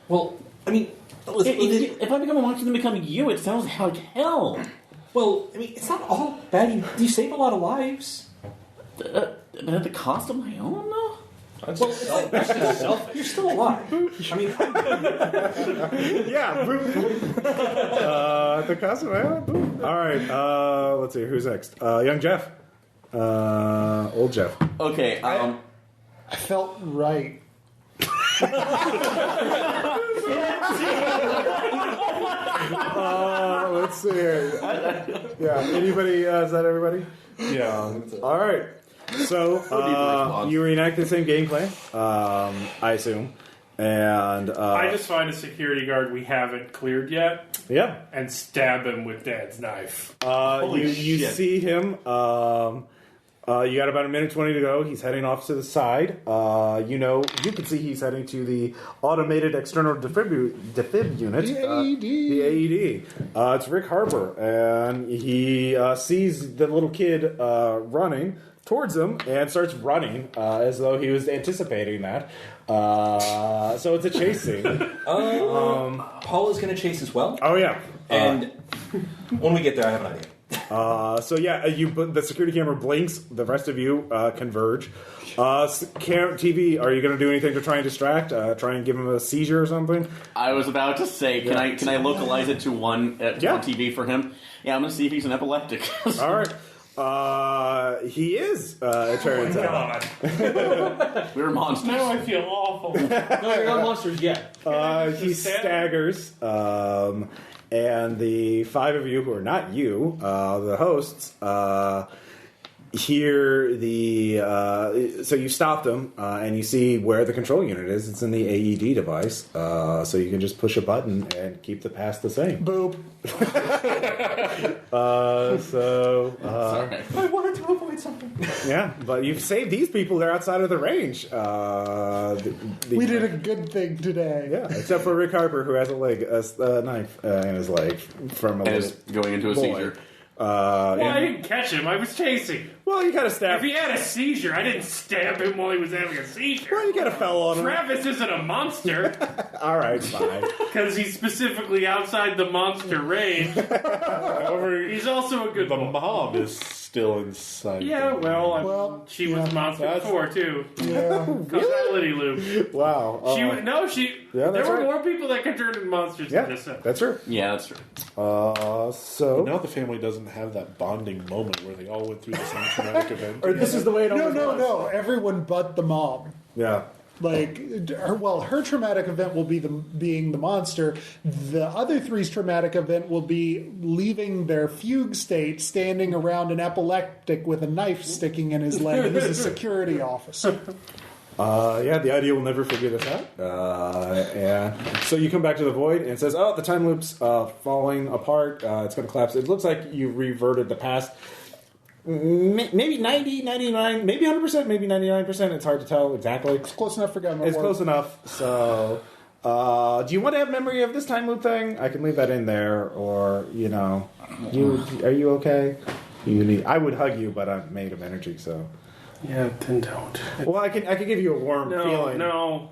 Well, I mean... If I become a monster and become you, it sounds like hell. Well, I mean, it's not all bad. You save a lot of lives. But at the cost of my own, though? Well, it's like, you're still alive. I mean... Yeah. At the cost of my own. All right. Let's see. Who's next? Young Jeff. Old Jeff. Okay. I felt right. Let's see here. Yeah, anybody? Is that everybody? Yeah. All right. So you reenact the same game plan, I assume, and I just find a security guard we haven't cleared yet. Yeah, and stab him with Dad's knife. You see him. You got about a minute 20 to go. He's heading off to the side. You can see he's heading to the automated external defib unit. The AED. The AED. It's Rick Harper, and he sees the little kid running towards him and starts running as though he was anticipating that. So it's a chase scene. Paul is going to chase as well. Oh, yeah. And when we get there, I have an idea. The security camera blinks. The rest of you converge. TV, are you going to do anything to try and distract? Try and give him a seizure or something? I was about to say, can I localize it to one TV for him? Yeah, I'm going to see if he's an epileptic. All right. He is. It turns out. We're monsters. Now I feel awful. No, you're not monsters yet. He staggers. And the 5 of you who are not you, the hosts, hear the... so you stop them, and you see where the control unit is. It's in the AED device. So you can just push a button and keep the pass the same. Boop. I wanted to avoid something. Yeah, but you've saved these people. They're outside of the range. We did a good thing today. Yeah, except for Rick Harper, who has a knife in his leg from a and is going into a seizure. Well, I didn't catch him. I was chasing. Well, you kind of stabbed. If he had a seizure, I didn't stab him while he was having a seizure. Well, you kind of fell on him. Travis isn't a monster. All right, fine. Because he's specifically outside the monster range. He's also a good boy. The mom is still inside. Yeah, well, she was a monster before, too. Yeah. Causality loop. Wow. There were more people that could turn into monsters than this. That's true. Yeah, that's true. So now the family doesn't have that bonding moment where they all went through the same traumatic event. Or this is the way it always was. No. Everyone but the mom. Yeah. Like, her traumatic event will be being the monster. The other three's traumatic event will be leaving their fugue state, standing around an epileptic with a knife sticking in his leg, who's a security officer. The idea will never figure this out. So you come back to the void, and it says, the time loop's falling apart. It's going to collapse. It looks like you reverted the past. Maybe 90, 99, maybe 100%, maybe 99%. It's hard to tell exactly. It's close enough for Gunnar. It's close enough. So, do you want to have memory of this time loop thing? I can leave that in there, or are you okay? I would hug you, but I'm made of energy, so. Yeah, then don't. Well, I could give you a warm feeling. No.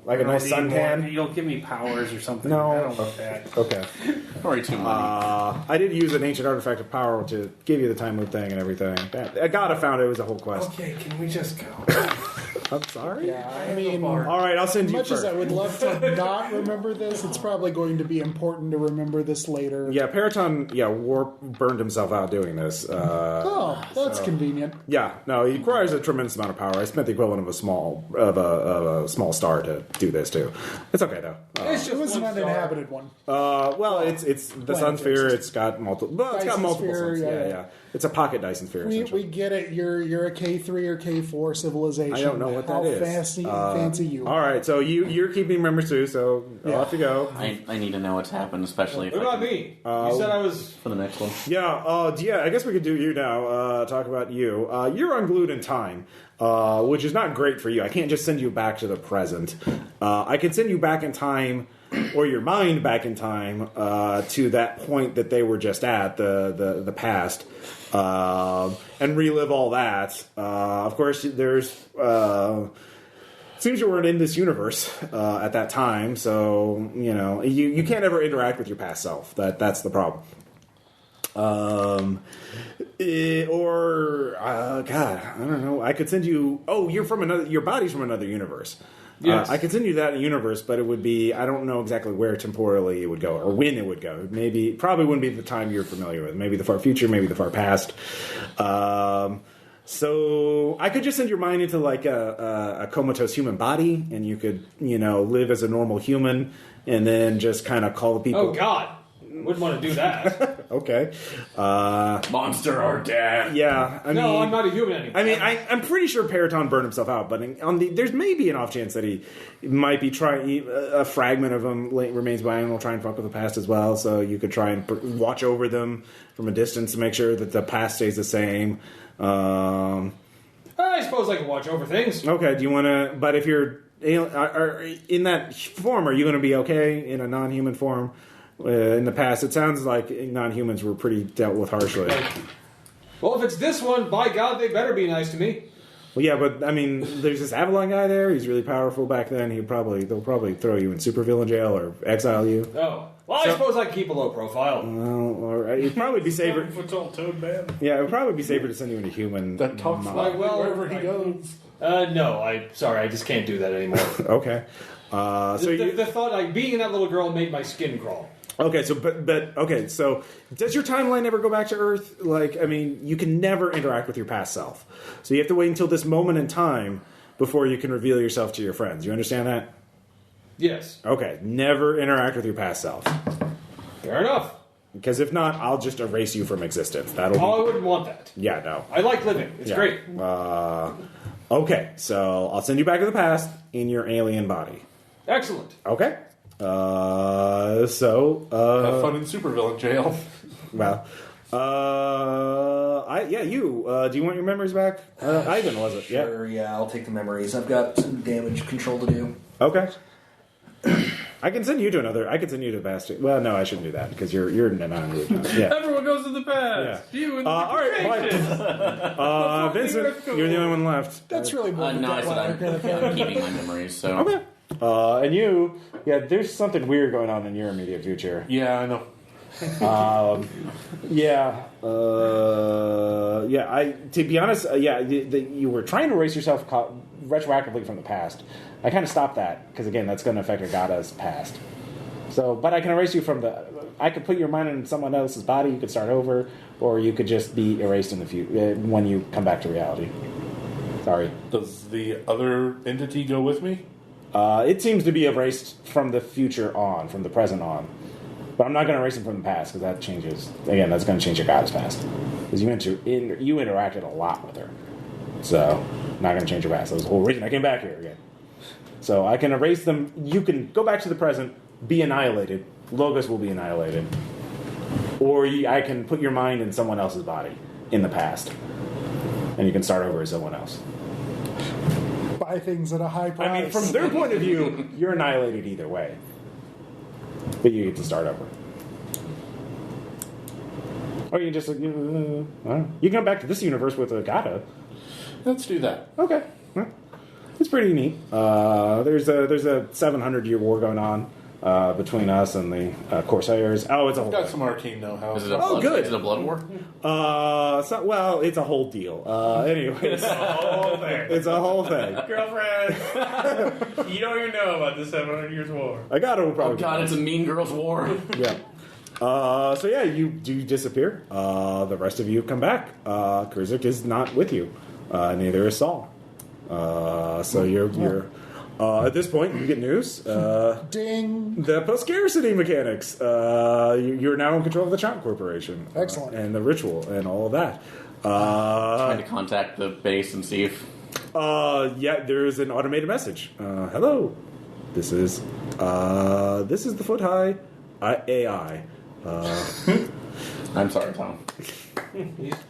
Like a nice suntan? You'll give me powers or something. No. I don't want that. Okay. Probably too money. I did use an ancient artifact of power to give you the time loop thing and everything. I gotta found it was a whole quest. Okay, can we just go? I'm sorry? Yeah, I mean, all right, I'll send you much first. as I would love to not remember this, it's probably going to be important to remember this later. Yeah, Periton, burned himself out doing this. That's convenient. Yeah, no, he requires a tremendous amount of power. I spent the equivalent of a small star to do this too. It's okay though. It was an uninhabited one. It's the sun sphere. It's got multiple. Well, it's got multiple suns. Yeah. It's a pocket Dyson sphere. We get it. You're a K3 or K4 civilization. I don't know what that is. How fancy you are. All right, so you're keeping memories too. So I'll have to go. I need to know what's happened, especially if what about me? You said I was for the next one. Yeah. I guess we could do you now. Talk about you. You're unglued in time. Which is not great for you. I can't just send you back to the present. I can send you back in time, or your mind back in time, to that point that they were just at, the past, and relive all that. Of course, there's... seems you weren't in this universe at that time, so, you can't ever interact with your past self. That's the problem. God, I don't know. I could send you. Oh, you're from another. Your body's from another universe. Yes. I could send you that universe, but it would be. I don't know exactly where temporally it would go or when it would go. Probably wouldn't be the time you're familiar with. Maybe the far future, maybe the far past. So I could just send your mind into like a comatose human body, and you could, live as a normal human, and then just kind of call the people. Oh God. Wouldn't want to do that. Okay. Monster or death. Yeah. I'm not a human anymore. I mean, I'm pretty sure Periton burned himself out, but there's maybe an off chance that he might be trying. A fragment of him remains behind and will try and fuck with the past as well. So you could try and watch over them from a distance to make sure that the past stays the same. I suppose I can watch over things. Okay. Do you want to? But if you're in that form, are you going to be okay in a non-human form? In the past, it sounds like non-humans were pretty dealt with harshly. Well, if it's this one, by God, they better be nice to me. Well, yeah, but I mean, there's this Avalon guy there. He's really powerful back then. They'll probably throw you in supervillain jail or exile you. Oh, well, I suppose I can keep a low profile. Well, all right. It'd probably be safer. Foot-tall toad man. Yeah, it would probably be safer to send you into human. That talks wherever he goes. No, I just can't do that anymore. Okay. The thought, like being in that little girl, made my skin crawl. Okay, so so does your timeline ever go back to Earth? Like, I mean, you can never interact with your past self, so you have to wait until this moment in time before you can reveal yourself to your friends. You understand that? Yes. Okay, never interact with your past self. Fair enough. Because if not, I'll just erase you from existence. I wouldn't want that. Yeah, no. I like living. It's great. Okay, so I'll send you back to the past in your alien body. Excellent. Okay. Have fun in supervillain jail. Well, do you want your memories back? Ivan, was it? Sure, yeah, I'll take the memories. I've got some damage control to do. Okay. I can send you to another. I can send you to the past. Well, no, I shouldn't do that because you're not under the time. Yeah. Everyone goes to the past. Yeah. You and the All right, Vincent, you're the only one left. That's really more no, I said I'm keeping my memories. So Okay. And you, there's something weird going on in your immediate future. Yeah, I know. To be honest, you were trying to erase yourself retroactively from the past. I kind of stopped that because again, that's going to affect Agata's past. So, but I can erase you from I could put your mind in someone else's body. You could start over, or you could just be erased in the future when you come back to reality. Sorry. Does the other entity go with me? It seems to be erased from the future on, from the present on. But I'm not going to erase him from the past because that changes. Again, that's going to change your Agata's past. Because you interacted a lot with her. So, not going to change your past. That was the whole reason I came back here again. So, I can erase them. You can go back to the present, be annihilated. Logos will be annihilated. Or I can put your mind in someone else's body in the past. And you can start over as someone else. Buy things at a high price. I mean, from their point of view, you're annihilated either way. But you get to start over. Or you can just, you can come back to this universe with Agata. Let's do that. Okay. Well, it's pretty neat. There's a 700-year war going on between us and the Corsairs. Oh, it's a whole Got thing. some arcane know-how. is it a blood, good. Is it a blood war? It's a whole deal. Anyways. It's a whole thing. Girlfriend, you don't even know about the 700 Years War. Agata will probably... Oh God, it's a mean girls' war. Yeah. You do disappear. The rest of you come back. Kurzik is not with you. Neither is Saul. You're at this point, you get news. Ding. The post-scarcity mechanics. You're now in control of the Chomp Corporation. Excellent. And the ritual and all of that. Trying to contact the base and see if... there's an automated message. Hello. This is the Foot High AI. I'm sorry, Tom.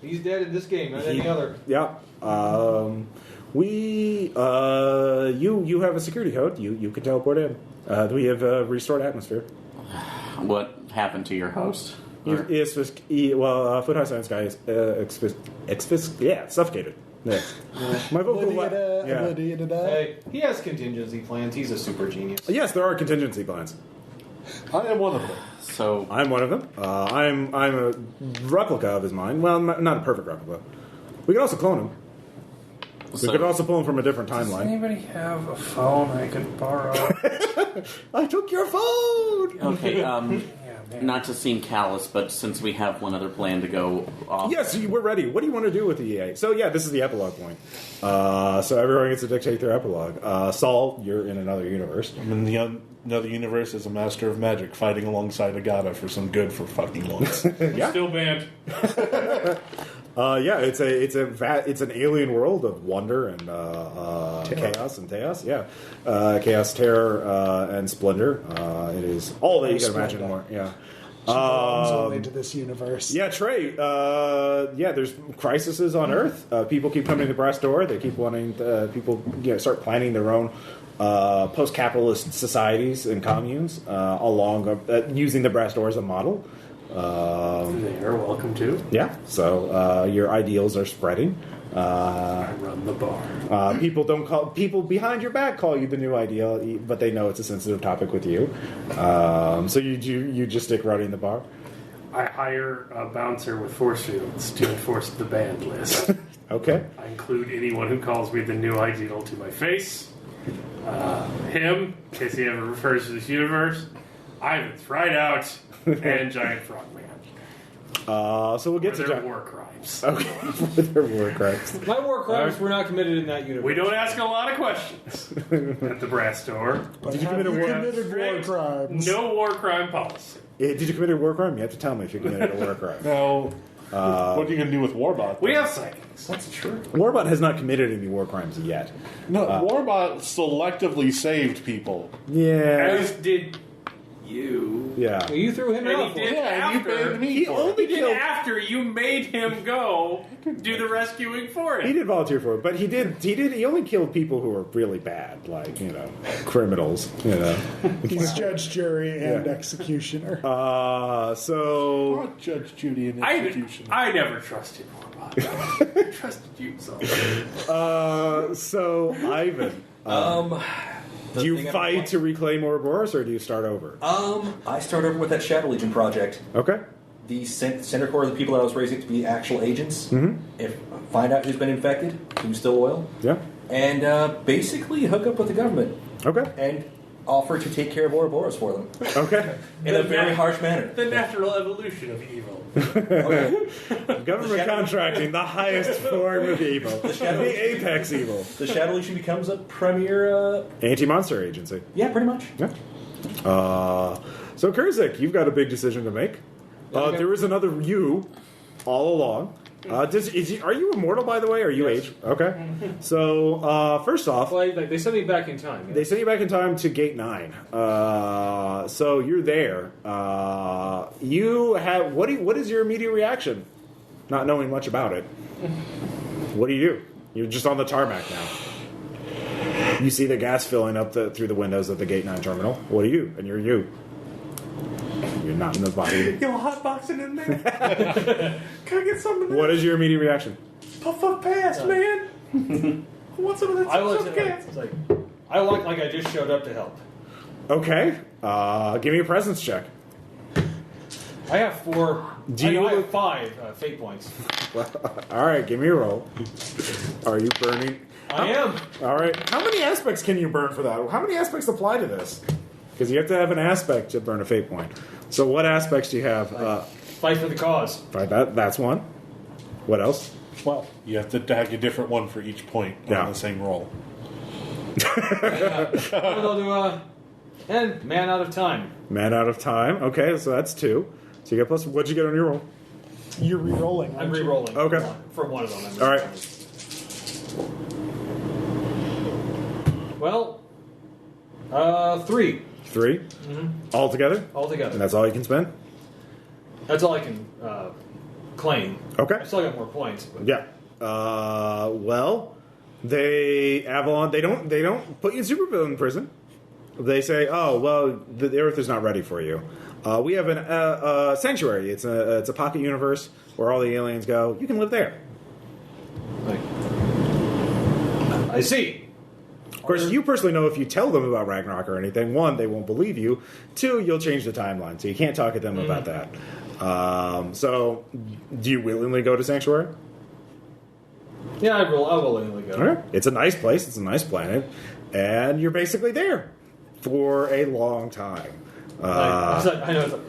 He's dead in this game, not any other. Yeah. You have a security code. You can teleport in. We have a restored atmosphere. What happened to your host? Foot High Science guy is suffocated. Yeah. My vocal Hey, he has contingency plans. He's a super genius. Yes, there are contingency plans. I am one of them. So I'm one of them. I'm a replica of his mind. Well, not a perfect replica. We could also clone him. We could also pull him from a different Does timeline. anybody have a phone I could borrow? I took your phone! okay, Man. not to seem callous, but since we have one other plan to go off... Yes, we're ready. What do you want to do with the EA? So, this is the epilogue point. So everyone gets to dictate their epilogue. Saul, you're in another universe. I'm in the another universe as a master of magic fighting alongside Agata for some good for fucking once. Yeah. Still banned. It's an alien world of wonder and chaos and chaos. Yeah, chaos, terror, and splendor. It is all that you can imagine. More. Yeah. Only to this universe. Yeah, Trey. There's crises on Earth. People keep coming to the brass door. They keep wanting people start planning their own post-capitalist societies and communes along using the brass door as a model. They are welcome to. Yeah, so your ideals are spreading. I run the bar. People behind your back call you the new ideal, but they know it's a sensitive topic with you. So you just stick running the bar. I hire a bouncer with force fields to enforce the banned list. Okay. I include anyone who calls me the new ideal to my face. Him, in case he ever refers to this universe. Ivan's right out. And Giant Frogman. So we'll get to their war crimes. Okay, their war crimes. My war crimes were not committed in that universe. We don't ask a lot of questions at the brass door. Did you commit war crimes? No war crime policy. Did you commit a war crime? You have to tell me if you committed a war crime. Now, what are you going to do with Warbot? We have psychics. That's true. Warbot has not committed any war crimes yet. No, Warbot selectively saved people. Yeah. As did you. Yeah. You threw him And out. he did Yeah, you after. banned me He for it. only He did killed. after you made him go do the rescuing for He it. did volunteer for it, but he only killed people who were really bad, like, criminals, He's judge, jury, and executioner. So Not Judge Judy and execution. I never trusted Warbot. I trusted you so. Ivan, The do you thing I'm fight playing- to reclaim Ouroboros, or do you start over? I start over with that Shadow Legion project. Okay. The center core of the people that I was raising to be actual agents. Mm-hmm. Find out who's been infected, who's still loyal, Yeah. and basically hook up with the government Okay. and offer to take care of Ouroboros for them Okay. in a very harsh manner. The natural evolution of evil. Government contracting, the highest form of evil, the apex evil. The Shadow Legion becomes a premier. Anti-monster agency. Yeah, pretty much. Yeah. So Kurzik, you've got a big decision to make. Okay. There is another you all along. Are you immortal, by the way? Or are you age? Okay. So first off, Well, they sent me back in time. they sent you back in time to Gate 9. So you're there. You have what is your immediate reaction? Not knowing much about it. What do? You're just on the tarmac now. You see the gas filling up through the windows of the Gate 9 terminal. What do you? And you're you. You're not in the body. Yo, hotboxing in there. Can I get some of that? What is your immediate reaction? Puff up past, man. I want some of that I looked stuff at gas. it. It's like I look like I just showed up to help. Okay. Give me a presence check. I have 4. Do you I have look- 5 fate points. All right, give me a roll. Are you burning? I am. All right. How many aspects can you burn for that? How many aspects apply to this? Because you have to have an aspect to burn a fate point. So what aspects do you have? Fight for the cause. Right, that's one. What else? Well, you have to tag a different one for each point Yeah. on the same roll. I'll do and man out of time. Man out of time. Okay, so that's 2. So you get plus. What'd you get on your roll? You're re-rolling. I'm aren't you? re-rolling. Okay. For one of them. I'm All right. Well, 3 3. All together. And altogether. that's all you can spend. That's all I can claim. Okay. I still got more points. But Yeah. Well, Avalon. They don't put you in supervillain prison. They say, "Oh, well, the Earth is not ready for you. We have a sanctuary. It's a pocket universe where all the aliens go. You can live there." like, I see. Of course, you personally know if you tell them about Ragnarok or anything, 1, they won't believe you. 2, you'll change the timeline, so you can't talk to them about that. So, do you willingly go to Sanctuary? Yeah, I will willingly go. Okay. It's a nice place. It's a nice planet, and you're basically there for a long time. I know. It's like,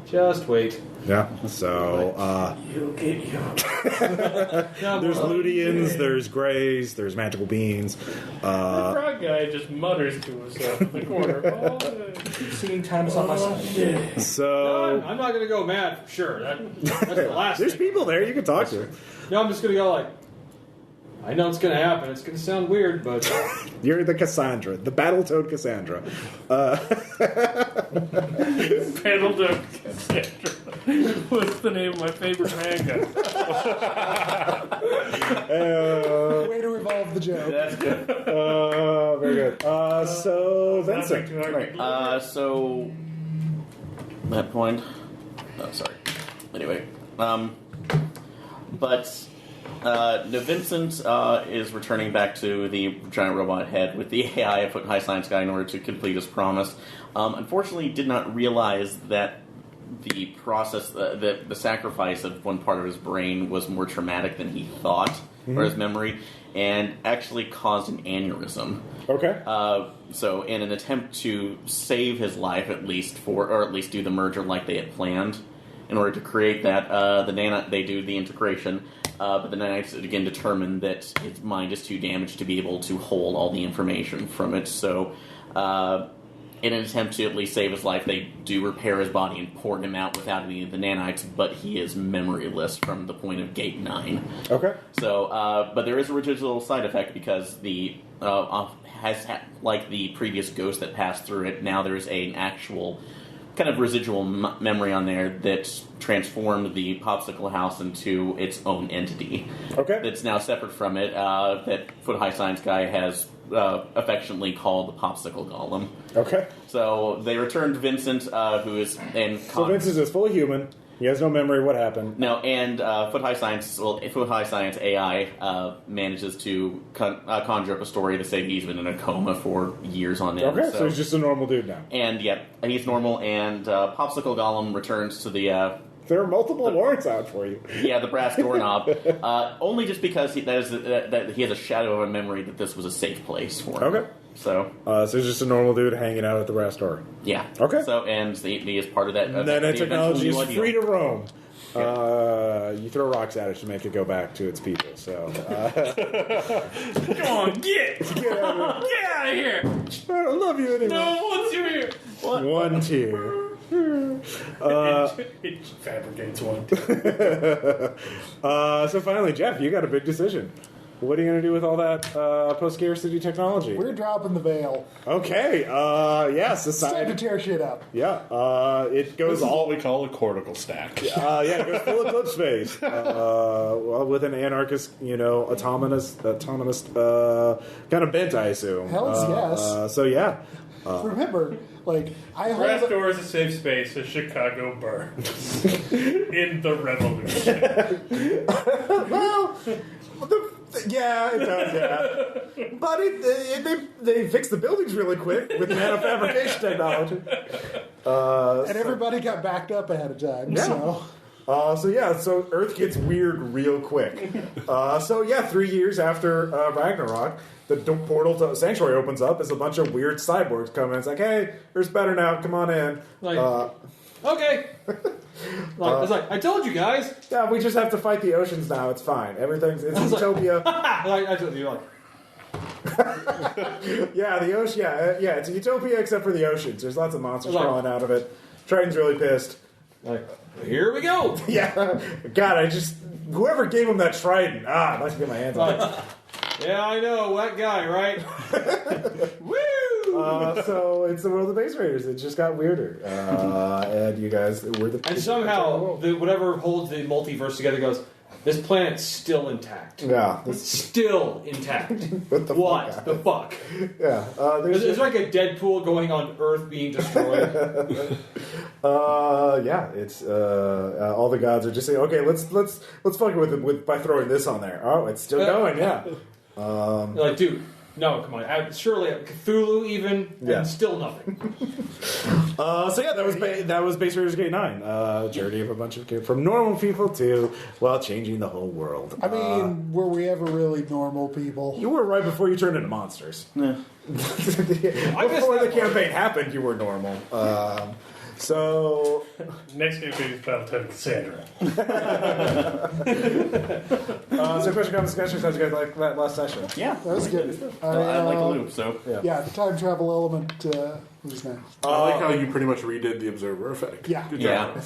just wait. Yeah. So You'll get you. there's Ludians, there's Greys, there's magical beings. The frog guy just mutters to himself in the corner. Seeing time is on my side. So I'm not going to go mad for sure. That's the last there's thing. people there you can talk to. No, I'm just going to go like, I know it's going to happen. It's going to sound weird, but You're the Cassandra, the Battletoad Cassandra. Pendleton Cassandra. What's the name of my favorite manga? Way to revolve the joke. That's good. Very good. So Vincent. Right. So that point. Oh, sorry. Anyway, but no, Vincent is returning back to the giant robot head with the AI a foot high science guy in order to complete his promise. Unfortunately, did not realize that the process, the sacrifice of one part of his brain was more traumatic than he thought, or his memory, and actually caused an aneurysm. Okay. So, in an attempt to save his life, at least do the merger like they had planned, in order to create that, they do the integration. But the nanites again determine that his mind is too damaged to be able to hold all the information from it. So, in an attempt to at least save his life, they do repair his body and port him out without any of the nanites, but he is memoryless from the point of Gate 9. Okay. So, but there is a residual side effect because the like the previous ghost that passed through it, now there's an actual kind of residual memory on there that transformed the popsicle house into its own entity. Okay. That's now separate from it. That Foot High Science guy has affectionately called the popsicle golem. Okay. So they returned Vincent, who is in. So Vincent is fully human. He has no memory of what happened. No, and Foot High Science AI manages to conjure up a story to say he's been in a coma for years on end. Okay, so he's just a normal dude now. And he's normal. And Popsicle Golem returns to the. There are multiple warrants out for you. Yeah, the brass doorknob. Only just because he has a shadow of a memory that this was a safe place for him. Okay. So he's just a normal dude hanging out at the brass door. Yeah. Okay. So and he is part of that. Nanotechnology is free to roam. Yeah. You throw rocks at it to make it go back to its people. So come on, get out of here! I don't love you anymore. No one wants you here. One tier. It fabricates one. So finally, Jeff, you got a big decision. What are you going to do with all that post-scarcity technology? We're dropping the veil. Okay. Yes. It's time to tear shit up. Yeah. It goes This is what we call a cortical stack. It goes full eclipse phase. Well, with an anarchist, autonomous, kind of bent, I assume. Hell's yes. So yeah. Remember, Brass door is a safe space as Chicago burns in the revolution. Well, yeah, it does, yeah. But they fixed the buildings really quick with nanofabrication technology. And everybody got backed up ahead of time, yeah. So Earth gets weird real quick. 3 years after Ragnarok, the portal to Sanctuary opens up as a bunch of weird cyborgs come in. It's like, hey, Earth's better now, come on in. Okay. It's like, I told you guys. Yeah, we just have to fight the oceans now. It's fine. It's utopia. I told you, yeah, the ocean. Yeah, it's a utopia except for the oceans. There's lots of monsters crawling out of it. Triton's really pissed. Here we go. Yeah. God, whoever gave him that Trident. I'd like to get my hands on it. Yeah, I know. That guy, right? Woo! So it's the world of Base Raiders. It just got weirder. And you guys were the... And somehow, whatever holds the multiverse together goes, this planet's still intact. Yeah. It's still intact. What the fuck? Yeah. There's like a Deadpool going on Earth being destroyed. It's all the gods are just saying, okay, let's fuck it with by throwing this on there. Oh, it's still going, yeah. Dude, no, come on. Surely Cthulhu even, and still nothing. That was Base Raiders Gate 9. Journey of a bunch of kids from normal people to, changing the whole world. I mean, were we ever really normal people? You were right before you turned into monsters. Yeah. Before the campaign happened, you were normal. Next campaign is Battletech Cassandra. Question, comments, discussions. How'd you guys like that last session? Yeah, that was good. I like the loop. So yeah, the time travel element was nice. I like how you pretty much redid the observer effect. Yeah, good job.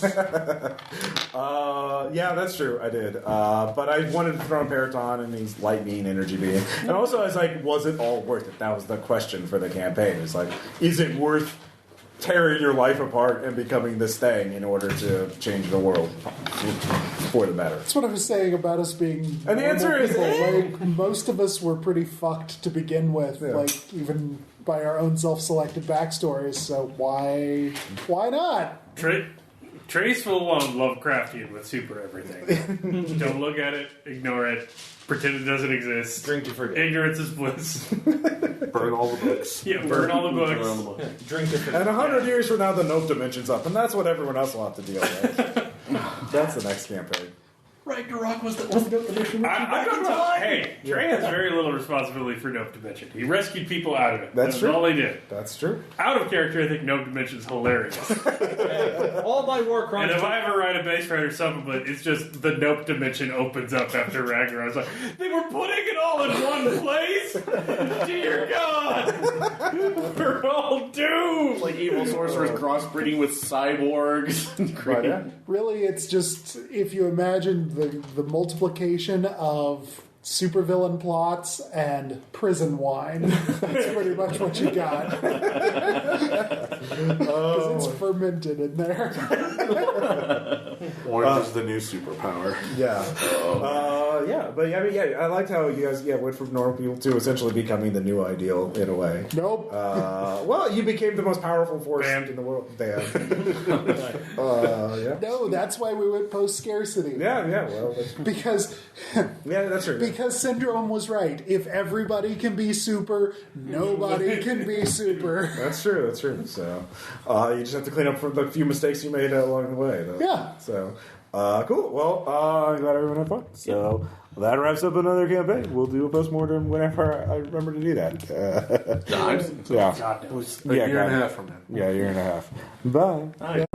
Yeah, that's true. I did, but I wanted to throw in Paraton and these lightning energy being, and also I was like, was it all worth it? That was the question for the campaign. It's like, is it worth tearing your life apart and becoming this thing in order to change the world for the better? That's what I was saying about us being. And the answer is, most of us were pretty fucked to begin with, even by our own self-selected backstories. So why not? Trace full on Lovecraftian with super everything. Don't look at it, ignore it, pretend it doesn't exist. Drink to forget. Ignorance is bliss. Burn all the books. Yeah, burn all the books. Drink to forget. And 100 years from now, the Nope Dimension's up, and that's what everyone else will have to deal with. That's the next campaign. Ragnarok was the Nope Dimension. Hey, Trey has very little responsibility for Nope Dimension. He rescued people out of it. That's true. all he did. That's true. Out of character, I think Nope Dimension's hilarious. All my war crimes. And if I ever write a Base Raider supplement, it's just the Nope Dimension opens up after Ragnarok. I was like, they were putting it all in one place? Dear God! We're all doomed! like evil sorcerers crossbreeding with cyborgs. Really, it's just if you imagine the multiplication of supervillain plots and prison wine. That's pretty much what you got. Because it's fermented in there. Orange is the new superpower. Yeah. But I mean, I liked how you guys went from normal people to essentially becoming the new ideal in a way. Nope. Well, you became the most powerful force in the world. Damn. No, that's why we went post scarcity. Yeah. Well, because that's true. Because Syndrome was right. If everybody can be super, nobody can be super. That's true. So you just have to clean up from the few mistakes you made along the way. Though. Yeah. So cool. Well, I'm glad everyone had fun. So that wraps up another campaign. We'll do a postmortem whenever I remember to do that. Times? Yeah. God knows. A year and a half from now. Yeah, a year and a half. Bye.